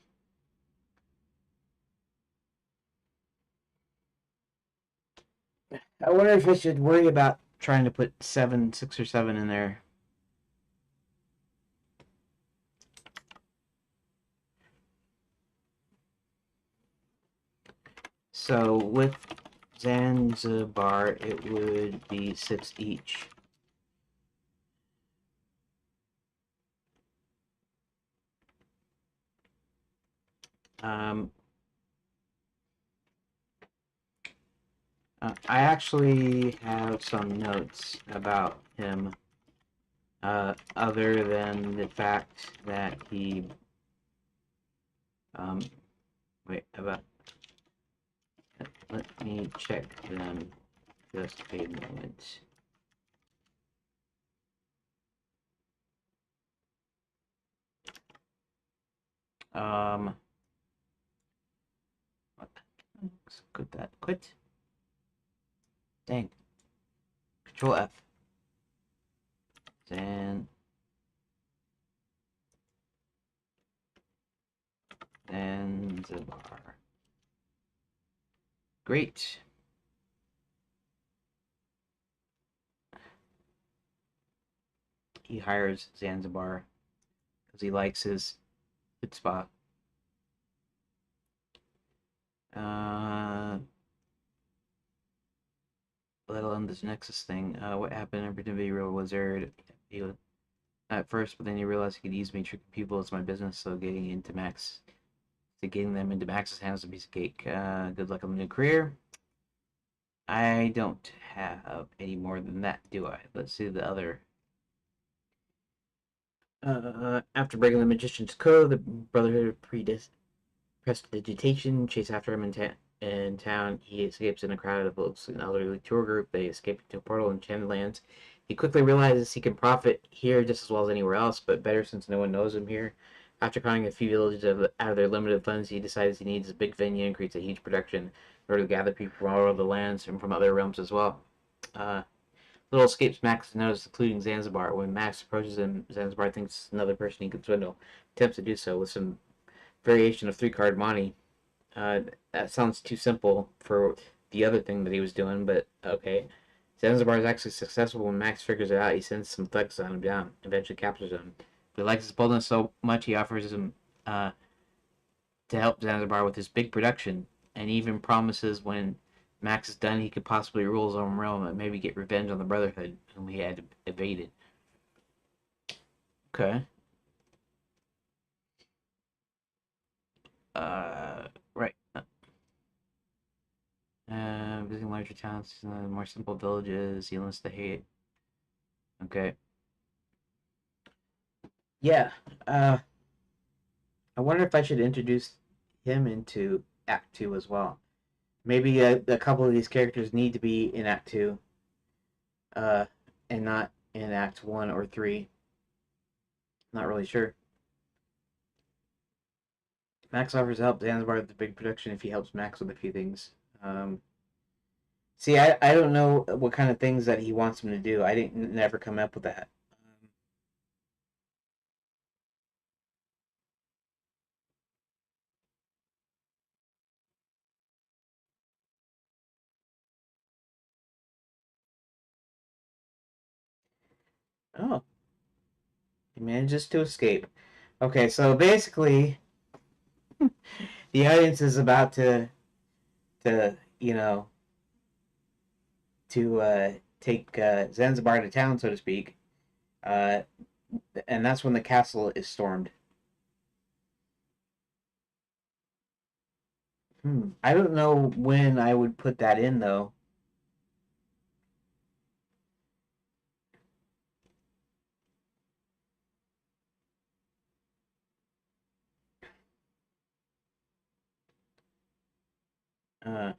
I wonder if I should worry about trying to put 7, 6 or 7 in there. So with Zanzibar, it would be 6 each. Um, I actually have some notes about him, other than the fact that he, wait, let me check them just a moment. Let's quit that. Quit. Dang. Control F. Zanzibar. Great. He hires Zanzibar because he likes his chutzpah. Let alone this Nexus thing. What happened? I pretend to be a real wizard. At first, but then you realize he could use me tricking people. It's my business, so getting them into Max's hands is a piece of cake. Good luck on the new career. I don't have any more than that, do I? Let's see the other. After breaking the magician's code, the Brotherhood of Prestidigitation chase after him in town. He escapes in a crowd of an elderly tour group. They escape into a portal in Enchanted Lands. He quickly realizes he can profit here just as well as anywhere else, but better since no one knows him here. After conning a few villages out of their limited funds, he decides he needs a big venue and creates a huge production in order to gather people from all over the lands and from other realms as well. Little escapes Max notice, including Zanzibar. When Max approaches him, Zanzibar thinks another person he could swindle. Attempts to do so with some variation of 3-card Monty. That sounds too simple for the other thing that he was doing, but okay. Zanzibar is actually successful. When Max figures it out, he sends some thugs to hunt him down, eventually captures him. But he likes his boldness so much, he offers him to help Zanzibar with his big production, and even promises when Max is done, he could possibly rule his own realm and maybe get revenge on the Brotherhood, whom he had evaded. Okay. Right. Visiting larger towns, more simple villages, he learns to hate. Okay. Yeah. I wonder if I should introduce him into Act 2 as well. Maybe a couple of these characters need to be in Act 2, uh, and not in Act 1 or 3. Not really sure. Max offers to help Zanzibar with the big production if he helps Max with a few things. See, I don't know what kind of things that he wants him to do. I didn't never come up with that. Oh, he manages to escape. Okay, so basically, the audience is about to take Zanzibar to town, so to speak, uh, and that's when the castle is stormed. I don't know when I would put that in though. Uh,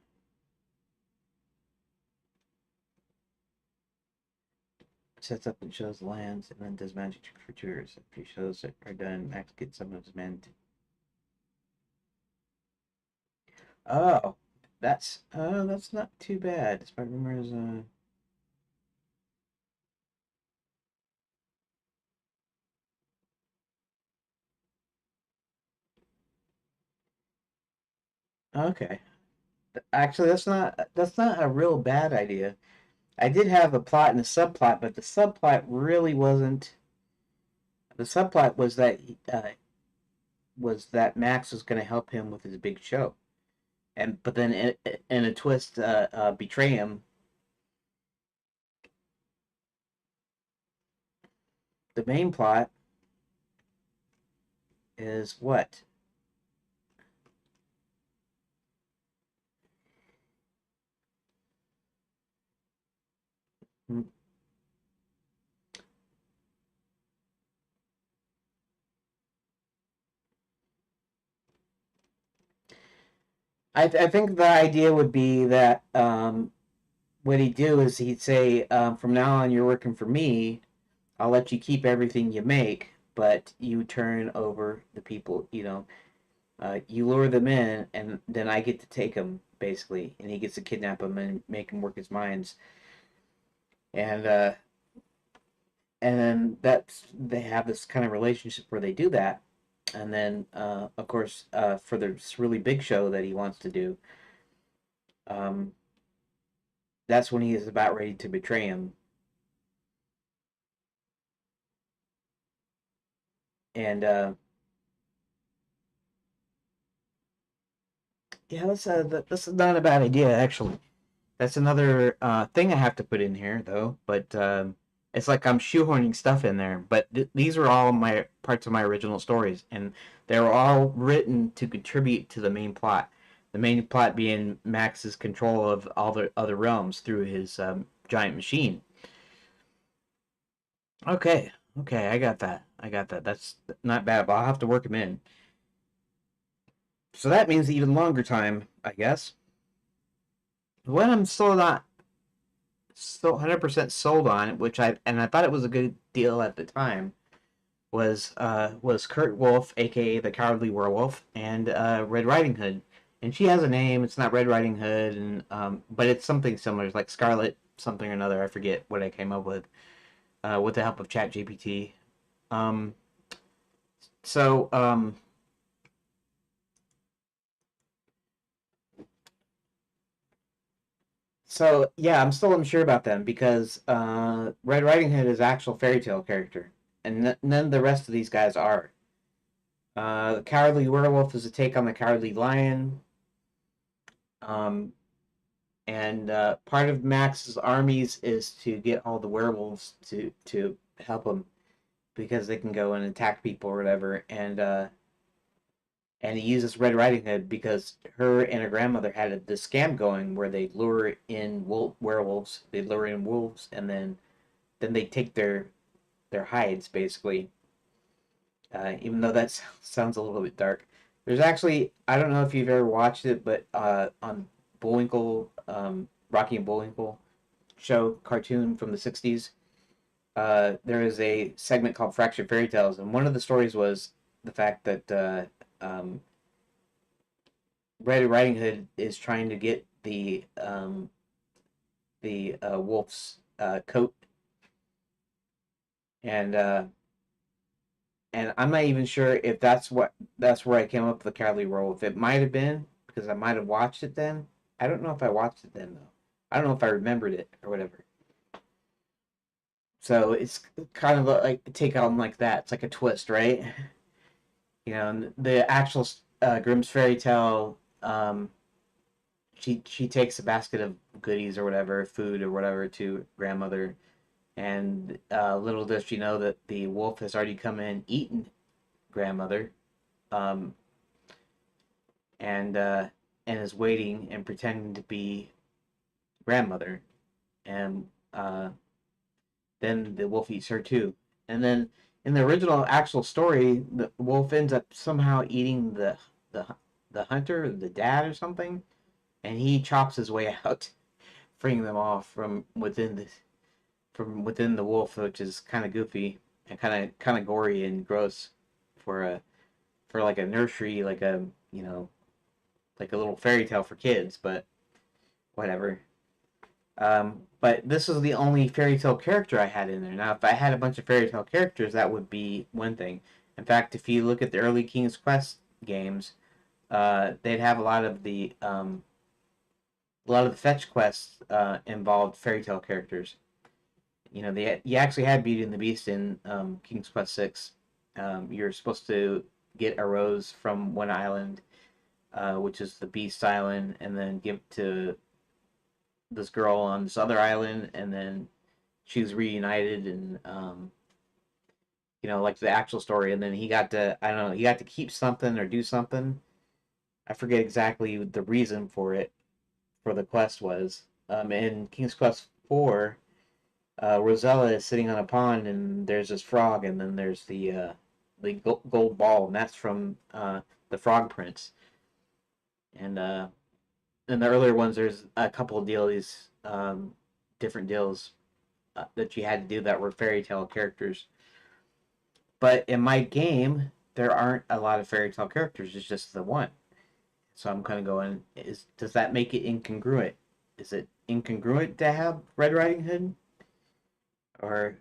Sets up and shows lands, and then does magic for tours. If he shows are done, Max gets some of his men. Oh, that's not too bad. Despite rumors, okay. Actually, that's not a real bad idea. I did have a plot and a subplot, but the subplot really wasn't. The subplot was that Max was going to help him with his big show, and but then in a twist, betray him. The main plot is what? Hmm. I think the idea would be that what he'd do is he'd say, from now on, you're working for me. I'll let you keep everything you make, but you turn over the people, you lure them in, and then I get to take them, basically, and he gets to kidnap them and make them work his mines. And then that's they have this kind of relationship where they do that, and then of course for this really big show that he wants to do, um, that's when he is about ready to betray him. And yeah, that's not a bad idea actually. That's another thing I have to put in here though. But it's like I'm shoehorning stuff in there. But these are all my parts of my original stories, and they were all written to contribute to the main plot. The main plot being Max's control of all the other realms through his giant machine. Okay, okay, I got that. I got that. That's not bad, but I'll have to work him in. So that means even longer time, I guess. What I'm still not so 100% sold on, which I thought it was a good deal at the time, was Kurt Wolf, aka the Cowardly Werewolf, and Red Riding Hood. And she has a name. It's not Red Riding Hood, and but it's something similar. It's like Scarlet something or another. I forget what I came up with the help of ChatGPT. Um, so so yeah, I'm still unsure about them because Red Riding Hood is an actual fairy tale character, and none of the rest of these guys are. The Cowardly Werewolf is a take on the Cowardly Lion. Um, and part of Max's armies is to get all the werewolves to help him because they can go and attack people or whatever. And he uses Red Riding Hood because her and her grandmother had this scam going where they lure in werewolves, they lure in wolves, and then they take their hides basically. Even though that sounds a little bit dark. There's actually, I don't know if you've ever watched it, but on Bullwinkle, Rocky and Bullwinkle show cartoon from the 60s, there is a segment called Fractured Fairy Tales, and one of the stories was the fact that Red Riding Hood is trying to get the wolf's coat, and I'm not even sure if that's where I came up with the Cowardly Werewolf. It might have been because I might have watched it then. I don't know if I watched it then though. I don't know if I remembered it or whatever. So it's kind of like a take on like that. It's like a twist, right? And the actual Grimm's fairy tale. She takes a basket of goodies or whatever, food or whatever, to grandmother, and little does she know that the wolf has already come in, eaten grandmother, um, and and is waiting and pretending to be grandmother, and then the wolf eats her too. And then in the original actual story, the wolf ends up somehow eating the the hunter, the dad or something, and he chops his way out, freeing them all from within the wolf, which is kind of goofy and kind of gory and gross for a for like a nursery, like a like a little fairy tale for kids, but whatever. But this is the only fairy tale character I had in there. Now, if I had a bunch of fairy tale characters, that would be one thing. In fact, if you look at the early King's Quest games, they'd have a lot of the fetch quests involved fairy tale characters. You actually had Beauty and the Beast in King's Quest 6. You're supposed to get a rose from one island, which is the Beast Island, and then give it to this girl on this other island, and then she was reunited, and like the actual story. And then he got to, I don't know, he got to keep something or do something. I forget exactly the reason for it, for the quest was. In King's Quest 4, Rosella is sitting on a pond, and there's this frog, and then there's the gold ball, and that's from the Frog Prince. And in the earlier ones, there's a couple of deals, different deals that you had to do that were fairy tale characters. But in my game, there aren't a lot of fairy tale characters. It's just the one. So I'm kind of going, does that make it incongruent? Is it incongruent to have Red Riding Hood? Or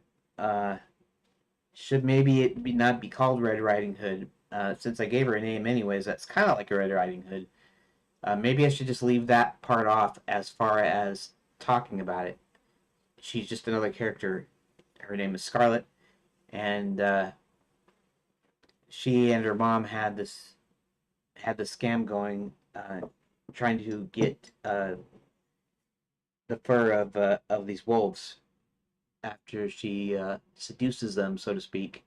should maybe it not be called Red Riding Hood? Since I gave her a name anyways, that's kind of like a Red Riding Hood. Maybe I should just leave that part off as far as talking about it. She's just another character. Her name is Scarlet, and she and her mom had this scam going, trying to get the fur of these wolves after she seduces them, so to speak.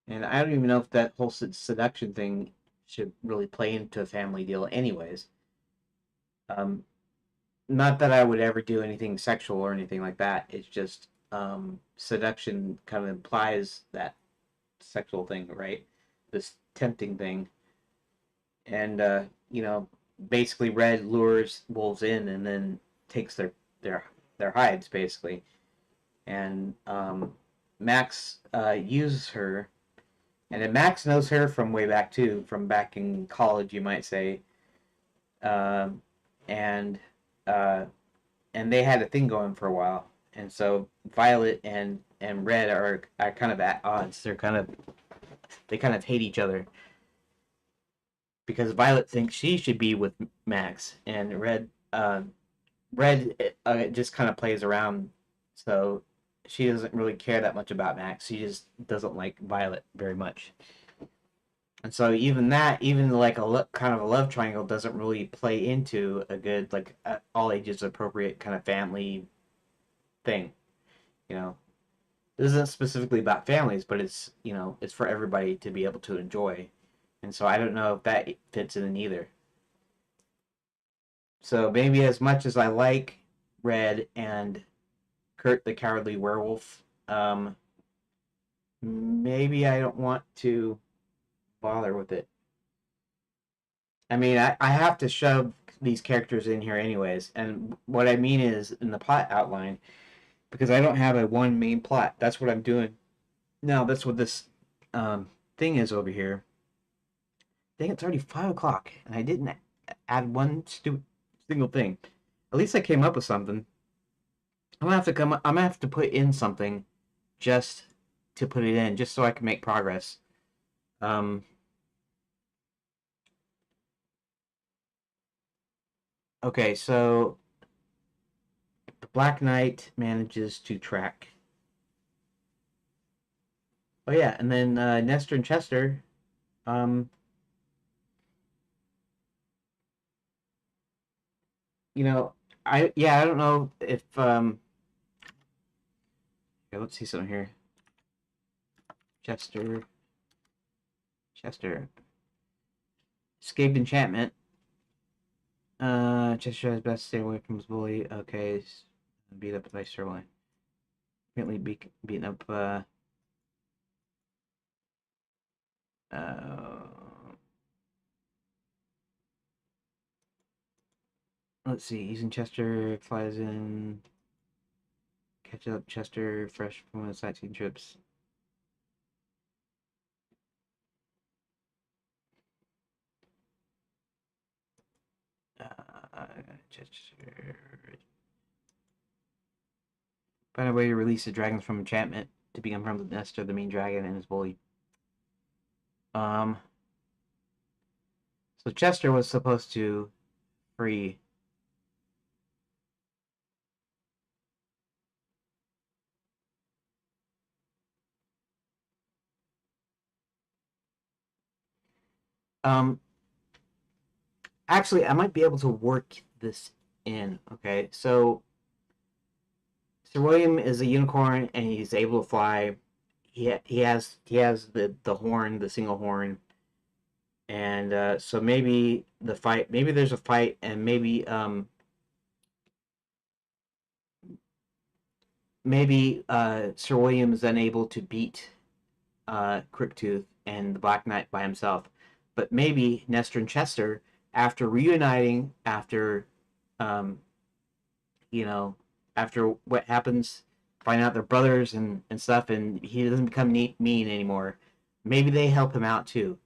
And I don't even know if that whole seduction thing should really play into a family deal, anyways. Um, Not that I would ever do anything sexual or anything like that. It's just seduction kind of implies that sexual thing, right? This tempting thing, and basically, Red lures wolves in and then takes their hides, basically. And Max uses her, and then Max knows her from way back too, from back in college, you might say. Um, and uh, and they had a thing going for a while, and so Violet and Red are kind of at odds. They kind of hate each other because Violet thinks she should be with Max, and Red just kind of plays around, so she doesn't really care that much about Max. She just doesn't like Violet very much. And so even like kind of a love triangle doesn't really play into a good, like, all ages appropriate kind of family thing. You know, this isn't specifically about families, but it's for everybody to be able to enjoy. And so I don't know if that fits in either. So maybe as much as I like Red and Kurt the Cowardly Werewolf, maybe I don't want to bother with it. I mean, I have to shove these characters in here anyways, and what I mean is in the plot outline, because I don't have a one main plot. That's what I'm doing now. That's what this thing is over here. I think it's already 5 o'clock, and I didn't add one single thing. At least I came up with something. I'm gonna have to put in something just to put it in, just so I can make progress. Um, okay, so the Black Knight manages to track. Oh yeah, and then Nestor and Chester. Um, you know, I don't know if okay, let's see something here. Chester, Chester. escaped enchantment. Chester has best stay away from his bully. Okay, beat up by Sirloin. Apparently beaten up. Uh, let's see. He's in Chester. Flies in. Catch up Chester fresh from the sightseeing trips. Chester. Find a way to release the dragons from enchantment to become from the nest of the main dragon and his bully. So Chester was supposed to free. Um, Actually, I might be able to work this in. Okay, so Sir William is a unicorn and he's able to fly. He has the horn, the single horn, and so maybe maybe there's a fight, and maybe Sir William is then able to beat Crooktooth and the Black Knight by himself. But maybe Nestor and Chester, after reuniting, um, you know, after what happens, find out they're brothers and stuff, and he doesn't become mean anymore. Maybe they help him out too,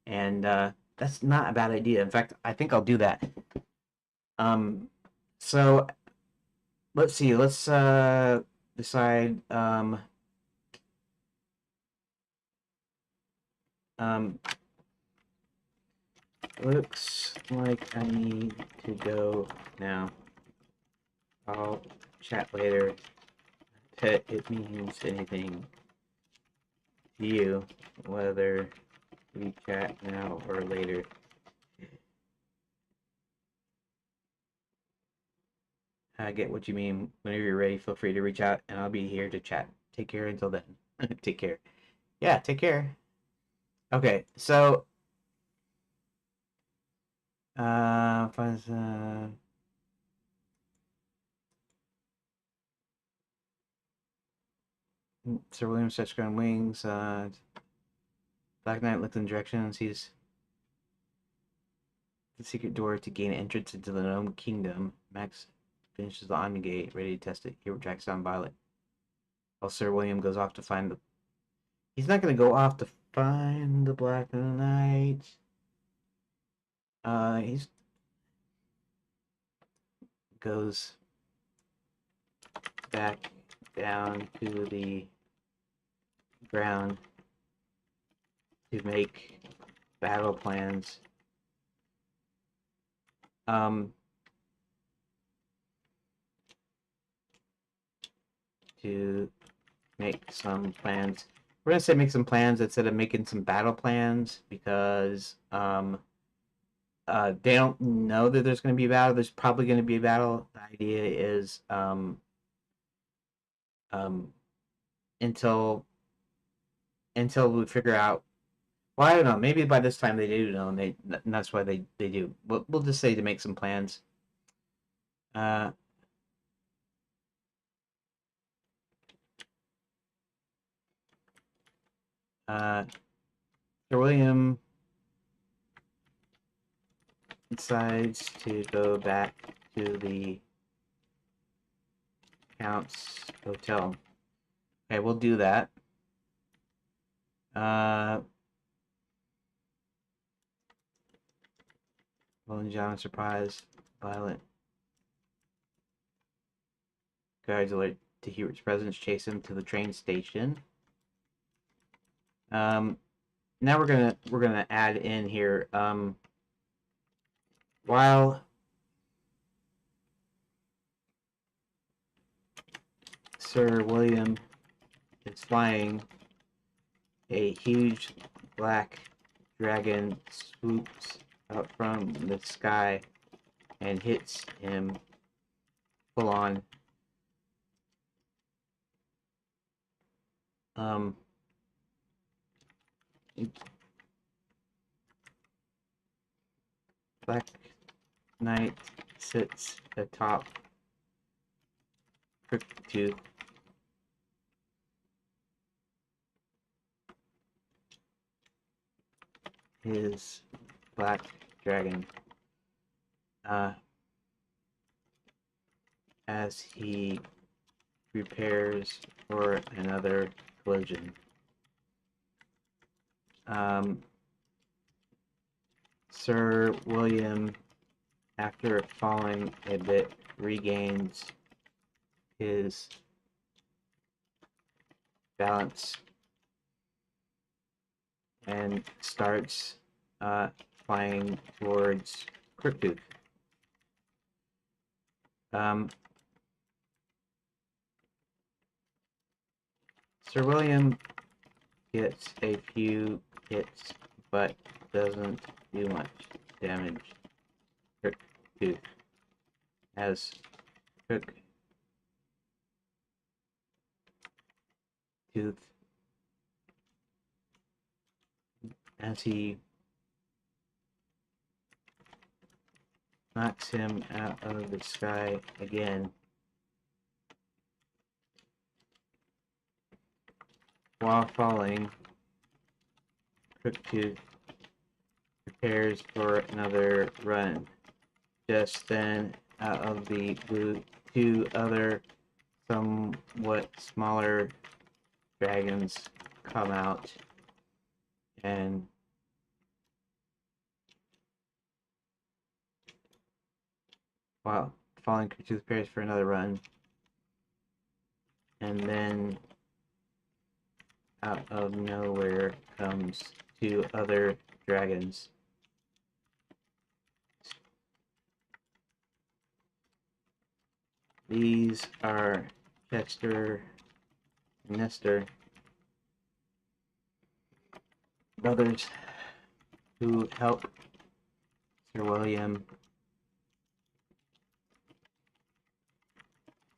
and that's not a bad idea. In fact, I think I'll do that. Um, so let's see. Let's decide. Um, Looks like I need to go now. I'll chat later. If it means anything to you, whether we chat now or later. I get what you mean. Whenever you're ready, feel free to reach out and I'll be here to chat. Take care until then. Take care. Yeah, take care. Okay, so finds Sir William stretched on wings. Black Knight looked in the direction and sees the secret door to gain entrance into the Gnome Kingdom. Max finishes the Omni Gate, ready to test it. He tracks down Violet. While Sir William goes off to find the. He's not going to go off to find the Black Knight. He's goes back down to the ground to make battle plans. To make some plans. We're gonna say make some plans instead of making some battle plans because they don't know that there's going to be a battle. There's probably going to be a battle. The idea is um, until we figure out. Well, I don't know. Maybe by this time they do know, and that's why they do. We'll just say to make some plans. Uh, Sir William decides to go back to the Count's hotel. Okay, we'll do that. Will and John surprise Violet. Guards alert to Hubert's presence, chase him to the train station. Now we're gonna add in here. While Sir William is flying, a huge black dragon swoops out from the sky and hits him full on. Black Knight sits atop Crooktooth. His black dragon. As he prepares for another collision. Sir William, after falling a bit, regains his balance and starts flying towards Crooktooth. Sir William gets a few hits, but doesn't do much damage. Crooktooth as Crooktooth as he knocks him out of the sky again. While falling, Crooktooth prepares for another run. Just then, out of the blue, two other somewhat smaller dragons come out and while falling, Crooktooth prepares for another run. And then out of nowhere comes two other dragons. These are Chester and Nestor, brothers who help Sir William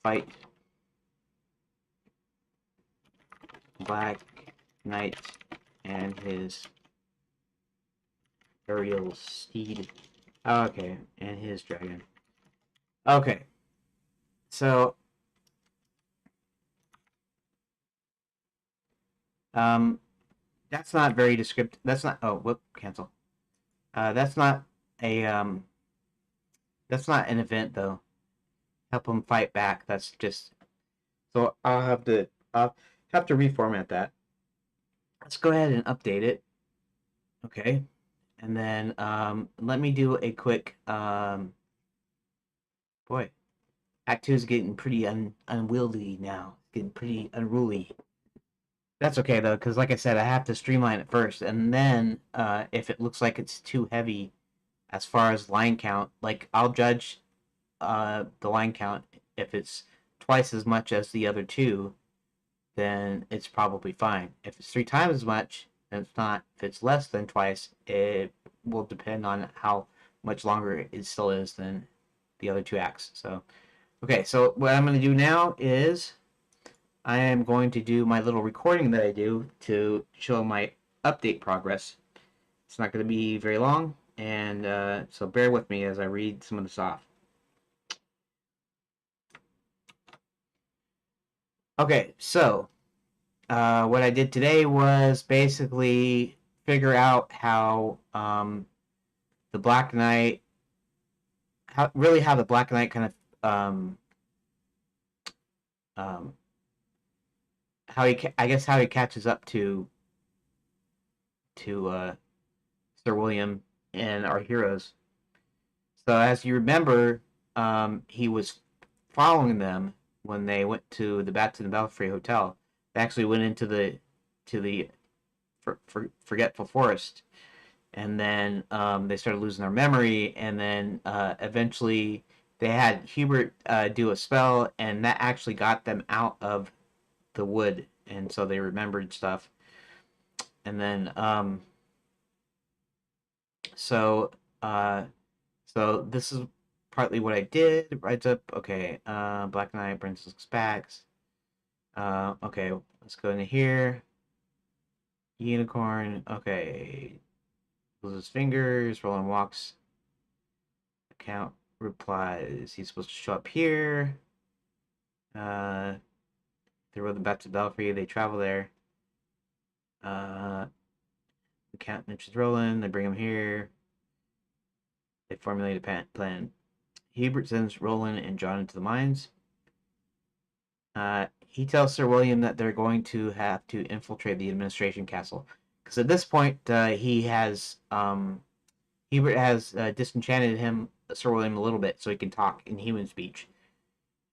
fight Black Knight and his aerial steed. Okay, and his dragon. Okay, so that's not very descriptive. That's not. Oh, whoop, cancel. That's not a That's not an event though. Help him fight back. That's just. So I'll have to reformat that. Let's go ahead and update it. Okay, and then let me do a quick boy. Act 2 is getting pretty unwieldy now. It's getting pretty unruly. That's okay though, because like I said, I have to streamline it first, and then if it looks like it's too heavy as far as line count, like I'll judge the line count. If it's twice as much as the other two, then it's probably fine. If it's 3 times as much, then it's not. If it's less than twice, it will depend on how much longer it still is than the other two acts. So, okay, so what I'm going to do now is I am going to do my little recording that I do to show my update progress. It's not going to be very long, and so bear with me as I read some of this off. Okay, so what I did today was basically figure out how the Black Knight, how the Black Knight kind of how he catches up to Sir William and our heroes. So as you remember, he was following them when they went to the Baptism Belfry Hotel. They actually went into the Forgetful Forest, and then they started losing their memory, and then eventually they had Hubert do a spell, and that actually got them out of the wood, and so they remembered stuff. And then so so this is partly what I did. Writes up, okay, Black Knight, Brent looks back. Okay, let's go into here. Unicorn, okay. Loses fingers, rolling walks Count replies, he's supposed to show up here. They rode them back to Belfry. They travel there. The Count mentions Roland. They bring him here. They formulate a plan. Hubert sends Roland and John into the mines. He tells Sir William that they're going to have to infiltrate the administration castle. Because at this point, Hubert has disenchanted him, Sir William, a little bit so he can talk in human speech.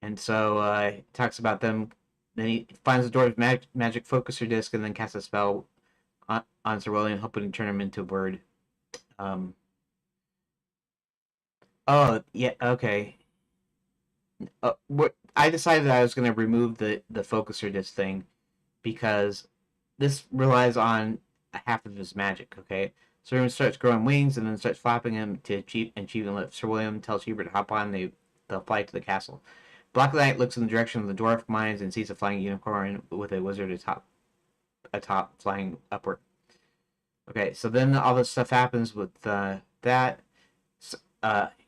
And so he talks about them. Then he finds the dwarf's magic focuser disc and then casts a spell on Sir William, hoping to turn him into a bird. Oh, yeah, okay. I decided I was going to remove the focuser disc thing because this relies on half of his magic, okay? So he starts growing wings and then starts flapping them to achieve and lift. Sir William tells Hubert to hop on. They'll fly to the castle. Black Knight looks in the direction of the dwarf mines and sees a flying unicorn with a wizard atop flying upward. Okay, so then all this stuff happens with that.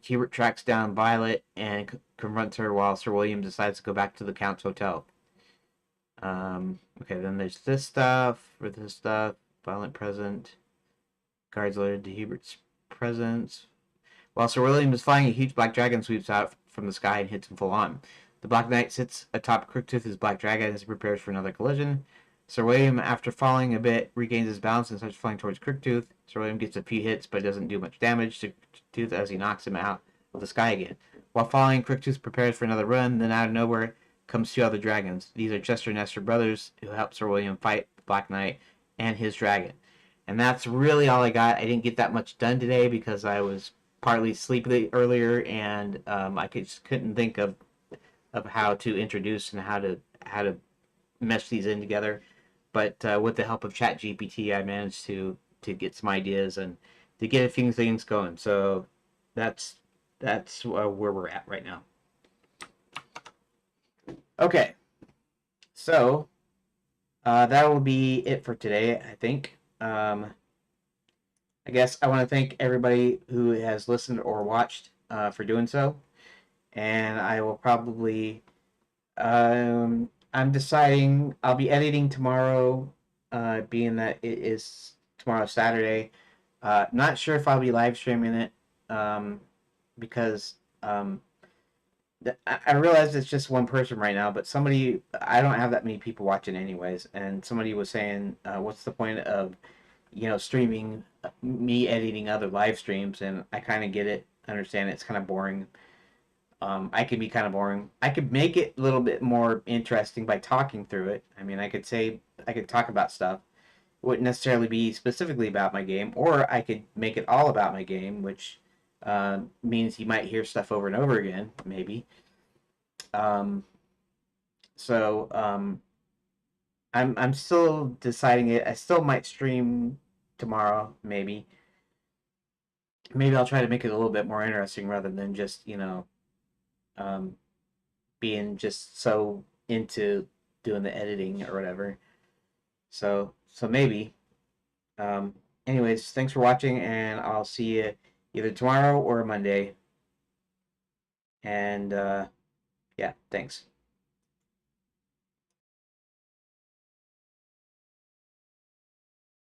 Hubert tracks down Violet and confronts her while Sir William decides to go back to the Count's hotel. Okay, then there's this stuff. Violent present. Guards alerted to Hubert's presence. While Sir William is flying, a huge black dragon sweeps out from the sky and hits him full on. The Black Knight sits atop Crooktooth's black dragon as he prepares for another collision. Sir William, after falling a bit, regains his balance and starts flying towards Crooktooth. Sir William gets a few hits but doesn't do much damage to Crooktooth as he knocks him out of the sky again. While falling, Crooktooth prepares for another run, then out of nowhere comes two other dragons. These are Chester and Nestor brothers who help Sir William fight the Black Knight and his dragon. And that's really all I got. I didn't get that much done today because I was partly sleepy earlier, and I just couldn't think of how to introduce and how to mesh these in together. But with the help of ChatGPT, I managed to get some ideas and to get a few things going. So that's where we're at right now. Okay, so that will be it for today, I think. I guess I want to thank everybody who has listened or watched for doing so. And I will probably, I'm deciding, I'll be editing tomorrow, being that it is tomorrow Saturday. Not sure if I'll be live streaming it, because I realize it's just one person right now, but I don't have that many people watching anyways, and somebody was saying, what's the point of, streaming me editing other live streams, and I kind of get it, understand it's kind of boring. I could be kind of boring. I could make it a little bit more interesting by talking through it. I mean, I could talk about stuff. It wouldn't necessarily be specifically about my game, or I could make it all about my game, which means you might hear stuff over and over again, maybe. So I'm still deciding it. I still might stream tomorrow, maybe. Maybe I'll try to make it a little bit more interesting rather than just, being just so into doing the editing or whatever. So maybe. Anyways, thanks for watching, and I'll see you either tomorrow or Monday. And yeah, thanks.